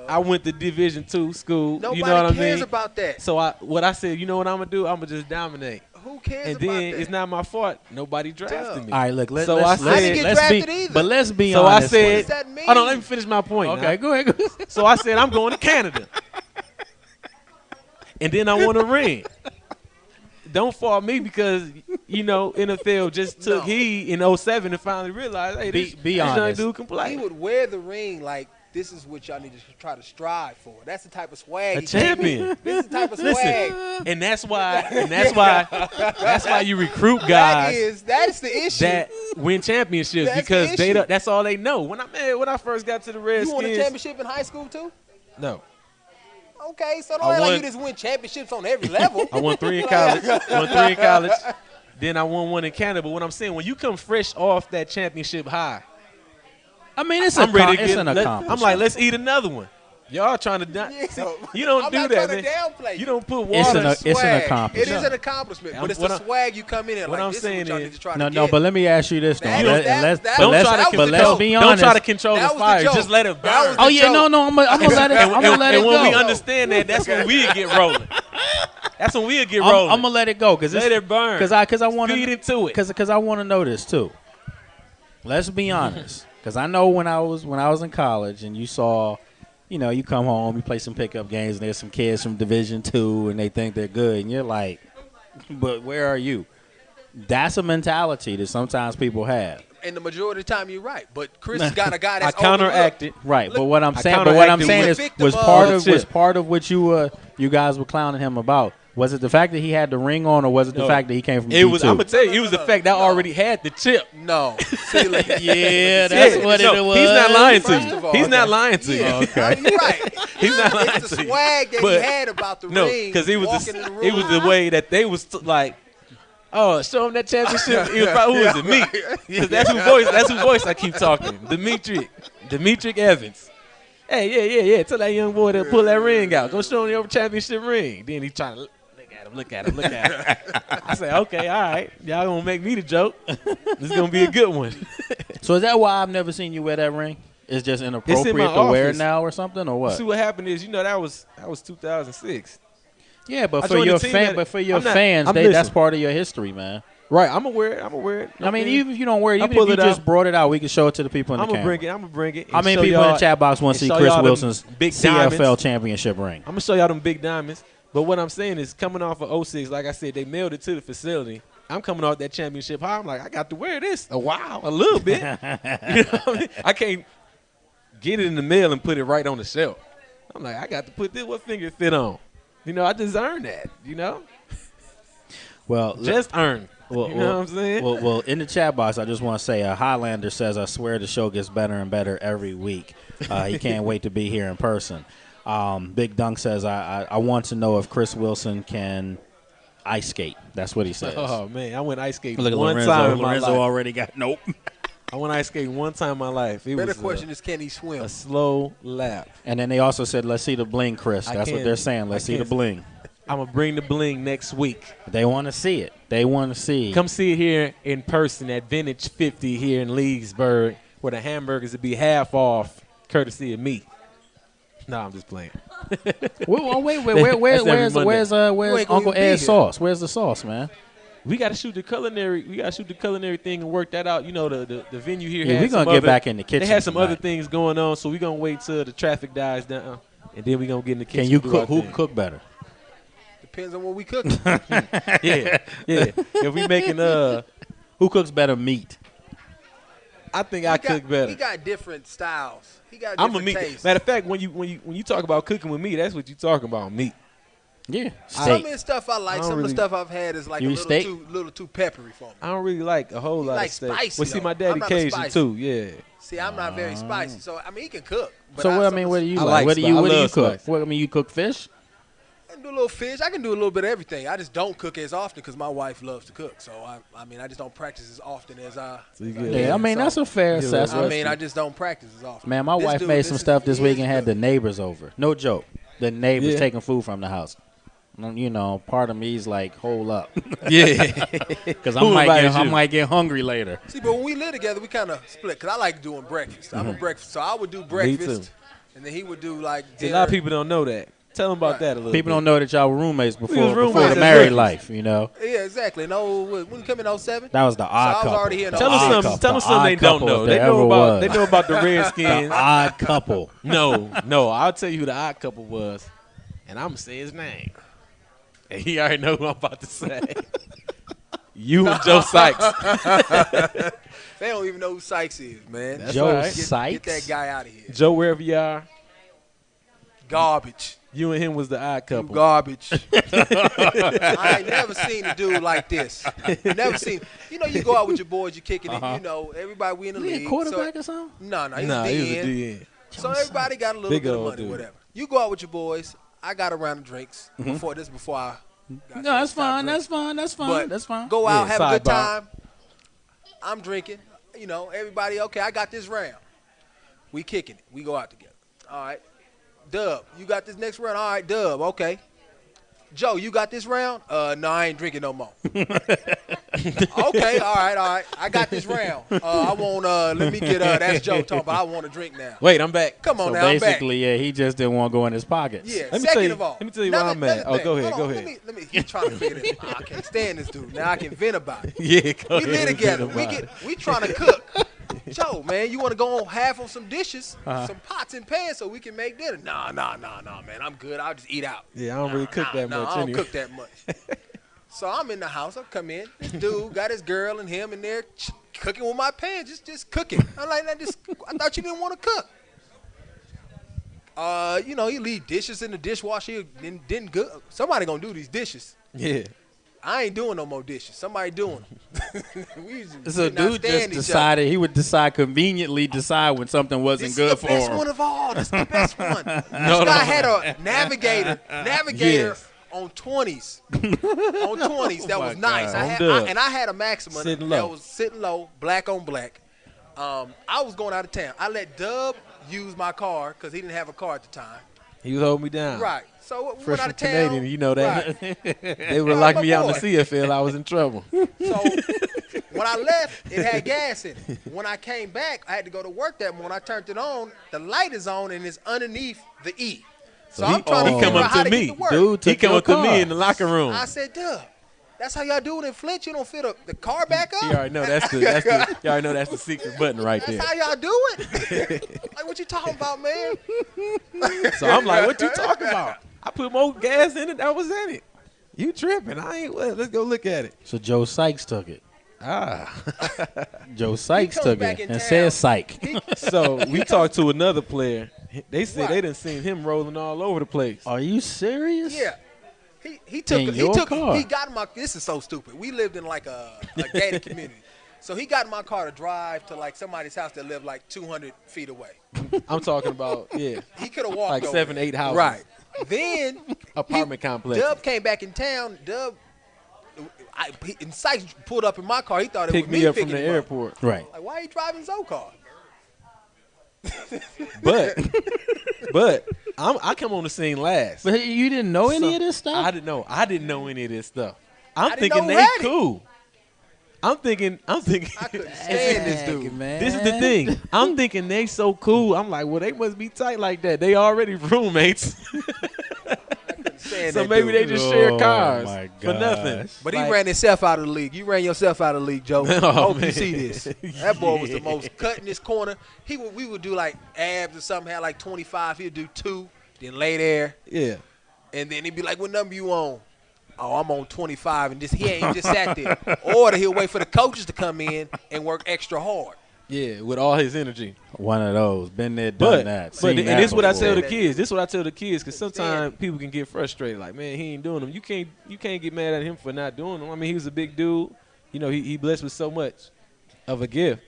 I went to Division II school. Nobody you know what I cares mean? about that. So I said, you know what I'm gonna do? I'm gonna just dominate. Who cares And about then that? it's not my fault. Nobody drafted me. All right, look. I Let's said, be, but let's be so I honest. said, with it. hold on, let me finish my point. Okay, now. go ahead. So I said, I'm going to Canada. And then I want a ring. Don't fault me because, NFL just took heed in 07 and finally realized, hey, this young dude can play. He would wear the ring like this is what y'all need to try to strive for. That's the type of swag. A he champion. gave. This is the type of Listen, swag. and that's why you recruit guys. That's the issue. That win championships That's because the issue. that's all they know. When I first got to the Redskins, You won a championship in high school too? No. Okay, so don't act like you just win championships on every level. I won 3 in college. Then I won 1 in Canada. But what I'm saying, when you come fresh off that championship high, I mean, it's I'm ready to it's get. an accomplishment. I'm like, let's eat another one. Y'all trying to you don't I'm do not that, trying man. to downplay You don't put It's water. an accomplishment. It is an accomplishment, but it's the swag you come in and what like, I'm this saying is what y'all is- need to try No, to no, get. but let me ask you this, though. That Don't was try to the control. let's be honest. Don't try to control That the was the fire. joke. Just let it That burn. was the Oh yeah, joke. no, I'm gonna let it. I'm gonna let it and go. when we understand that, that's when we get rolling. That's when we get rolling. I'm gonna let it go because let it burn. Because I want feed into it. Because I want to know this too. Let's be honest. Because I know when I was in college and you saw, you come home, you play some pickup games, and there's some kids from Division II, and they think they're good, and you're like, but where are you? That's a mentality that sometimes people have. And the majority of the time, you're right. But Chris has got a guy that's I counteracted. Right, Look, but what I'm I saying, counteracted is, was part of what you guys were clowning him about. Was it the fact that he had the ring on, or was it the fact that he came from It D2? was. I'm gonna tell you, it was the fact that I already had the chip. No. See, like, yeah, that's what it was. He's not lying to First you. of all, He's not lying to you. Okay. You're right. He's not lying It's the to you. swag that But- he had about the No, ring. because it was walking in the room. it was the way that they was like, oh, show him that championship. It was probably, who was it? Me. Because that's who voice I keep talking. Demetric Evans. Hey, yeah. Tell that young boy to pull that ring out. Go show him your championship ring. Then he trying to look at him. I say, okay, all right. Y'all gonna make me the joke. This is gonna be a good one. So is that why I've never seen you wear that ring? It's just inappropriate my to wear it office. now or something, or what? See what happened is, that was 2006. Yeah, but I for joined your the team fans, I'm that's listening. part of your history, man. Right, I'm gonna wear it. I mean, even if you don't wear it, I even pull if you it just out. brought it out, we can show it to the people in the I'm gonna camera. bring it. How and many show people in y'all- the chat box want to and see show Chris y'all them Wilson's big CFL diamonds. championship ring? I'm gonna show y'all them big diamonds. But what I'm saying is, coming off of 06, like I said, they mailed it to the facility. I'm coming off that championship high. I'm like, I got to wear this a little bit. You know what I mean? I can't get it in the mail and put it right on the shelf. I'm like, I got to put this. What finger it fit on? I just earned that. Well, Just earned. Well, You know what I'm saying? Well, in the chat box, I just want to say, Highlander says, I swear the show gets better and better every week. He can't wait to be here in person. Big Dunk says, I want to know if Chris Wilson can ice skate. That's what he says. Oh, man. I went ice skating Look at one Lorenzo. time in my Lorenzo life. already got nope. I went ice skating one time in my life. It Better was question is, can he swim? a slow lap. And then they also said, let's see the bling, Chris. I That's what can't- they're saying. Let's I see the can't- bling. I'm going to bring the bling next week. They want to see it. They want to see. Come see it here in person at Vintage 50 here in Leesburg, where the hamburgers will be half off, courtesy of me. No, I'm just playing. Wait. That's every Monday. Where's You ain't gonna Uncle even be Ed's here. sauce? Where's the sauce, man? We got to shoot the culinary. We got to shoot the culinary thing and work that out. The venue here. Yeah, had we gonna some get other- back in the kitchen They had some tonight. other things going on, so we gonna wait till the traffic dies down, and then we gonna get in the kitchen. Can you and do cook? our Who thing. cook better? Depends on what we cook. Yeah. If we making Who cooks better meat? I think I cook better. He got different styles. He got I'm different a meat. tastes. Matter of fact, when you talk about cooking with me, that's what you talking about, meat. Yeah, Some of the stuff I like, I don't some of really- the stuff I've had is like You a eat little steak? too peppery for me. I don't really like a whole lot like of steak. spicy, Well, see, though. my I'm daddy not a Cajun spicy. too. Yeah. See, I'm not very spicy, so I mean he can cook. But So what? I some mean, of what the- do you I like? like What do spice. you I What do you love cook? spice. What I mean, you cook fish? can do a little fish. I can do a little bit of everything. I just don't cook as often because my wife loves to cook. So I mean, I just don't practice as often as I. Yeah, I mean that's a fair assessment. I mean, I just don't practice as often. Man, my wife made some stuff this week and had the neighbors over. No joke. The neighbors taking food from the house. You know, part of me's like, hold up. Yeah. Because I might get hungry later. See, but when we live together, we kind of split. Because I like doing breakfast. I'm a breakfast. So I would do breakfast. And then he would do like dinner. A lot of people don't know that. Tell them about that a little bit. People don't know that y'all were roommates before the married life, you know. Yeah, exactly. No, when you come in 07. That was the odd couple. I was already here. Tell them something they don't know. They know about the Redskins. The odd couple. No, I'll tell you who the odd couple was, and I'm gonna say his name. And he already know who I'm about to say. You and Joe Sykes. They don't even know who Sykes is, man. That's Joe right. Sykes? Get that guy out of here. Joe, wherever you are. Garbage. You and him was the odd couple. You garbage. I ain't never seen a dude like this. Never seen. You know, you go out with your boys, you kicking it. You know, everybody we in the league. Quarterback or something? No, he was a DN. So everybody got a little bit of money, whatever. You go out with your boys. I got a round of drinks before I. No, that's fine. That's fine. But that's fine. Go out, have a good time. I'm drinking. You know, everybody. Okay, I got this round. We kicking it. We go out together. All right. Dub, you got this next round? All right, Dub, okay. Joe, you got this round? No, I ain't drinking no more. Okay, all right. I got this round. I want, let me get, that's Joe talking about I want to drink now. Wait, I'm back. Come on so now, I'm back. Basically, yeah, he just didn't want to go in his pockets. Yeah, let me tell you where I'm at. Oh, go ahead. Let me, he's trying to figure it out. I can't stand this dude. Now I can vent about it. Yeah, go ahead. We live together. We trying to cook. Joe, man, you want to go on half on some dishes, some pots and pans so we can make dinner? Nah, man, I'm good. I'll just eat out. Yeah, I don't really cook that much I don't anyway. cook that much. So I'm in the house. I come in. This dude got his girl and him in there cooking with my pan, just cooking. I'm like, I thought you didn't want to cook. You know, he leave dishes in the dishwasher. He didn't good. Somebody gonna do these dishes. Yeah. I ain't doing no more dishes. Somebody doing them. So dude just decided he would conveniently decide when something wasn't good for him. This is the best one of all. This is the best one. This guy had a navigator yes. on 20s. On 20s. That was nice. I had a Maxima that was sitting low, black on black. I was going out of town. I let Dub use my car because he didn't have a car at the time. He was holding me down. Right. So we Fresh went out of from town. Canadian, you know that. Right. They would like me out in the CFL. I was in trouble. So when I left, it had gas in it. When I came back, I had to go to work that morning. I turned it on. The light is on, and it's underneath the E. So I'm trying to figure out how to get to work. Dude, he come up to me in the locker room. I said, duh. That's how y'all do it in Flint. You don't fill the car back up. You already know you already know that's the secret button right there. That's how y'all do it. Like, what you talking about, man? So I'm like, what you talking about? I put more gas in it. That was in it. You tripping? I ain't. Well, let's go look at it. So Joe Sykes took it. Joe Sykes took it and town. said psych. So we talked to another player. They said they done seen him rolling all over the place. Are you serious? Yeah. He got in my. This is so stupid. We lived in like a gated community. So he got in my car to drive to like somebody's house that lived like 200 feet away. I'm talking about, yeah. He could have walked like 7, 8 houses. Right. Then apartment complex. Dub came back in town. And Sykes pulled up in my car. He thought it Picked was me up from the airport. Right. Like, why are you driving Zoccar? But I come on the scene last. But you didn't know any of this stuff? I didn't know any of this stuff. I'm thinking they cool. I'm thinking I couldn't stand this dude, man. This is the thing. I'm thinking they so cool. I'm like, well, they must be tight like that. They already roommates. So maybe they just share cars for nothing. But he ran himself out of the league. You ran yourself out of the league, Joe. I hope you see this. That boy was the most cut in this corner. We would do like abs or something, had like 25. He'd do 2, then lay there. Yeah. And then he'd be like, what number you on? Oh, I'm on 25, and he ain't just sat there. Or he'll wait for the coaches to come in and work extra hard. Yeah, with all his energy. One of those. Been there, done that. And this is what I tell the kids. This is what I tell the kids, because sometimes people can get frustrated. Like, man, he ain't doing them. You can't get mad at him for not doing them. I mean, he was a big dude. You know, he blessed with so much of a gift.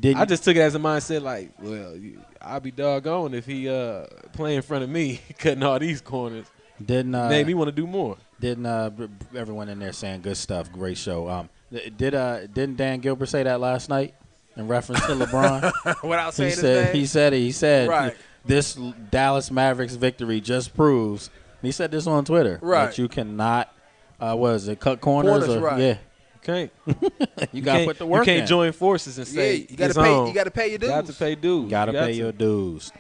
I just took it as a mindset like, well, I'll be doggone if he playing in front of me, cutting all these corners. Didn't made me want to do more. Didn't everyone in there saying good stuff? Great show. Didn't Dan Gilbert say that last night in reference to LeBron? Without saying his name? He said it. He said Right. this Dallas Mavericks victory just proves. And he said this on Twitter. Right. That you cannot. What is it? Cut corners. Corners, right. Yeah. Can't. You gotta put the work You can't in. join forces and say Yeah, you gotta pay. You gotta pay your dues. Got to pay dues. Gotta You got pay to. your dues.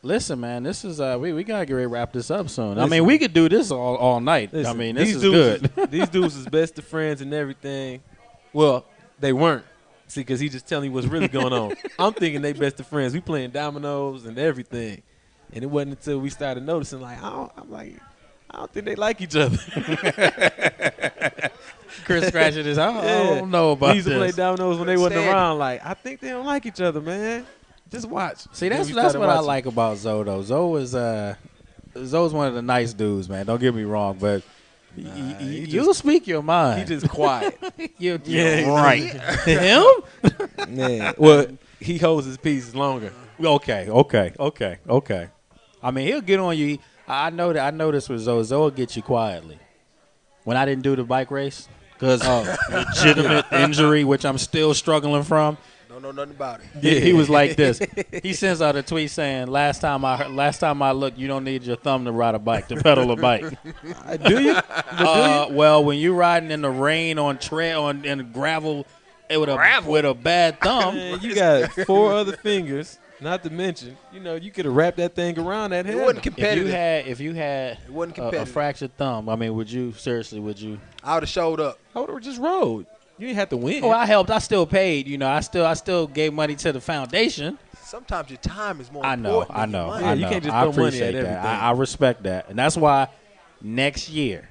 Listen, man, this is we gotta get ready to wrap this up soon. I Listen. mean, we could do this all night. I Listen, mean, this is dudes good. These dudes is best of friends and everything. Well, they weren't. See, because he just telling you what's really going on. I'm thinking they best of friends. We playing dominoes and everything. And it wasn't until we started noticing, like, I don't think they like each other. Chris scratching his I don't know about We used to play this. dominoes when they wasn't Standing. around. Like, I think they don't like each other, man. Just watch. See, Then that's we what started I watching. like about Zoe, though. Zoe's one of the nice dudes, man. Don't get me wrong, but you'll speak your mind. He just quiet. You're Yeah, right. Him? Yeah. Well, he holds his peace longer. Okay. I mean, he'll get on you. I know this with Zoe. Zoe will get you quietly. When I didn't do the bike race because legitimate injury, which I'm still struggling from. Don't know nothing about it. Yeah, he was like this. He sends out a tweet saying, "Last time I looked, you don't need your thumb to ride a bike, to pedal a bike." Do you? Well, when you're riding in the rain on trail and gravel, with a bad thumb, Man, you got 4 other fingers. Not to mention, you could have wrapped that thing around that head. It wasn't competitive. if you had It wasn't a competitive. fractured thumb, I mean, would you? I would have showed up. I would have just rode. You didn't have to win. Oh, I helped. I still paid. I still gave money to the foundation. Sometimes your time is more I know. important than your money. Yeah, you can't just I throw money appreciate at that. everything. I respect that, and that's why next year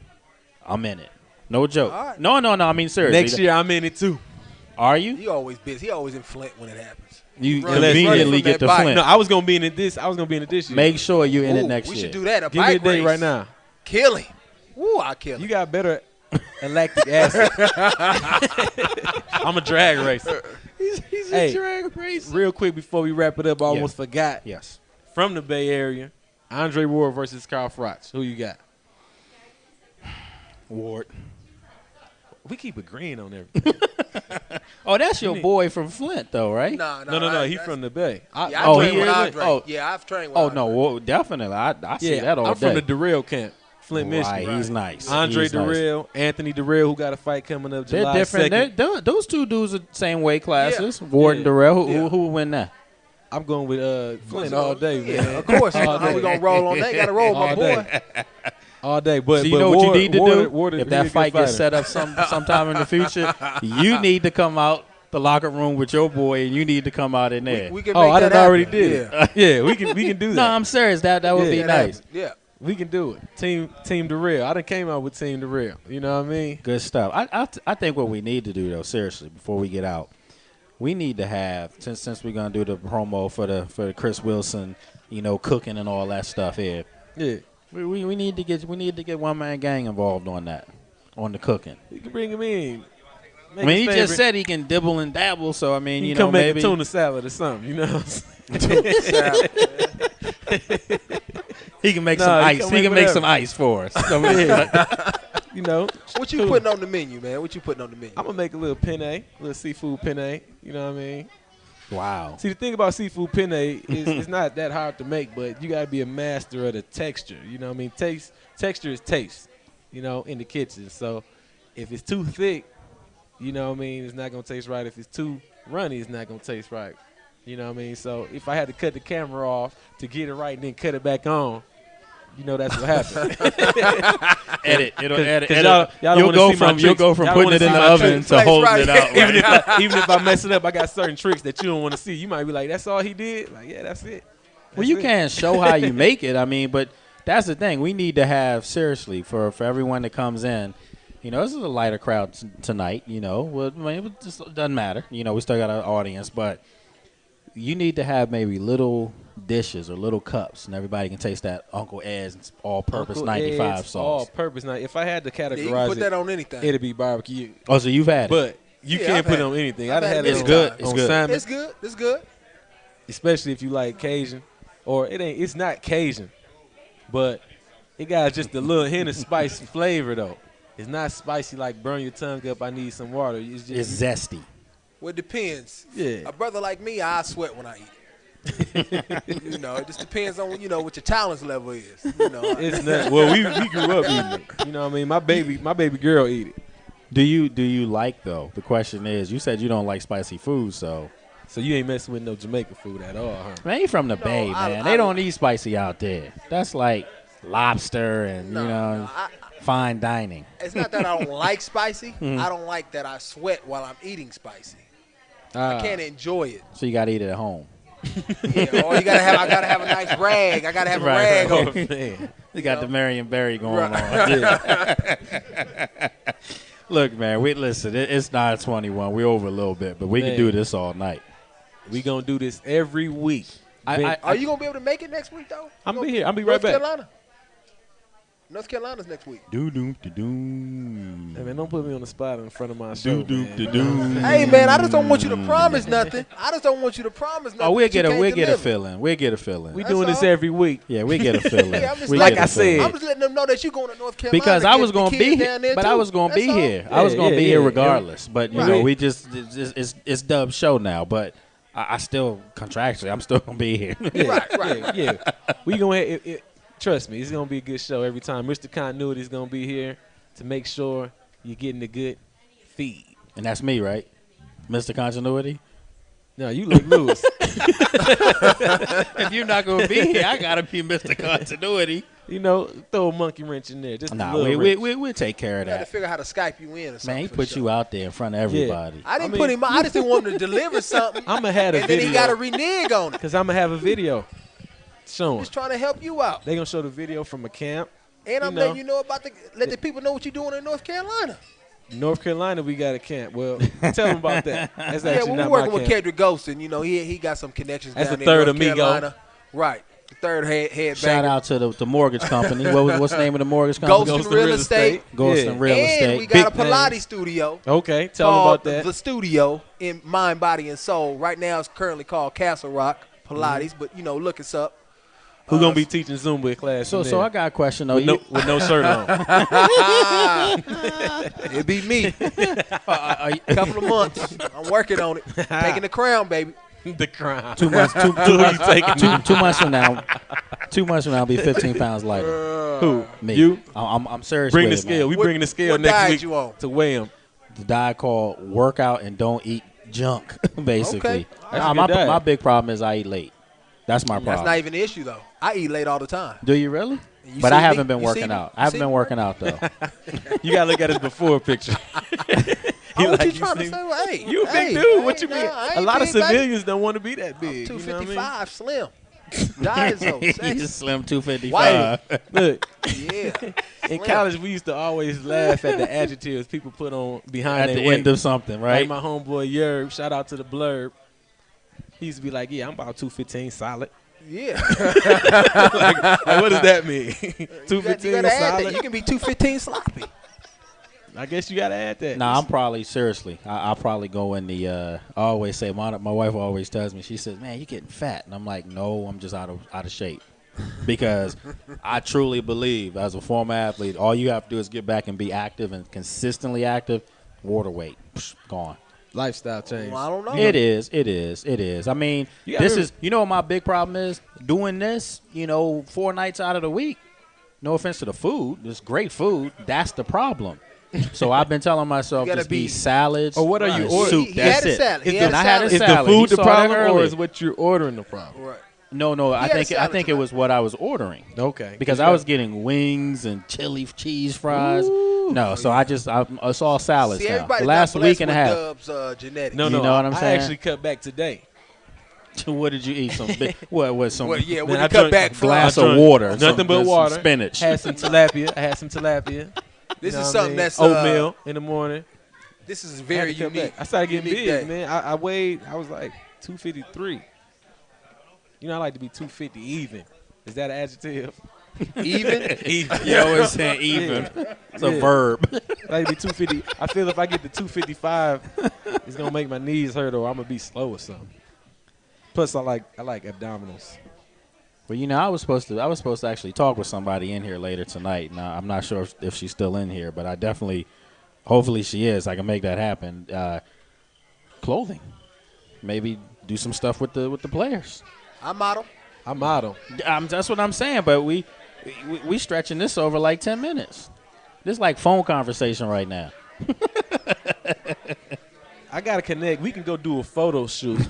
I'm in it. No joke. All right. No. I mean, seriously. Next year, I'm in it too. Are you? He always busy. He always in Flint when it happens. You Running conveniently from get that to bike. Flint. No, I was gonna be in it this. I was gonna be in it this year. Make sure you're in it Ooh, next we year. should do that. A Give me a bike date race. right now. Kill him. Ooh, I'll kill him. You got better lactic acid. I'm a drag racer. He's Hey, a drag racer. Real quick before we wrap it up, I almost forgot. Yes. From the Bay Area, Andre Ward versus Carl Froch. Who you got? Ward. We keep agreeing on everything. Oh, that's your boy from Flint, though, right? No. He from the Bay. Yeah, Oh, I've trained he with is? Andre. Oh. Yeah, I've trained with Oh, Andre. no, well, definitely. I see that all I'm day. from the Durrell camp, Flint, Right, Michigan. he's nice. Andre He's nice. Durrell, Anthony Durrell, who got a fight coming up They're July different. 2nd. Those two dudes are same weight classes. Ward and Yeah. Durrell. Who would win that? I'm going with Flint all day, man. Yeah, of course. All How day. we gonna roll on that? Got to roll, my All boy. day. All day. But, So you but know what Ward, you need to Ward, do? Ward is If really a that fight good gets fighter. set up sometime in the future, you need to come out the locker room with your boy, and you need to come out in there. We can make Oh, I that done already happen. did. Yeah. Yeah, we can do that. No, I'm serious. That would be Yeah, nice. Yeah. We can do it. Team Durrell. I done came out with Team Durrell. You know what I mean? Good stuff. I think what we need to do, though, seriously, before we get out, we need to have, since we're gonna do the promo for the Chris Wilson, cooking and all that stuff here. Yeah. We need to get one man gang involved on that, on the cooking. You can bring him in. I mean, he just said he can dibble and dabble, so I mean, he can come maybe make a tuna salad or something. You know. he can make some ice. He can make some ice for us. You know. What you putting on the menu, man? What you putting on the menu? I'm gonna make a little penne, a little seafood penne. You know what I mean? Wow. See, the thing about seafood penne is it's not that hard to make, but you gotta be a master of the texture. You know what I mean? Texture is taste. In the kitchen. So if it's too thick, you know what I mean, it's not gonna taste right. If it's too runny, it's not gonna taste right. You know what I mean? So if I had to cut the camera off to get it right and then cut it back on, that's what happened. Edit. It'll edit. Y'all don't You'll wanna go see my from tricks. Y'all putting wanna it in see the my oven tricks. to holding it out. Right? even if I mess it up, I got certain tricks that you don't want to see. You might be like, "That's all he did." Like, yeah, that's it. Well, you can't show how you make it. I mean, but that's the thing. We need to have, seriously, for everyone that comes in, this is a lighter crowd tonight, Well, I mean, it just doesn't matter. We still got an audience, but you need to have maybe little dishes or little cups, and everybody can taste that Uncle Ed's all-purpose Uncle 95 Ed's sauce. All-purpose. Now, if I had to categorize you can put that on anything. It'd be barbecue. Oh, so you've had it. But you Yeah, can't I've put it had on it. anything. I've I'd had have it it It's on, good. on It's good. salmon, It's good. It's good. especially if you like Cajun. Or it's not Cajun, but It got just a little hint of spicy flavor, though. It's not spicy like burn your tongue up, I need some water. It's just zesty. Well, it depends. Yeah. A brother like me, I sweat when I eat it. You know, it just depends on, what your tolerance level is. You know, it's not. Well, we grew up eating it. You know what I mean? My baby girl eat it. Do you like, though? The question is, you said you don't like spicy food, so you ain't messing with no Jamaican food at all, huh? Man, you from the Bay, man. They don't eat spicy out there. That's like lobster and, fine dining. It's not that I don't like spicy. I don't like that I sweat while I'm eating spicy. I can't enjoy it. So you got to eat it at home. Yeah, or I gotta have a nice rag. I gotta have a rag on. Man. You got the Marion Barry going on. Yeah. Look, man, listen, it's 9:21. We're over a little bit, but we can do this all night. We going to do this every week. Are you going to be able to make it next week, though? I'm going to be here. I'll be right back. North Carolina's next week. Hey, man, don't put me on the spot in front of my show, man. Hey, man, I just don't want you to promise nothing. Oh, we'll get a feeling. We'll get a feeling. We doing this every week. Yeah, we get a feeling. Like I said. I'm just letting them know that you're going to North Carolina. Because I was going to be here. But I was going to be here. I was going to be here regardless. But, you know, we just it's Dub's show now. But I still, contractually, I'm still going to be here. Yeah. We going to trust me, it's going to be a good show every time. Mr. Continuity is going to be here to make sure you're getting a good feed. And that's me, right? Mr. Continuity? No, you look Lewis. If you're not going to be here, I got to be Mr. Continuity. You know, throw a monkey wrench in there. Just we'll take care of that. Got to figure out how to Skype you in or something. Man, he put you out there in front of everybody. I didn't put him out. I just didn't want him to deliver something. I'm going to have a and video. then he got to renege on it. Because I'm going to have a video. I'm just trying to help you out. They're going to show the video from a camp. And I'm letting you know let the people know what you're doing in North Carolina. North Carolina, we got a camp. Well, tell them about that. That's we're working with Kendrick Golston. You know, he got some connections down the there in third North amigo. Carolina. Right. The third head Shout out to the mortgage company. What's the name of the mortgage company? Golston Real Estate. Golston Real Estate. And we got a Pilates studio. Okay, tell them about that. The studio in Mind, Body, and Soul. Right now it's currently called Castle Rock Pilates, but, look us up. Who gonna be teaching Zumba class? So I got a question though. With no shirt on. It'd be me. A couple of months. I'm working on it. Taking the crown, baby. The crown. 2 months. 2 months from now. 2 months from now, I'll be 15 pounds lighter. Who? Me. You? I'm serious. Bring with the scale. It, we bring the scale what next diet week you on? to weigh him. The diet called workout and don't eat junk. Basically, Okay. my big problem is I eat late. That's my problem. That's not even the issue though. I eat late all the time. Do you really? You but see I haven't me? been You working see me? out. You I haven't see been me? working out though. You gotta look at his before picture. What you trying to say? Well, hey, You a big dude. What you nah, mean? I A ain't lot of big, baby. civilians don't want to be that big. 255 slim. Diet zone. He's Sexy. a slim 255. White. Look, Yeah. in college we used to always laugh at the adjectives people put on behind At their the weight. end of something, right? Like my homeboy Yerb, shout out to the Blurb. He used to be like, "Yeah, I'm about 215 solid." Yeah. like, what does that mean? 215 you gotta add solid. that. You can be 215 sloppy. I guess you gotta add that. No, I'm probably seriously. I'll probably go in the. I always say my wife always tells me. She says, "Man, you're getting fat," and I'm like, "No, I'm just out of shape." Because I truly believe, as a former athlete, all you have to do is get back and be active and consistently active. Water weight, gone. Lifestyle change. Well, I don't know. It is. I mean, this is. You know what my big problem is? Doing this, 4 nights out of the week. No offense to the food, it's great food. That's the problem. So I've been telling myself just be salads. Or what are you and ordering? soup. He That's had a it. salad. He And I had a Is salad. the food You the saw that problem, or earlier. is what you're ordering the problem? Right. No. I had a think salad it was what I was ordering. Okay. Because I was getting wings and chili cheese fries. No, so it's all salads See, now. everybody's The last not week blessed and a with half. Dub's genetics. No, You know what I'm I saying? actually cut back today. What did you eat? Some big, what some Well, yeah, Man, when I you cut drank back a from glass I of drank water, nothing some- but some water, spinach. Had some tilapia. I had some tilapia. This You know is what something I mean? that's oatmeal in the morning. This is I had very to cut unique. back. I started getting Unique big, day. man. I weighed. I was like 253. I like to be 250 even. Is that an adjective? Even? Even. You always saying even. It's a verb. I like to be 250. I feel if I get to 255, it's gonna make my knees hurt, or I'm gonna be slow or something. Plus, I like abdominals. Well, I was supposed to actually talk with somebody in here later tonight. Now, I'm not sure if she's still in here, but I definitely, hopefully she is. I can make that happen. Clothing, maybe do some stuff with the players. I model. That's what I'm saying. But we stretching this over like 10 minutes. This is like phone conversation right now. I gotta connect. We can go do a photo shoot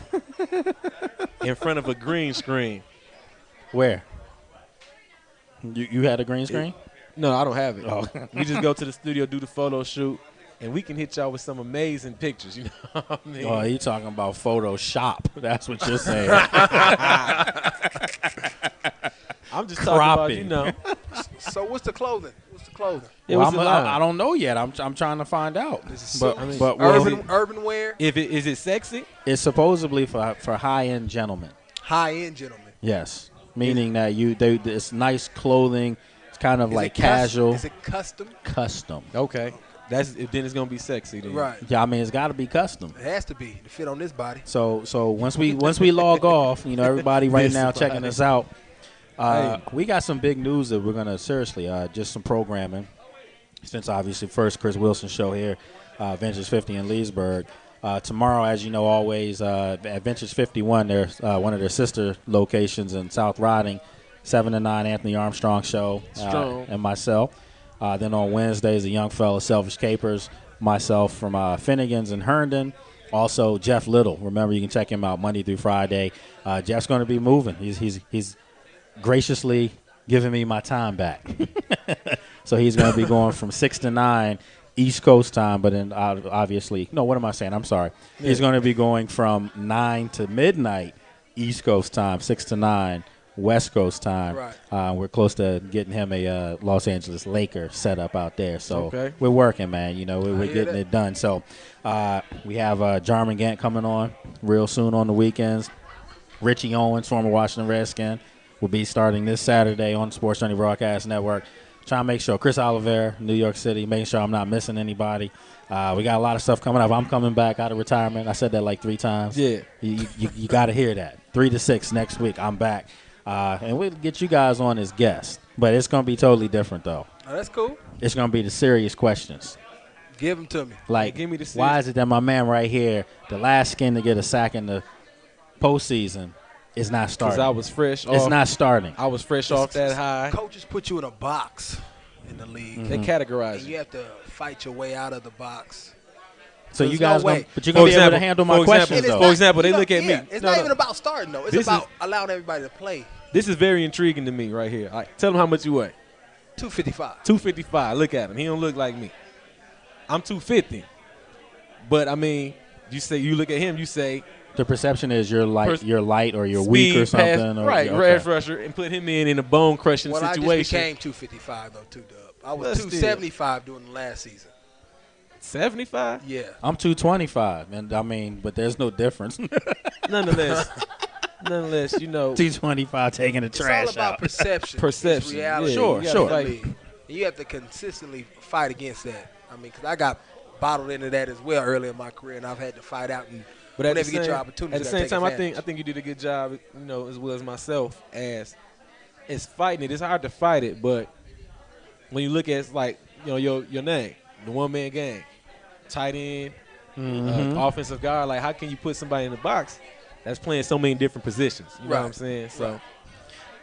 in front of a green screen. Where? You had a green screen? No, I don't have it. Oh. We just go to the studio, do the photo shoot, and we can hit y'all with some amazing pictures. You know what I mean? Oh, you talking about Photoshop? That's what you're saying. I'm just talking about, So what's the clothing? Yeah, well, I don't know yet. I'm trying to find out. But urban wear. Is it sexy? It's supposedly for high-end gentlemen. High-end gentlemen. Yes, meaning that it's nice clothing. It's kind of like casual. Is it custom? Custom. Okay. Then it's gonna be sexy. Then. Right. Yeah, I mean it's got to be custom. It has to be to fit on this body. So once we log off, everybody right now checking us out. We got some big news that we're gonna just some programming. Since obviously first Chris Wilson show here, Ventures 50 in Leesburg. Tomorrow, as you know, always at Ventures 51, there's one of their sister locations in South Riding, 7 to 9 Anthony Armstrong show, and myself. Then on Wednesdays, the young fella Selfish Capers, myself from Finnegan's in Herndon. Also Jeff Little. Remember, you can check him out Monday through Friday. Jeff's going to be moving. He's graciously giving me my time back. So he's going to be going from 6 to 9 East Coast time, but then obviously, no, what am I saying? I'm sorry. Yeah. He's going to be going from 9 to midnight East Coast time, 6 to 9 West Coast time. Right. We're close to getting him a Los Angeles Laker set up out there. So we're working, man. We're getting it done. So we have Jarman Gant coming on real soon on the weekends. Richie Owens, former Washington Redskin, will be starting this Saturday on the Sports Journey Broadcast Network. Trying to make sure. Chris Oliver, New York City, making sure I'm not missing anybody. We got a lot of stuff coming up. I'm coming back out of retirement. I said that like 3 times. Yeah. You got to hear that. 3 to 6 next week, I'm back. And we'll get you guys on as guests. But it's going to be totally different, though. Oh, that's cool. It's going to be the serious questions. Give them to me. Like, give me the why is it that my man right here, the last skin to get a sack in the postseason, is not starting? Because I was fresh off. It's not starting. I was fresh off that high. Coaches put you in a box in the league. Mm-hmm. They categorize you. You have to fight your way out of the box. So you guys, but you're going to be able to handle my questions, though. For example, they look at me. It's not even about starting, though. It's about allowing everybody to play. This is very intriguing to me right here. Tell them how much you weigh. 255. 255. Look at him. He don't look like me. I'm 250. But, I mean, you look at him, you say. The perception is you're light or you're speed, weak or something. Pass, right, edge rusher, and put him in a bone-crushing situation. I just became 255, though, too, Dub. I was 275 during the last season. 75? Yeah. I'm 225, and I mean, but there's no difference. Nonetheless, 225 taking the trash out. It's all about perception. Perception. Reality. Yeah, sure. You have to consistently fight against that. I mean, because I got bottled into that as well early in my career, and I've had to fight out and whenever you get your opportunity. At the same time, I think you did a good job, as well as myself, as it's fighting it. It's hard to fight it, but when you look at it's like, your name, the one-man gang, tight end, offensive guard, like how can you put somebody in the box that's playing so many different positions? You know what I'm saying? So,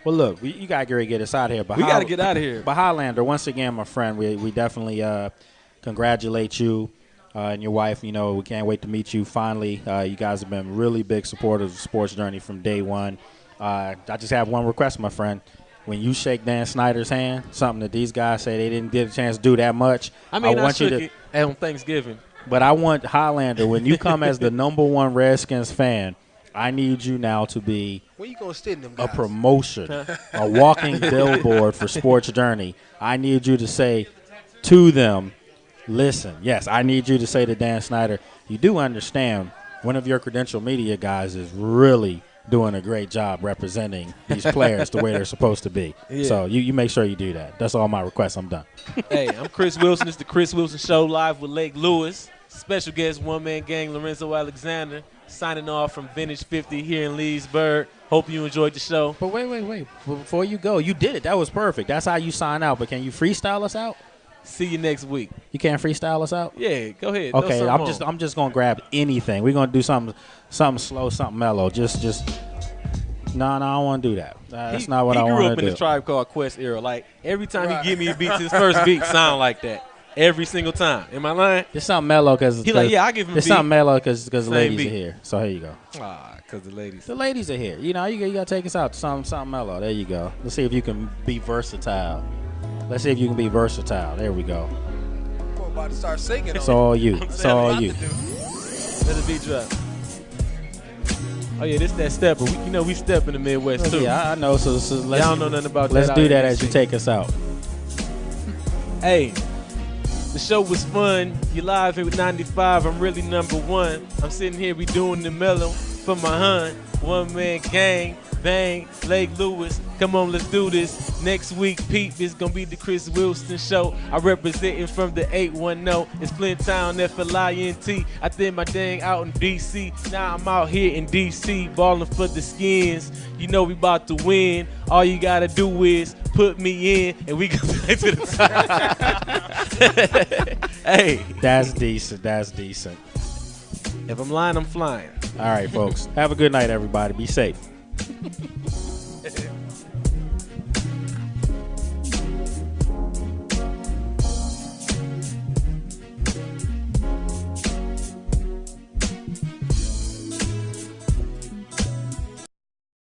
well, look, you got to get us out of here. But we got to get out of here. But Highlander, once again, my friend, we definitely congratulate you and your wife. We can't wait to meet you finally. You guys have been really big supporters of Sports Journey from day one. I just have one request, my friend. When you shake Dan Snyder's hand, something that these guys say they didn't get a chance to do that much. I mean, I shook it on Thanksgiving. But I want Highlander, when you come as the #1 Redskins fan, I need you now to be when you gonna sit in them a promotion, a walking billboard for Sports Journey. I need you to say to them, listen, yes, I need you to say to Dan Snyder, you do understand one of your credential media guys is really doing a great job representing these players the way they're supposed to be. Yeah. So you make sure you do that. That's all my requests. I'm done. Hey, I'm Chris Wilson. It's the Chris Wilson Show live with Lake Lewis. Special guest, one-man gang, Lorenzo Alexander. signing off from Vintage 50 here in Leesburg. Hope you enjoyed the show. But wait. Before you go, you did it. That was perfect. That's how you sign out. But can you freestyle us out? See you next week. You can't freestyle us out? Yeah, go ahead. Okay, I'm just gonna grab anything. We're gonna do something slow, something mellow. No, I don't want to do that. That's not what I want to do. He grew up in the Tribe Called Quest era. Like every time he give me a beat, his first beat sound like that. Every single time. Am I lying? It's something mellow because he like, yeah, I give him. It's something mellow because the ladies beat. are here. So here you go. Because the ladies. The ladies are here. You know, you gotta take us out to something mellow. There you go. Let's see if you can be versatile. There we go. We're about to start singing. It's all you. It's all you. Let the beat drop. Oh yeah, this that step. But we step in the Midwest too. Yeah, I know. So let's. Y'all don't know nothing about that. Let's do that as you take us out. Hey. The show was fun. You live here with 95. I'm really number one. I'm sitting here, we doing the mellow for my hun. One man gang, bang, Lake Lewis. Come on, let's do this. Next week, Pete, is gonna be the Chris Wilson show. I representing from the 810. It's Flint Town, FLINT. I did my dang out in DC. Now I'm out here in DC, balling for the Skins. You know we about to win. All you gotta do is put me in, and we go back to the top. Hey, that's decent. If I'm lying, I'm flying. All right, folks. Have a good night, everybody. Be safe.